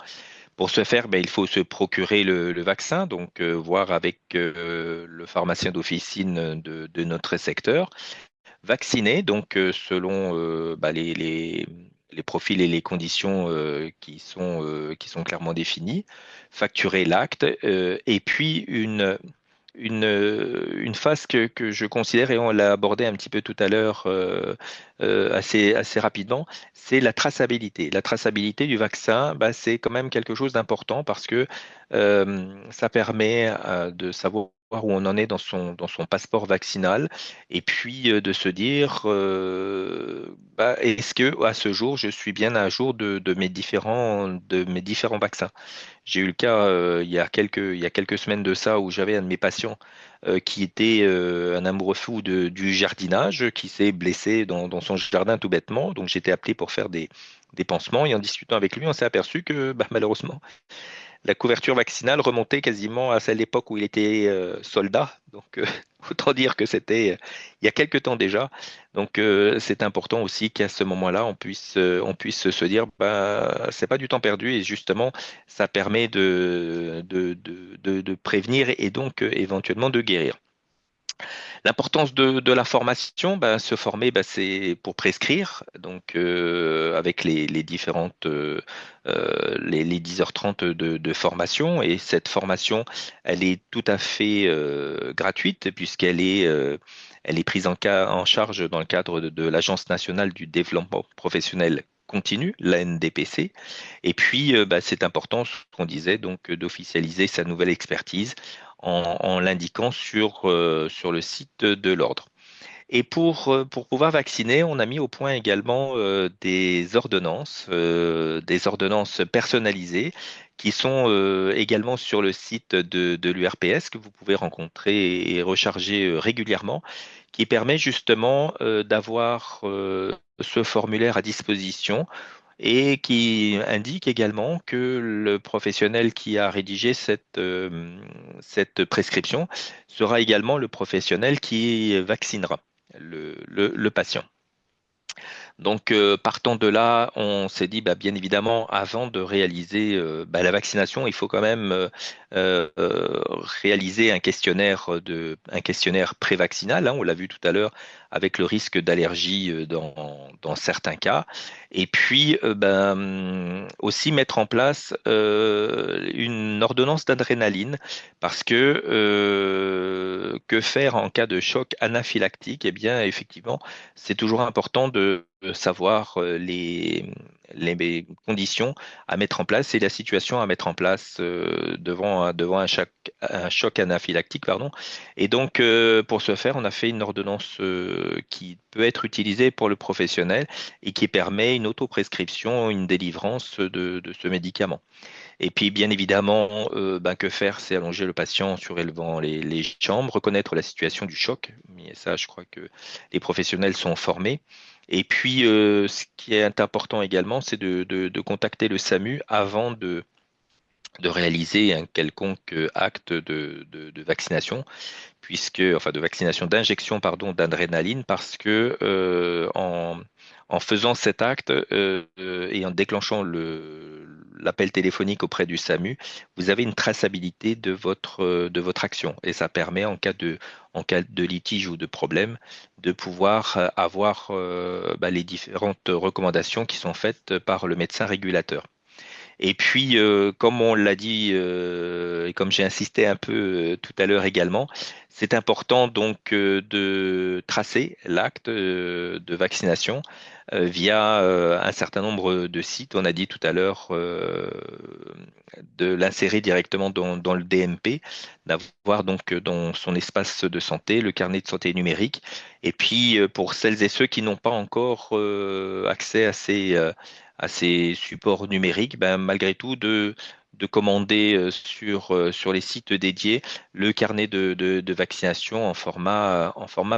[SPEAKER 5] Pour ce faire, ben, il faut se procurer le vaccin, donc voir avec le pharmacien d'officine de notre secteur, vacciner, donc selon les profils et les conditions qui sont clairement définis, facturer l'acte, et puis une phase que je considère, et on l'a abordé un petit peu tout à l'heure assez rapidement, c'est la traçabilité. La traçabilité du vaccin, bah, c'est quand même quelque chose d'important parce que ça permet de savoir où on en est dans son passeport vaccinal et puis de se dire bah, est-ce que à ce jour je suis bien à jour de mes différents vaccins. J'ai eu le cas il y a quelques semaines de ça où j'avais un de mes patients qui était un amoureux fou du jardinage, qui s'est blessé dans son jardin tout bêtement. Donc j'étais appelé pour faire des pansements et en discutant avec lui, on s'est aperçu que bah, malheureusement, la couverture vaccinale remontait quasiment à celle d'époque où il était soldat. Donc, autant dire que c'était il y a quelque temps déjà. Donc, c'est important aussi qu'à ce moment-là, on puisse se dire, bah, c'est pas du temps perdu et justement, ça permet de prévenir et donc éventuellement de guérir. L'importance de la formation, ben, se former, ben, c'est pour prescrire, donc avec les différentes les 10h30 de formation. Et cette formation, elle est tout à fait gratuite puisqu'elle est prise en charge dans le cadre de l'Agence nationale du développement professionnel continu, l'ANDPC. Et puis, ben, c'est important, ce qu'on disait, donc d'officialiser sa nouvelle expertise en l'indiquant sur le site de l'ordre. Et pour pouvoir vacciner, on a mis au point également des ordonnances personnalisées qui sont également sur le site de l'URPS que vous pouvez rencontrer et recharger régulièrement, qui permet justement d'avoir ce formulaire à disposition et qui indique également que le professionnel qui a rédigé cette prescription sera également le professionnel qui vaccinera le patient. Donc, partant de là, on s'est dit, bah, bien évidemment, avant de réaliser bah, la vaccination, il faut quand même réaliser un questionnaire pré-vaccinal, hein, on l'a vu tout à l'heure, avec le risque d'allergie dans certains cas. Et puis, aussi mettre en place une ordonnance d'adrénaline, parce que faire en cas de choc anaphylactique? Eh bien, effectivement, c'est toujours important de savoir les conditions à mettre en place et la situation à mettre en place devant un choc anaphylactique, pardon. Et donc, pour ce faire, on a fait une ordonnance qui peut être utilisée pour le professionnel et qui permet une autoprescription, une délivrance de ce médicament. Et puis, bien évidemment, que faire? C'est allonger le patient en surélevant les jambes, reconnaître la situation du choc. Mais ça, je crois que les professionnels sont formés. Et puis, ce qui est important également, c'est de contacter le SAMU avant de réaliser un quelconque acte de vaccination, enfin de vaccination, d'injection, pardon, d'adrénaline, parce que en faisant cet acte et en déclenchant l'appel téléphonique auprès du SAMU, vous avez une traçabilité de votre action et ça permet en cas de litige ou de problème de pouvoir avoir bah, les différentes recommandations qui sont faites par le médecin régulateur. Et puis, comme on l'a dit et comme j'ai insisté un peu tout à l'heure également, c'est important donc de tracer l'acte de vaccination via un certain nombre de sites. On a dit tout à l'heure de l'insérer directement dans le DMP, d'avoir donc dans son espace de santé le carnet de santé numérique. Et puis, pour celles et ceux qui n'ont pas encore accès à ces supports numériques, ben, malgré tout, de commander sur les sites dédiés le carnet de vaccination en format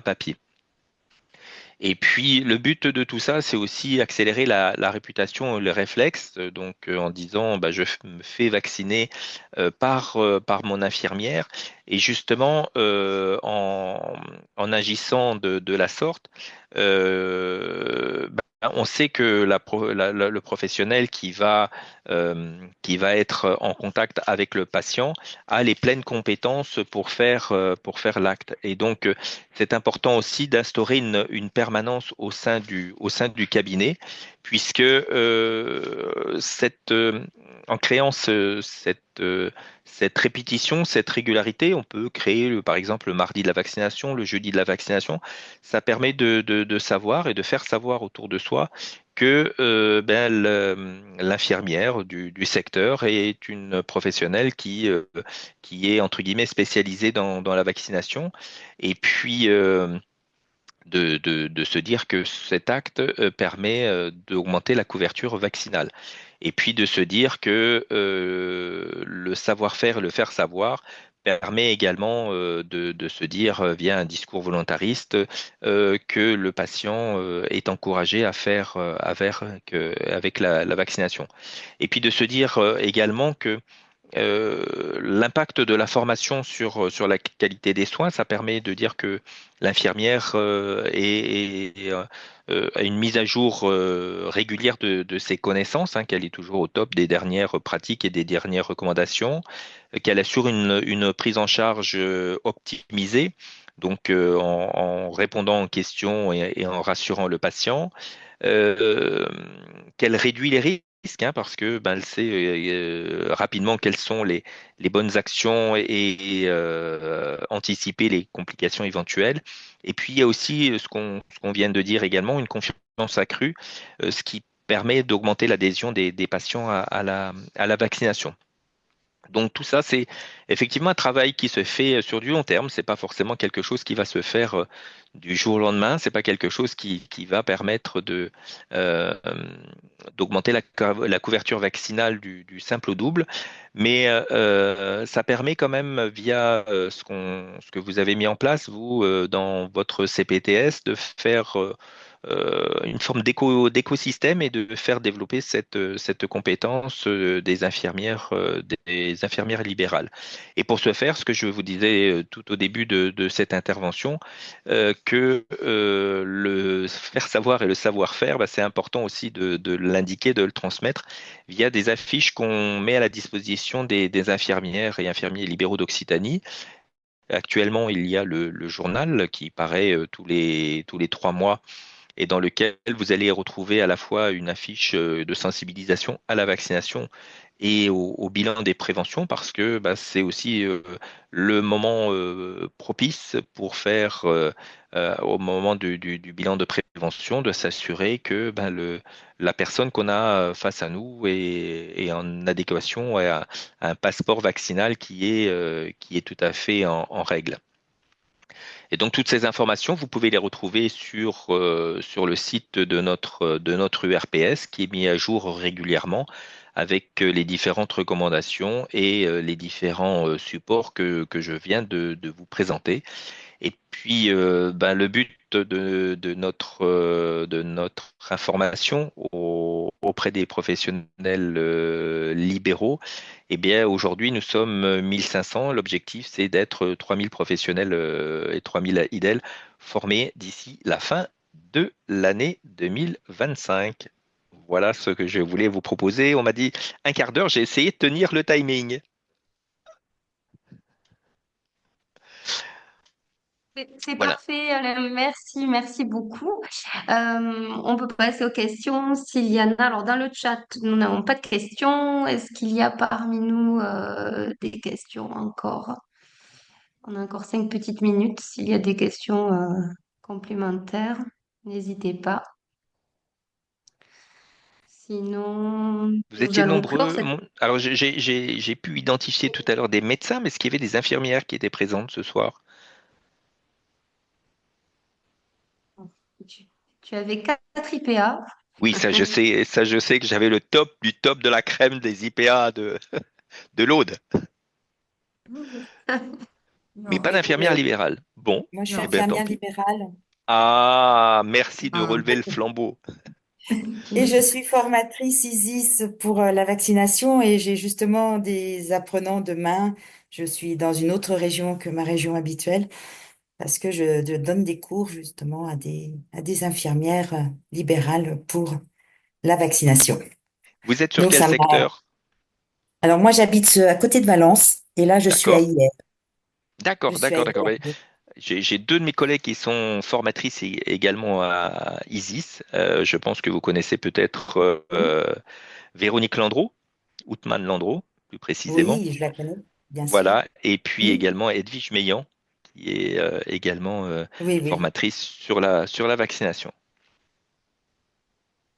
[SPEAKER 5] papier. Et puis, le but de tout ça, c'est aussi accélérer la réputation, le réflexe. Donc, en disant, bah, me fais vacciner par mon infirmière. Et justement, en agissant de la sorte, on sait que le professionnel qui va être en contact avec le patient a les pleines compétences pour faire l'acte. Et donc, c'est important aussi d'instaurer une permanence au sein du cabinet, puisque en créant cette répétition, cette régularité, on peut créer, par exemple, le mardi de la vaccination, le jeudi de la vaccination. Ça permet de savoir et de faire savoir autour de soi que l'infirmière du secteur est une professionnelle qui est, entre guillemets, spécialisée dans la vaccination. Et puis, de se dire que cet acte permet d'augmenter la couverture vaccinale. Et puis de se dire que le savoir-faire et le faire savoir permet également de se dire via un discours volontariste que le patient est encouragé à faire avec la vaccination. Et puis de se dire également que l'impact de la formation sur la qualité des soins, ça permet de dire que l'infirmière a une mise à jour régulière de ses connaissances, hein, qu'elle est toujours au top des dernières pratiques et des dernières recommandations, qu'elle assure une prise en charge optimisée, donc en répondant aux questions et en rassurant le patient, euh, qu'elle réduit les risques, hein, parce que ben, elle sait rapidement quelles sont les bonnes actions et anticiper les complications éventuelles. Et puis il y a aussi ce qu'on vient de dire également, une confiance accrue, ce qui permet d'augmenter l'adhésion des patients à la vaccination. Donc tout ça, c'est effectivement un travail qui se fait sur du long terme. C'est pas forcément quelque chose qui va se faire du jour au lendemain. C'est pas quelque chose qui va permettre euh, d'augmenter la couverture vaccinale du simple au double. Mais ça permet quand même, via ce que vous avez mis en place, vous, dans votre CPTS, de faire une forme d'écosystème et de faire développer cette compétence des infirmières libérales. Et pour ce faire, ce que je vous disais tout au début de cette intervention, que le faire savoir et le savoir-faire, bah, c'est important aussi de l'indiquer, de le transmettre via des affiches qu'on met à la disposition des infirmières et infirmiers libéraux d'Occitanie. Actuellement, il y a le journal qui paraît tous les 3 mois et dans lequel vous allez retrouver à la fois une affiche de sensibilisation à la vaccination et au bilan des préventions, parce que bah, c'est aussi le moment propice pour faire, au moment du bilan de prévention, de s'assurer que ben, la personne qu'on a face à nous est en adéquation à un passeport vaccinal qui est tout à fait en règle. Et donc toutes ces informations, vous pouvez les retrouver sur le site de notre URPS qui est mis à jour régulièrement avec les différentes recommandations et les différents supports que je viens de vous présenter. Et puis, ben, le but de notre information auprès des professionnels libéraux, eh bien, aujourd'hui, nous sommes 1500. L'objectif, c'est d'être 3000 professionnels et 3000 IDEL formés d'ici la fin de l'année 2025. Voilà ce que je voulais vous proposer. On m'a dit un quart d'heure, j'ai essayé de tenir le timing.
[SPEAKER 1] C'est
[SPEAKER 5] Voilà.
[SPEAKER 1] parfait, Alain. Merci, merci beaucoup. On peut passer aux questions s'il y en a. Alors, dans le chat, nous n'avons pas de questions. Est-ce qu'il y a parmi nous des questions encore? On a encore 5 petites minutes. S'il y a des questions complémentaires, n'hésitez pas. Sinon,
[SPEAKER 5] Vous
[SPEAKER 1] nous
[SPEAKER 5] étiez
[SPEAKER 1] allons clore
[SPEAKER 5] nombreux.
[SPEAKER 1] cette...
[SPEAKER 5] Alors, j'ai pu identifier tout à l'heure des médecins, mais est-ce qu'il y avait des infirmières qui étaient présentes ce soir?
[SPEAKER 1] Tu, tu avais 4 IPA.
[SPEAKER 5] Oui, ça, je sais que j'avais le top du top de la crème des IPA de. De l'Aude, mais
[SPEAKER 7] Non,
[SPEAKER 5] pas d'infirmière
[SPEAKER 7] mais
[SPEAKER 5] libérale. Bon,
[SPEAKER 8] Moi, je suis
[SPEAKER 5] eh
[SPEAKER 7] non.
[SPEAKER 5] bien tant
[SPEAKER 8] infirmière
[SPEAKER 5] pis.
[SPEAKER 8] libérale
[SPEAKER 5] Ah, merci de
[SPEAKER 7] Ah.
[SPEAKER 5] relever le flambeau.
[SPEAKER 8] et je suis formatrice ISIS pour la vaccination et j'ai justement des apprenants demain. Je suis dans une autre région que ma région habituelle parce que je donne des cours justement à des infirmières libérales pour la vaccination.
[SPEAKER 5] Vous êtes sur
[SPEAKER 8] Donc
[SPEAKER 5] quel
[SPEAKER 8] ça m'a...
[SPEAKER 5] secteur?
[SPEAKER 8] Alors moi, j'habite à côté de Valence et là, je suis à
[SPEAKER 5] D'accord,
[SPEAKER 8] hier. Je
[SPEAKER 5] d'accord,
[SPEAKER 8] suis à
[SPEAKER 5] d'accord, d'accord.
[SPEAKER 8] hier.
[SPEAKER 5] Mais j'ai deux de mes collègues qui sont formatrices également à ISIS. Je pense que vous connaissez peut-être Véronique Landreau, Outman Landreau, plus précisément.
[SPEAKER 8] Oui, je la connais, bien sûr.
[SPEAKER 5] Voilà. Et puis
[SPEAKER 8] Oui,
[SPEAKER 5] également Edwige Meillan, qui est également
[SPEAKER 8] oui, oui.
[SPEAKER 5] formatrice sur la vaccination.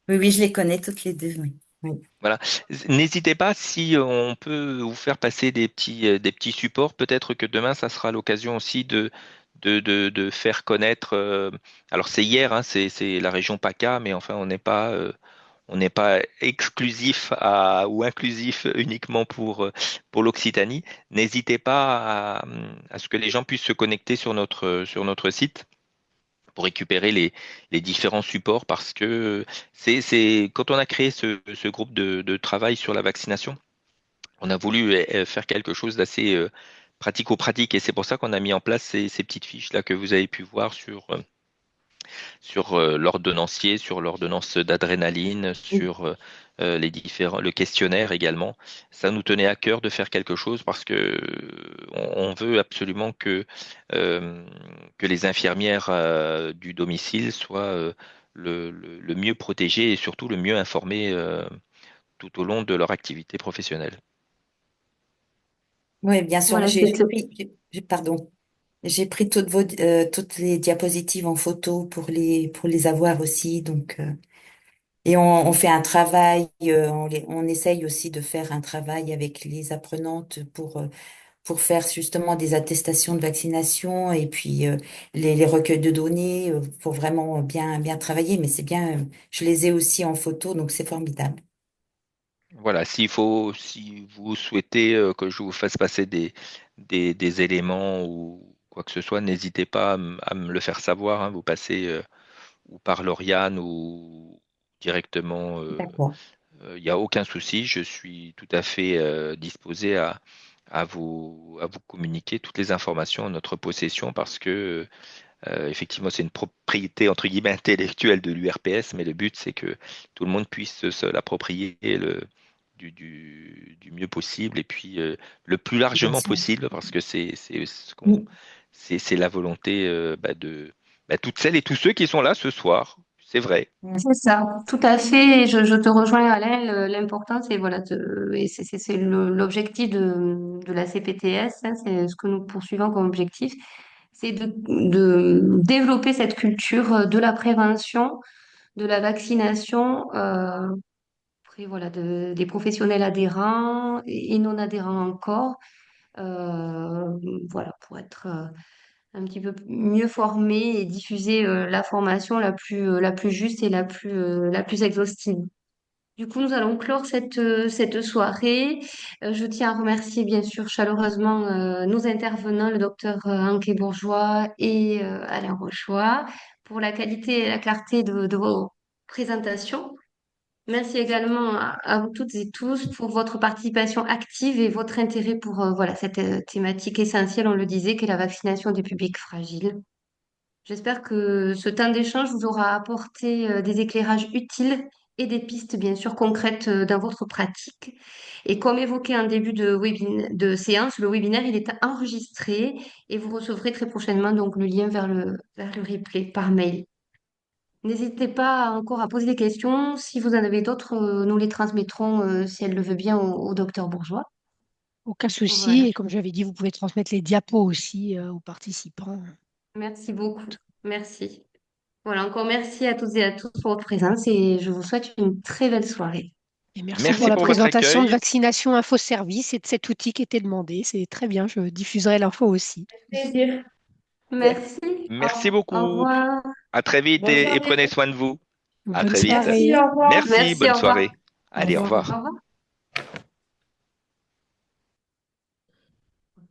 [SPEAKER 8] Oui, oui, je les connais toutes les deux, oui. Oui.
[SPEAKER 5] Voilà. N'hésitez pas si on peut vous faire passer des petits supports. Peut-être que demain, ça sera l'occasion aussi de faire connaître. Alors c'est hier, hein, c'est la région PACA, mais enfin on n'est pas exclusif ou inclusif uniquement pour l'Occitanie. N'hésitez pas à ce que les gens puissent se connecter sur notre site pour récupérer les différents supports parce que quand on a créé ce groupe de travail sur la vaccination, on a voulu faire quelque chose d'assez pratico-pratique et c'est pour ça qu'on a mis en place ces petites fiches là que vous avez pu voir sur l'ordonnancier, sur l'ordonnance d'adrénaline, sur le questionnaire également. Ça nous tenait à cœur de faire quelque chose parce que on veut absolument euh, que les infirmières du domicile soient le mieux protégées et surtout le mieux informées tout au long de leur activité professionnelle.
[SPEAKER 8] Oui, bien sûr. Là,
[SPEAKER 1] Voilà, c'est
[SPEAKER 8] pardon. J'ai pris toutes les diapositives en photo pour les avoir aussi. Donc, et on fait un travail, on essaye aussi de faire un travail avec les apprenantes pour faire justement des attestations de vaccination et puis les recueils de données pour vraiment bien travailler. Mais c'est bien, je les ai aussi en photo, donc c'est formidable.
[SPEAKER 5] Voilà, si vous souhaitez que je vous fasse passer des éléments ou quoi que ce soit, n'hésitez pas à me le faire savoir, hein. Vous passez ou par Lauriane ou directement,
[SPEAKER 8] D'accord.
[SPEAKER 5] il n'y a aucun souci. Je suis tout à fait disposé à vous communiquer toutes les informations en notre possession parce que effectivement, c'est une propriété entre guillemets intellectuelle de l'URPS, mais le but, c'est que tout le monde puisse se l'approprier du mieux possible et puis le plus
[SPEAKER 8] Bien
[SPEAKER 5] largement
[SPEAKER 8] sûr.
[SPEAKER 5] possible parce que
[SPEAKER 8] Mm.
[SPEAKER 5] c'est la volonté de toutes celles et tous ceux qui sont là ce soir. C'est vrai.
[SPEAKER 1] c'est ça, tout à fait. Et je te rejoins, Alain. L'important, c'est voilà, et c'est l'objectif de la CPTS, hein, c'est ce que nous poursuivons comme objectif, c'est de développer cette culture de la prévention, de la vaccination, auprès, voilà, des professionnels adhérents et non adhérents encore, euh, voilà, pour être un petit peu mieux formés et diffuser la formation la plus juste et la plus exhaustive. Du coup, nous allons clore cette soirée. Je tiens à remercier bien sûr chaleureusement nos intervenants, le docteur Anke Bourgeois et Alain Rochois, pour la qualité et la clarté de vos présentations. Merci également à vous toutes et tous pour votre participation active et votre intérêt pour voilà, cette thématique essentielle, on le disait, qu'est la vaccination des publics fragiles. J'espère que ce temps d'échange vous aura apporté des éclairages utiles et des pistes bien sûr concrètes dans votre pratique. Et comme évoqué en début de séance, le webinaire il est enregistré et vous recevrez très prochainement donc le lien vers le replay par mail. N'hésitez pas encore à poser des questions. Si vous en avez d'autres, nous les transmettrons si elle le veut bien au docteur Bourgeois.
[SPEAKER 2] Aucun souci.
[SPEAKER 1] Voilà.
[SPEAKER 2] Et comme j'avais dit, vous pouvez transmettre les diapos aussi aux participants.
[SPEAKER 1] Merci beaucoup. Merci. Voilà, encore merci à toutes et à tous pour votre présence et je vous souhaite une très belle soirée.
[SPEAKER 2] Et merci pour
[SPEAKER 5] Merci
[SPEAKER 2] la
[SPEAKER 5] pour votre
[SPEAKER 2] présentation de
[SPEAKER 5] accueil.
[SPEAKER 2] Vaccination Info Service et de cet outil qui était demandé. C'est très bien, je diffuserai l'info aussi.
[SPEAKER 7] Plaisir.
[SPEAKER 1] Merci.
[SPEAKER 5] Merci
[SPEAKER 1] Au
[SPEAKER 5] beaucoup.
[SPEAKER 1] revoir.
[SPEAKER 5] À très vite
[SPEAKER 7] Bonne
[SPEAKER 5] et
[SPEAKER 7] soirée.
[SPEAKER 5] prenez soin de vous. À
[SPEAKER 2] Bonne
[SPEAKER 5] très vite.
[SPEAKER 7] Merci,
[SPEAKER 2] soirée.
[SPEAKER 7] au revoir.
[SPEAKER 5] Merci,
[SPEAKER 1] Merci,
[SPEAKER 5] bonne
[SPEAKER 1] au revoir.
[SPEAKER 5] soirée.
[SPEAKER 2] Au
[SPEAKER 5] Allez, au
[SPEAKER 2] revoir.
[SPEAKER 1] Au
[SPEAKER 5] revoir.
[SPEAKER 1] revoir.